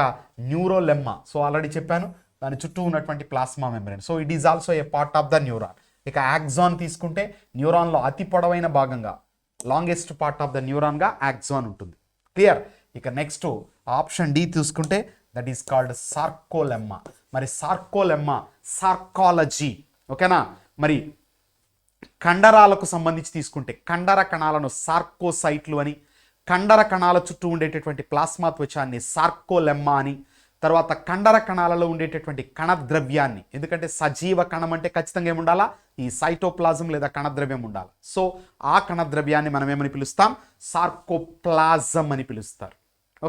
న్యూరోలెమ్మా, సో ఆల్రెడీ చెప్పాను, దాని చుట్టూ ఉన్నటువంటి plasma membrane. So it is also a part of the neuron. ఇక యాక్సాన్ తీసుకుంటే న్యూరాన్లో అతి పొడవైన భాగంగా, లాంగెస్ట్ పార్ట్ ఆఫ్ ద న్యూరాన్గా యాక్సాన్ ఉంటుంది. క్లియర్. ఇక నెక్స్ట్ ఆప్షన్ డి తీసుకుంటే దట్ ఈస్ కాల్డ్ సార్కోలెమ్మా. మరి సార్కోలెమ్మా సార్కాలజీ. ఓకేనా. మరి కండరాలకు సంబంధించి తీసుకుంటే కండర కణాలను సార్కోసైట్లు అని, కండర కణాల చుట్టూ ఉండేటటువంటి ప్లాస్మా త్వచాన్ని సార్కోలెమ్మా అని, తర్వాత కండర కణాలలో ఉండేటటువంటి కణద్రవ్యాన్ని, ఎందుకంటే సజీవ కణం అంటే ఖచ్చితంగా ఏముండాలా, ఈ సైటోప్లాజం లేదా కణద్రవ్యం ఉండాలి. సో ఆ కణద్రవ్యాన్ని మనం ఏమని పిలుస్తాం, సార్కోప్లాజం అని పిలుస్తారు.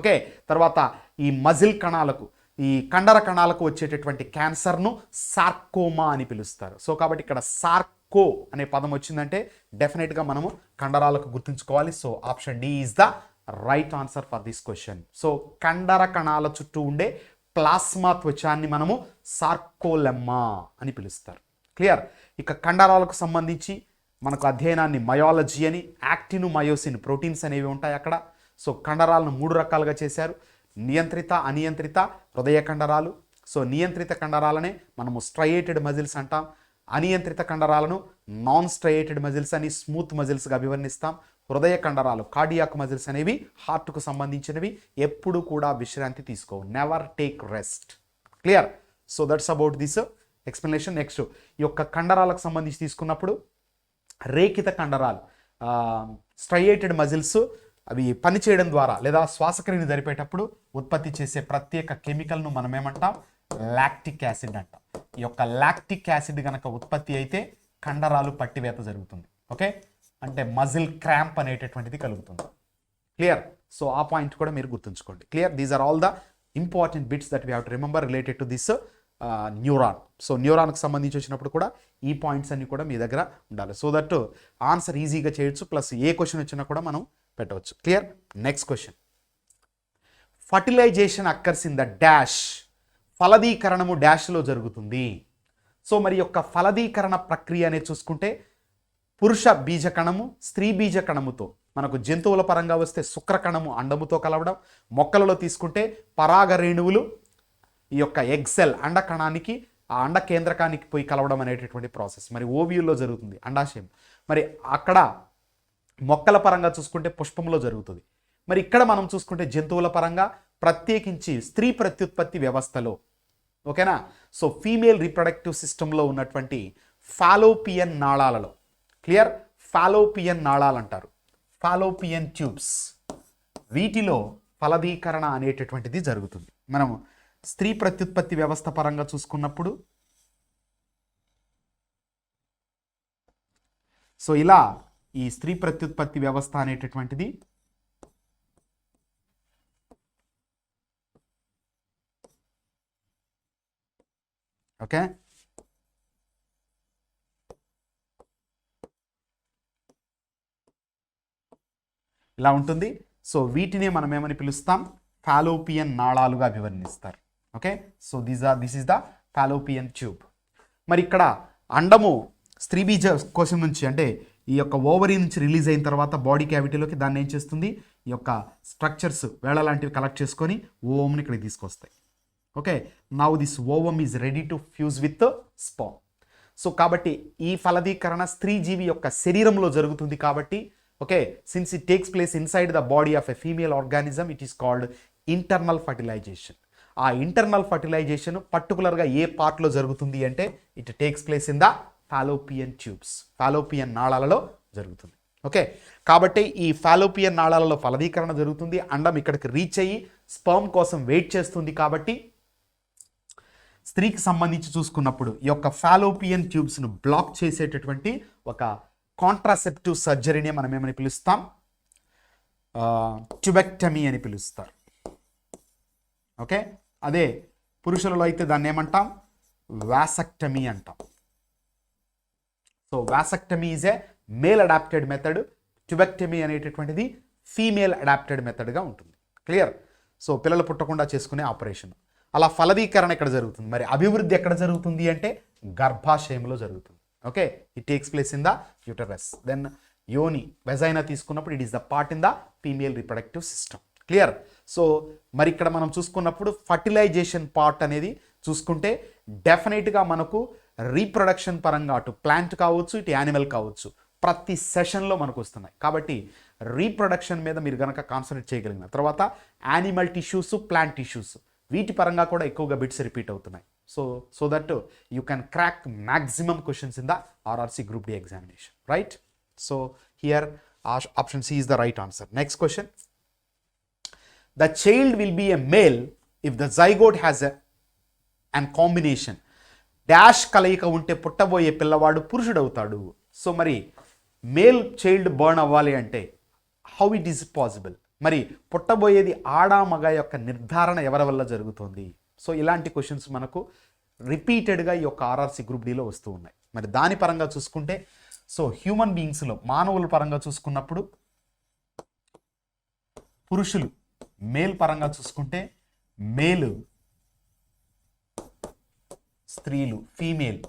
ఓకే, తర్వాత ఈ మజిల్ కణాలకు, ఈ కండర కణాలకు వచ్చేటటువంటి క్యాన్సర్ను సార్కోమా అని పిలుస్తారు. సో కాబట్టి ఇక్కడ సార్కో అనే పదం వచ్చిందంటే డెఫినెట్గా మనము కండరాలకు గుర్తుంచుకోవాలి. So option D is the right answer for this question. So కండర కణాల చుట్టూ ఉండే ప్లాస్మా త్వచాన్ని మనము సార్కోలెమ్మా అని పిలుస్తారు. క్లియర్. ఇక కండరాలకు సంబంధించి మనకు అధ్యయనాన్ని మయాలజీ అని, యాక్టిన్ మయోసిన్ ప్రోటీన్స్ అనేవి ఉంటాయి అక్కడ. సో కండరాలను 3 రకాలుగా చేశారు, నియంత్రిత, అనియంత్రిత, హృదయ కండరాలు. సో నియంత్రిత కండరాలనే మనము స్ట్రయేటెడ్ మజిల్స్ అంటాం, అనియంత్రిత కండరాలను నాన్ స్ట్రయేటెడ్ మజిల్స్ అని, స్మూత్ మజిల్స్గా అభివర్ణిస్తాం. హృదయ కండరాలు, కార్డియాక్ మజిల్స్ అనేవి హార్ట్కు సంబంధించినవి, ఎప్పుడు కూడా విశ్రాంతి తీసుకోవు, never take rest. Clear. So that's about this explanation. Next ఈ యొక్క కండరాలకు సంబంధించి తీసుకున్నప్పుడు రేఖిత కండరాలు, స్ట్రయేటెడ్ మజిల్స్, అవి పనిచేయడం ద్వారా లేదా శ్వాసక్రియను జరిపేటప్పుడు ఉత్పత్తి చేసే ప్రత్యేక కెమికల్ను మనం ఏమంటాం, లాక్టిక్ యాసిడ్ అంటాం. ఈ యొక్క లాక్టిక్ యాసిడ్ కనుక ఉత్పత్తి అయితే కండరాలు పట్టివేత జరుగుతుంది. ఓకే, అంటే మజిల్ క్రాంప్ అనేటటువంటిది కలుగుతుంది. క్లియర్. సో ఆ పాయింట్ కూడా మీరు గుర్తుంచుకోండి. Clear. These are all the important bits that we have to remember related to this neuron. So న్యూరాన్కి సంబంధించి వచ్చినప్పుడు కూడా ఈ పాయింట్స్ అన్ని కూడా మీ దగ్గర ఉండాలి. సో దట్ ఆన్సర్ ఈజీగా చేయొచ్చు, ప్లస్ ఏ క్వశ్చన్ వచ్చినా కూడా మనం పెట్టవచ్చు. Clear. Next question, fertilization occurs in the dash, ఫలదీకరణము డాష్లో జరుగుతుంది. సో మరి యొక్క ఫలదీకరణ ప్రక్రియ అనేది చూసుకుంటే పురుష బీజకణము స్త్రీ బీజకణముతో, మనకు జంతువుల పరంగా వస్తే శుక్రకణము అండముతో కలవడం, మొక్కలలో తీసుకుంటే పరాగ రేణువులు ఈ యొక్క ఎగ్సెల్ అండకణానికి, ఆ అండ కేంద్రకానికి పోయి కలవడం అనేటటువంటి ప్రాసెస్ మరి ఓవ్యూల్లో జరుగుతుంది, అండాశయం. మరి అక్కడ మొక్కల పరంగా చూసుకుంటే పుష్పంలో జరుగుతుంది. మరి ఇక్కడ మనం చూసుకుంటే జంతువుల పరంగా ప్రత్యేకించి స్త్రీ ప్రత్యుత్పత్తి వ్యవస్థలో, ఓకేనా. సో ఫీమేల్ రీప్రొడక్టివ్ సిస్టంలో ఉన్నటువంటి ఫాలోపియన్ నాళాలలో, క్లియర్, ఫాలోపియన్ నాళాలు అంటారు, ఫాలోపియన్ ట్యూబ్స్, వీటిలో ఫలదీకరణ అనేటటువంటిది జరుగుతుంది. మనం స్త్రీ ప్రత్యుత్పత్తి వ్యవస్థ పరంగా చూసుకున్నప్పుడు సో ఇలా ఈ స్త్రీ ప్రత్యుత్పత్తి వ్యవస్థ అనేటటువంటిది ఓకే ఇలా ఉంటుంది. సో వీటినే మనం ఏమని పిలుస్తాం, ఫాలోపియన్ నాళాలుగా అభివర్ణిస్తారు. Okay, so this is the Fallopian tube. మరి ఇక్కడ అండము స్త్రీ బీజ కోశం నుంచి, అంటే ఈ యొక్క ఓవరీ నుంచి రిలీజ్ అయిన తర్వాత బాడీ క్యావిటీలోకి దాన్ని ఏం చేస్తుంది, ఈ యొక్క స్ట్రక్చర్స్ వేళ లాంటివి కలెక్ట్ చేసుకొని ఓవమ్ని ఇక్కడికి తీసుకొస్తాయి. Okay, now this ovum is ready to fuse with sperm. So కాబట్టి ఈ ఫలదీకరణ స్త్రీ జీవి యొక్క శరీరంలో జరుగుతుంది కాబట్టి, okay, since it takes place inside the body of a female organism, it is called internal fertilization. ఆ ఇంటర్నల్ ఫర్టిలైజేషన్ పర్టికులర్గా ఏ పార్ట్లో జరుగుతుంది అంటే it takes place in the Fallopian tubes, Fallopian నాళాలలో జరుగుతుంది. ఓకే, కాబట్టి ఈ ఫాలోపియన్ నాళాలలో ఫలదీకరణ జరుగుతుంది, అండం ఇక్కడికి రీచ్ అయ్యి స్పర్మ్ కోసం వెయిట్ చేస్తుంది. కాబట్టి స్త్రీకి సంబంధించి చూసుకున్నప్పుడు ఈ యొక్క ఫాలోపియన్ ట్యూబ్స్ను బ్లాక్ చేసేటటువంటి ఒక కాంట్రాసెప్టివ్ సర్జరీని మనం ఏమని పిలుస్తాం, ట్యూబెక్టమీ అని పిలుస్తారు. ఓకే, అదే పురుషులలో అయితే దాన్ని ఏమంటాం, వాసెక్టమీ అంటాం. So vasectomy is a male adopted method, tubectomy అనేటటువంటిది ఫీమేల్ అడాప్టెడ్ మెథడ్గా ఉంటుంది. క్లియర్. సో పిల్లలు పుట్టకుండా చేసుకునే ఆపరేషన్. అలా ఫలదీకరణ ఎక్కడ జరుగుతుంది, మరి అభివృద్ధి ఎక్కడ జరుగుతుంది అంటే గర్భాశయంలో జరుగుతుంది. Okay, it takes place in the uterus. Then యోని, వెజైనా తీసుకున్నప్పుడు it is the part in the female reproductive system. Clear. So మరి ఇక్కడ మనం చూసుకున్నప్పుడు ఫర్టిలైజేషన్ పార్ట్ అనేది చూసుకుంటే డెఫినెట్గా మనకు రీప్రొడక్షన్ పరంగా అటు ప్లాంట్ కావచ్చు ఇటు యానిమల్ కావచ్చు ప్రతి సెషన్లో మనకు వస్తున్నాయి. కాబట్టి రీప్రొడక్షన్ మీద మీరు కనుక కాన్సన్ట్రేట్ చేయగలిగిన తర్వాత యానిమల్ టిష్యూస్, ప్లాంట్ టిష్యూస్, వీటి పరంగా కూడా ఎక్కువగా బిట్స్ రిపీట్ అవుతున్నాయి. So that you can crack maximum questions in the RRC group D examination, right. So here option C is the right answer. Next question, the child will be a male if the zygote has and combination dash కలయిక ఉంటే పుట్టబోయే పిల్లవాడు పురుషుడవుతాడు. So మరి male child born అవ్వాలి అంటే how it is possible? మరి పుట్టబోయేది ఆడా మగ యొక్క నిర్ధారణ ఎవరి వల్ల జరుగుతుంది? సో ఇలాంటి క్వశ్చన్స్ మనకు రిపీటెడ్గా ఈ యొక్క ఆర్ఆర్సీ గ్రూప్ డిలో వస్తూ ఉన్నాయి. మరి దాని పరంగా చూసుకుంటే సో హ్యూమన్ బీయింగ్స్లో మానవుల పరంగా చూసుకున్నప్పుడు పురుషులు, మేల్ పరంగా చూసుకుంటే మేలు, స్త్రీలు ఫీమేల్.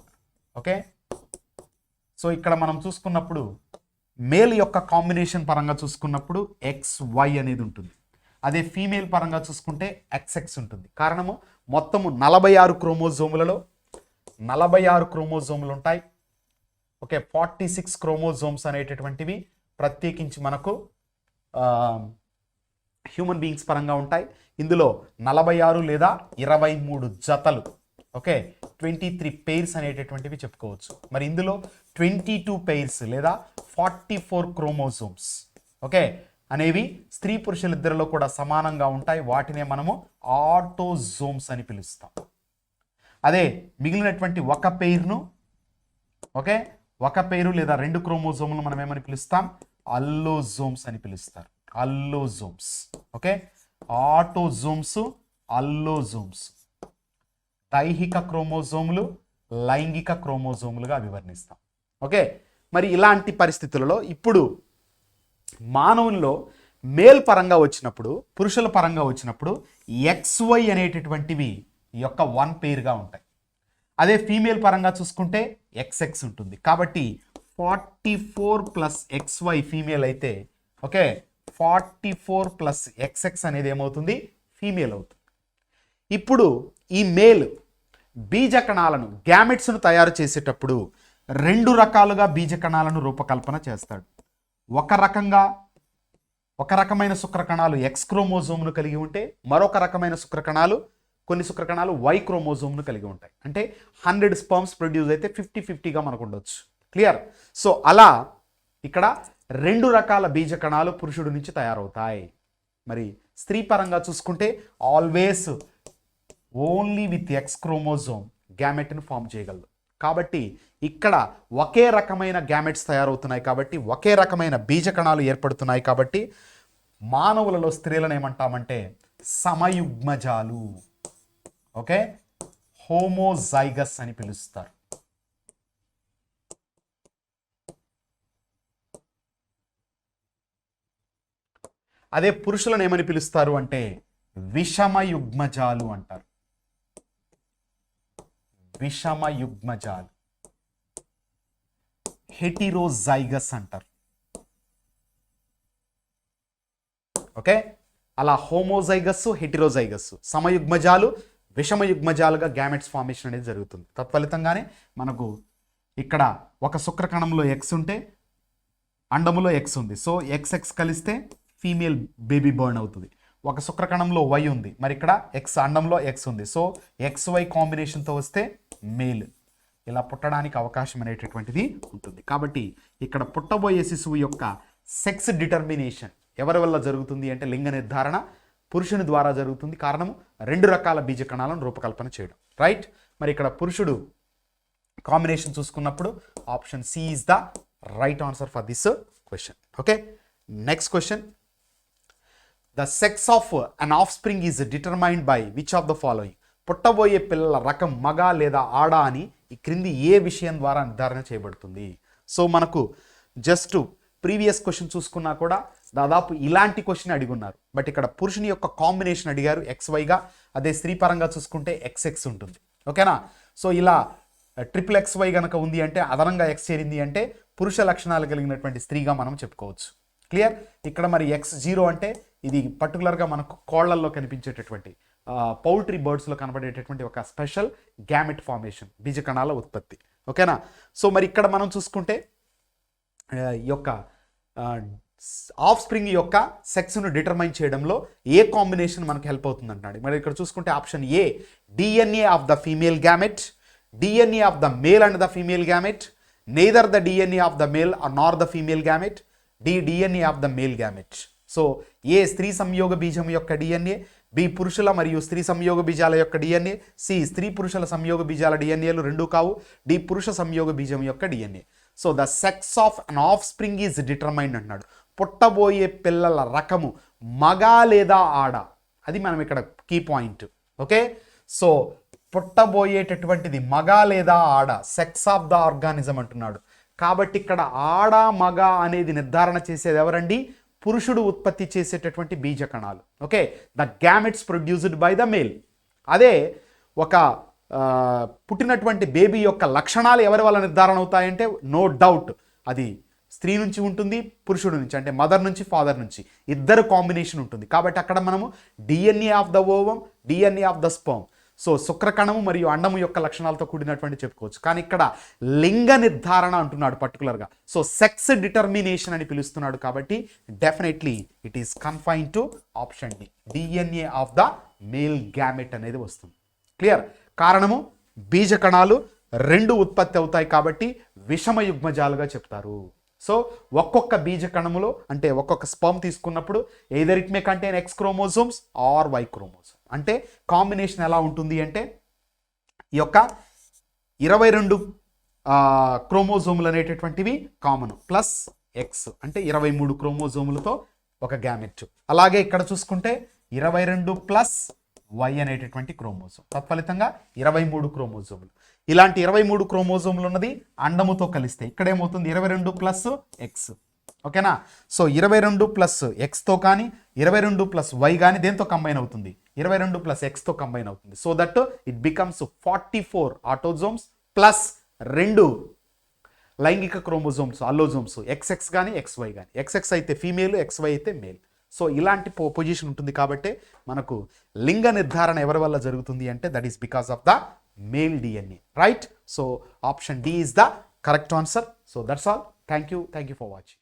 ఓకే, సో ఇక్కడ మనం చూసుకున్నప్పుడు మేల్ యొక్క కాంబినేషన్ పరంగా చూసుకున్నప్పుడు XY అనేది ఉంటుంది. అదే ఫీమేల్ పరంగా చూసుకుంటే XX ఉంటుంది. కారణము మొత్తము 46 క్రోమోజోములలో 46 క్రోమోజోములు ఉంటాయి. ఓకే, 46 క్రోమోజోమ్స్ అనేటటువంటివి ప్రత్యేకించి మనకు హ్యూమన్ బీయింగ్స్ పరంగా ఉంటాయి. ఇందులో 46 లేదా 23 జతలు, ఓకే 23 పెయిర్స్ అనేటటువంటివి చెప్పుకోవచ్చు. మరి ఇందులో 22 పెయిర్స్ లేదా 44 క్రోమోజోమ్స్ ఓకే అనేవి స్త్రీ పురుషులిద్దరిలో కూడా సమానంగా ఉంటాయి. వాటినే మనము ఆటోజోమ్స్ అని పిలుస్తాం. అదే మిగిలినటువంటి ఒక పెయిర్ను, ఓకే ఒక పెయిరు లేదా 2 క్రోమోజోములు మనం ఏమని పిలుస్తాం? అల్లోజోమ్స్ అని పిలుస్తారు. అల్లోజోమ్స్. Okay, autosomes, allosomes. దైహిక క్రోమోజోములు, లైంగిక క్రోమోజోములుగా వివరణిస్తాం. ఓకే, మరి ఇలాంటి పరిస్థితులలో ఇప్పుడు మానవుల్లో మేల్ పరంగా వచ్చినప్పుడు, పురుషుల పరంగా వచ్చినప్పుడు XY అనేటటువంటివి ఈ యొక్క 1 పెయిర్గా ఉంటాయి. అదే ఫీమేల్ పరంగా చూసుకుంటే XX ఉంటుంది. కాబట్టి 44 ప్లస్ XY ఫీమేల్ అయితే ఓకే 44 ప్లస్ XX అనేది ఏమవుతుంది? ఫీమేల్ అవుతుంది. ఇప్పుడు ఈ మేల్ బీజకణాలను, గ్యామెట్స్ను తయారు చేసేటప్పుడు 2 రకాలుగా బీజకణాలను రూపకల్పన చేస్తాడు. ఒక రకమైన శుక్రకణాలు X క్రోమోజోమ్ను కలిగి ఉంటే మరొక రకమైన శుక్రకణాలు, కొన్ని శుక్రకణాలు Y క్రోమోజోమ్ను కలిగి ఉంటాయి. అంటే 100 స్పర్మ్స్ ప్రొడ్యూస్ అయితే 50-50గా మనకు ఉండొచ్చు. క్లియర్? సో అలా ఇక్కడ 2 రకాల బీజకణాలు పురుషుడి నుంచి తయారవుతాయి. మరి స్త్రీ పరంగా చూసుకుంటే always only with X chromosome గ్యామెట్ని ఫామ్ చేయగలదు. కాబట్టి ఇక్కడ ఒకే రకమైన గ్యామెట్స్ తయారవుతున్నాయి. కాబట్టి ఒకే రకమైన బీజకణాలు ఏర్పడుతున్నాయి. కాబట్టి మానవులలో స్త్రీలను ఏమంటామంటే సమయుగ్మజాలు, ఓకే హోమోజైగస్ అని పిలుస్తారు. అదే పురుషులను ఏమని పిలుస్తారు అంటే విషమయుగ్మజాలు అంటారు. విషమయుగ్మజాలు, హెటిరోజైగస్ అంటారు. ఓకే, అలా హోమోజైగస్, హెటిరోజైగస్, సమయుగ్మజాలు, విషమయుగ్మజాలుగా గ్యామెట్స్ ఫార్మేషన్ అనేది జరుగుతుంది. తత్ఫలితంగానే మనకు ఇక్కడ ఒక శుక్రకణంలో X ఉంటే అండములో X ఉంది. సో XX కలిస్తే ఫీమేల్ బేబీ బర్న్ అవుతుంది. ఒక శుక్రకణంలో Y ఉంది, మరి ఇక్కడ X అండంలో X ఉంది. సో XY కాంబినేషన్తో వస్తే మేల్ ఇలా పుట్టడానికి అవకాశం అనేటటువంటిది ఉంటుంది. కాబట్టి ఇక్కడ పుట్టబోయే శిశువు యొక్క సెక్స్ డిటర్మినేషన్ ఎవరి వల్ల జరుగుతుంది అంటే లింగ నిర్ధారణ పురుషుని ద్వారా జరుగుతుంది. కారణము 2 రకాల బీజకణాలను రూపకల్పన చేయడం. రైట్? మరి ఇక్కడ పురుషుడు కాంబినేషన్ చూసుకున్నప్పుడు option C is the right answer for this question. Okay, next question. The sex of an offspring is determined by which of the following? పుట్టబోయే పిల్లల రకం మగ లేదా ఆడ అని ఈ క్రింది ఏ విషయం ద్వారా నిర్ధారణ చేయబడుతుంది? సో మనకు జస్ట్ ప్రీవియస్ క్వశ్చన్ చూసుకున్నా కూడా దాదాపు ఇలాంటి క్వశ్చన్ అడిగున్నారు. బట్ ఇక్కడ పురుషుని యొక్క కాంబినేషన్ అడిగారు XYగా, అదే స్త్రీ పరంగా చూసుకుంటే XX ఉంటుంది. ఓకేనా? సో ఇలా ట్రిపుల్ XY కనుక ఉంది అంటే, అదనంగా X చేరింది అంటే పురుష లక్షణాలు కలిగినటువంటి స్త్రీగా మనం చెప్పుకోవచ్చు. క్లియర్? ఇక్కడ మరి X0 అంటే ఇది పర్టికులర్గా మనకు కోళ్లల్లో కనిపించేటటువంటి పౌల్ట్రీ బర్డ్స్లో కనబడేటటువంటి ఒక స్పెషల్ గ్యామెట్ ఫార్మేషన్, బీజకణాల ఉత్పత్తి. ఓకేనా? సో మరి ఇక్కడ మనం చూసుకుంటే ఈ యొక్క ఆఫ్ స్ప్రింగ్ యొక్క సెక్స్ను డిటర్మైన్ చేయడంలో ఏ కాంబినేషన్ మనకు హెల్ప్ అవుతుంది అంటున్నాడు. మరి ఇక్కడ చూసుకుంటే option A DNA of the female gamete, DNA of the male and the female gamete, neither the DNA of the male or nor the female gamete, the DNA of the male gamete. So ఏ స్త్రీ సంయోగ బీజం యొక్క DNA, B పురుషుల మరియు స్త్రీ సంయోగ బీజాల యొక్క డిఎన్ఏ, సి స్త్రీ పురుషుల సంయోగ బీజాల డిఎన్ఏలు రెండు కావు, డి పురుష సంయోగ బీజం యొక్క DNA. So the sex of an offspring is determined అంటున్నాడు. పుట్టబోయే పిల్లల రకము మగ లేదా ఆడ, అది మనం ఇక్కడ కీ పాయింట్. ఓకే, సో పుట్టబోయేటటువంటిది మగ లేదా ఆడ, సెక్స్ ఆఫ్ ద ఆర్గానిజం అంటున్నాడు. కాబట్టి ఇక్కడ ఆడ మగ అనేది నిర్ధారణ చేసేది ఎవరండి? పురుషుడు ఉత్పత్తి చేసేటటువంటి బీజ కణాలు. Okay, the gametes produced by the male. అదే ఒక పుట్టినటువంటి బేబీ యొక్క లక్షణాలు ఎవరి వల్ల నిర్ధారణ అవుతాయంటే నో డౌట్ అది స్త్రీ నుంచి ఉంటుంది, పురుషుడు నుంచి, అంటే మదర్ నుంచి ఫాదర్ నుంచి, ఇద్దరు కాంబినేషన్ ఉంటుంది. కాబట్టి అక్కడ మనము DNA of the ovum, DNA of the sperm, so శుక్రకణము మరియు అండము యొక్క లక్షణాలతో కూడినటువంటి చెప్పుకోవచ్చు. కానీ ఇక్కడ లింగ నిర్ధారణ అంటున్నాడు పర్టికులర్గా. సో సెక్స్ డిటర్మినేషన్ అని పిలుస్తున్నాడు. కాబట్టి definitely it is confine to option D, DNA of the male gamete అనేది వస్తుంది. క్లియర్? కారణము బీజ కణాలు రెండు ఉత్పత్తి అవుతాయి కాబట్టి విషమ యుగ్మజాలుగా చెప్తారు. సో ఒక్కొక్క బీజ కణములో అంటే ఒక్కొక్క స్పర్మ్ తీసుకున్నప్పుడు either it may contain X chromosomes or Y chromosome. అంటే కాంబినేషన్ ఎలా ఉంటుంది అంటే ఈ యొక్క 22 క్రోమోజోములు అనేటటువంటివి కామన్ ప్లస్ ఎక్స్ అంటే 23 క్రోమోజోములతో ఒక గ్యామెట్. అలాగే ఇక్కడ చూసుకుంటే 22 ప్లస్ వై అనేటటువంటి క్రోమోజోమ్, తత్ఫలితంగా 23 క్రోమోజోములు. ఇలాంటి 23 క్రోమోజోములు ఉన్నది అండముతో కలిస్తే ఇక్కడ ఏమవుతుంది? 22 ప్లస్ ఎక్స్. ఓకేనా? సో 22 ప్లస్ ఎక్స్తో కానీ 22 ప్లస్ వై కానీ దేంతో కంబైన్ అవుతుంది? 22 ప్లస్ ఎక్స్తో కంబైన్ అవుతుంది. So that it becomes 44 autosomes plus 2 లైంగిక క్రోమోజోమ్స్ అల్లోజోమ్స్, ఎక్స్ఎక్స్ కానీ ఎక్స్వై కానీ. ఎక్స్ఎక్స్ అయితే ఫీమేల్, ఎక్స్వై అయితే మేల్. సో ఇలాంటి పొజిషన్ ఉంటుంది. కాబట్టి మనకు లింగ నిర్ధారణ ఎవరి వల్ల జరుగుతుంది అంటే that is because of the male DNA, right? So option D is the correct answer. So that's all. Thank you for watching.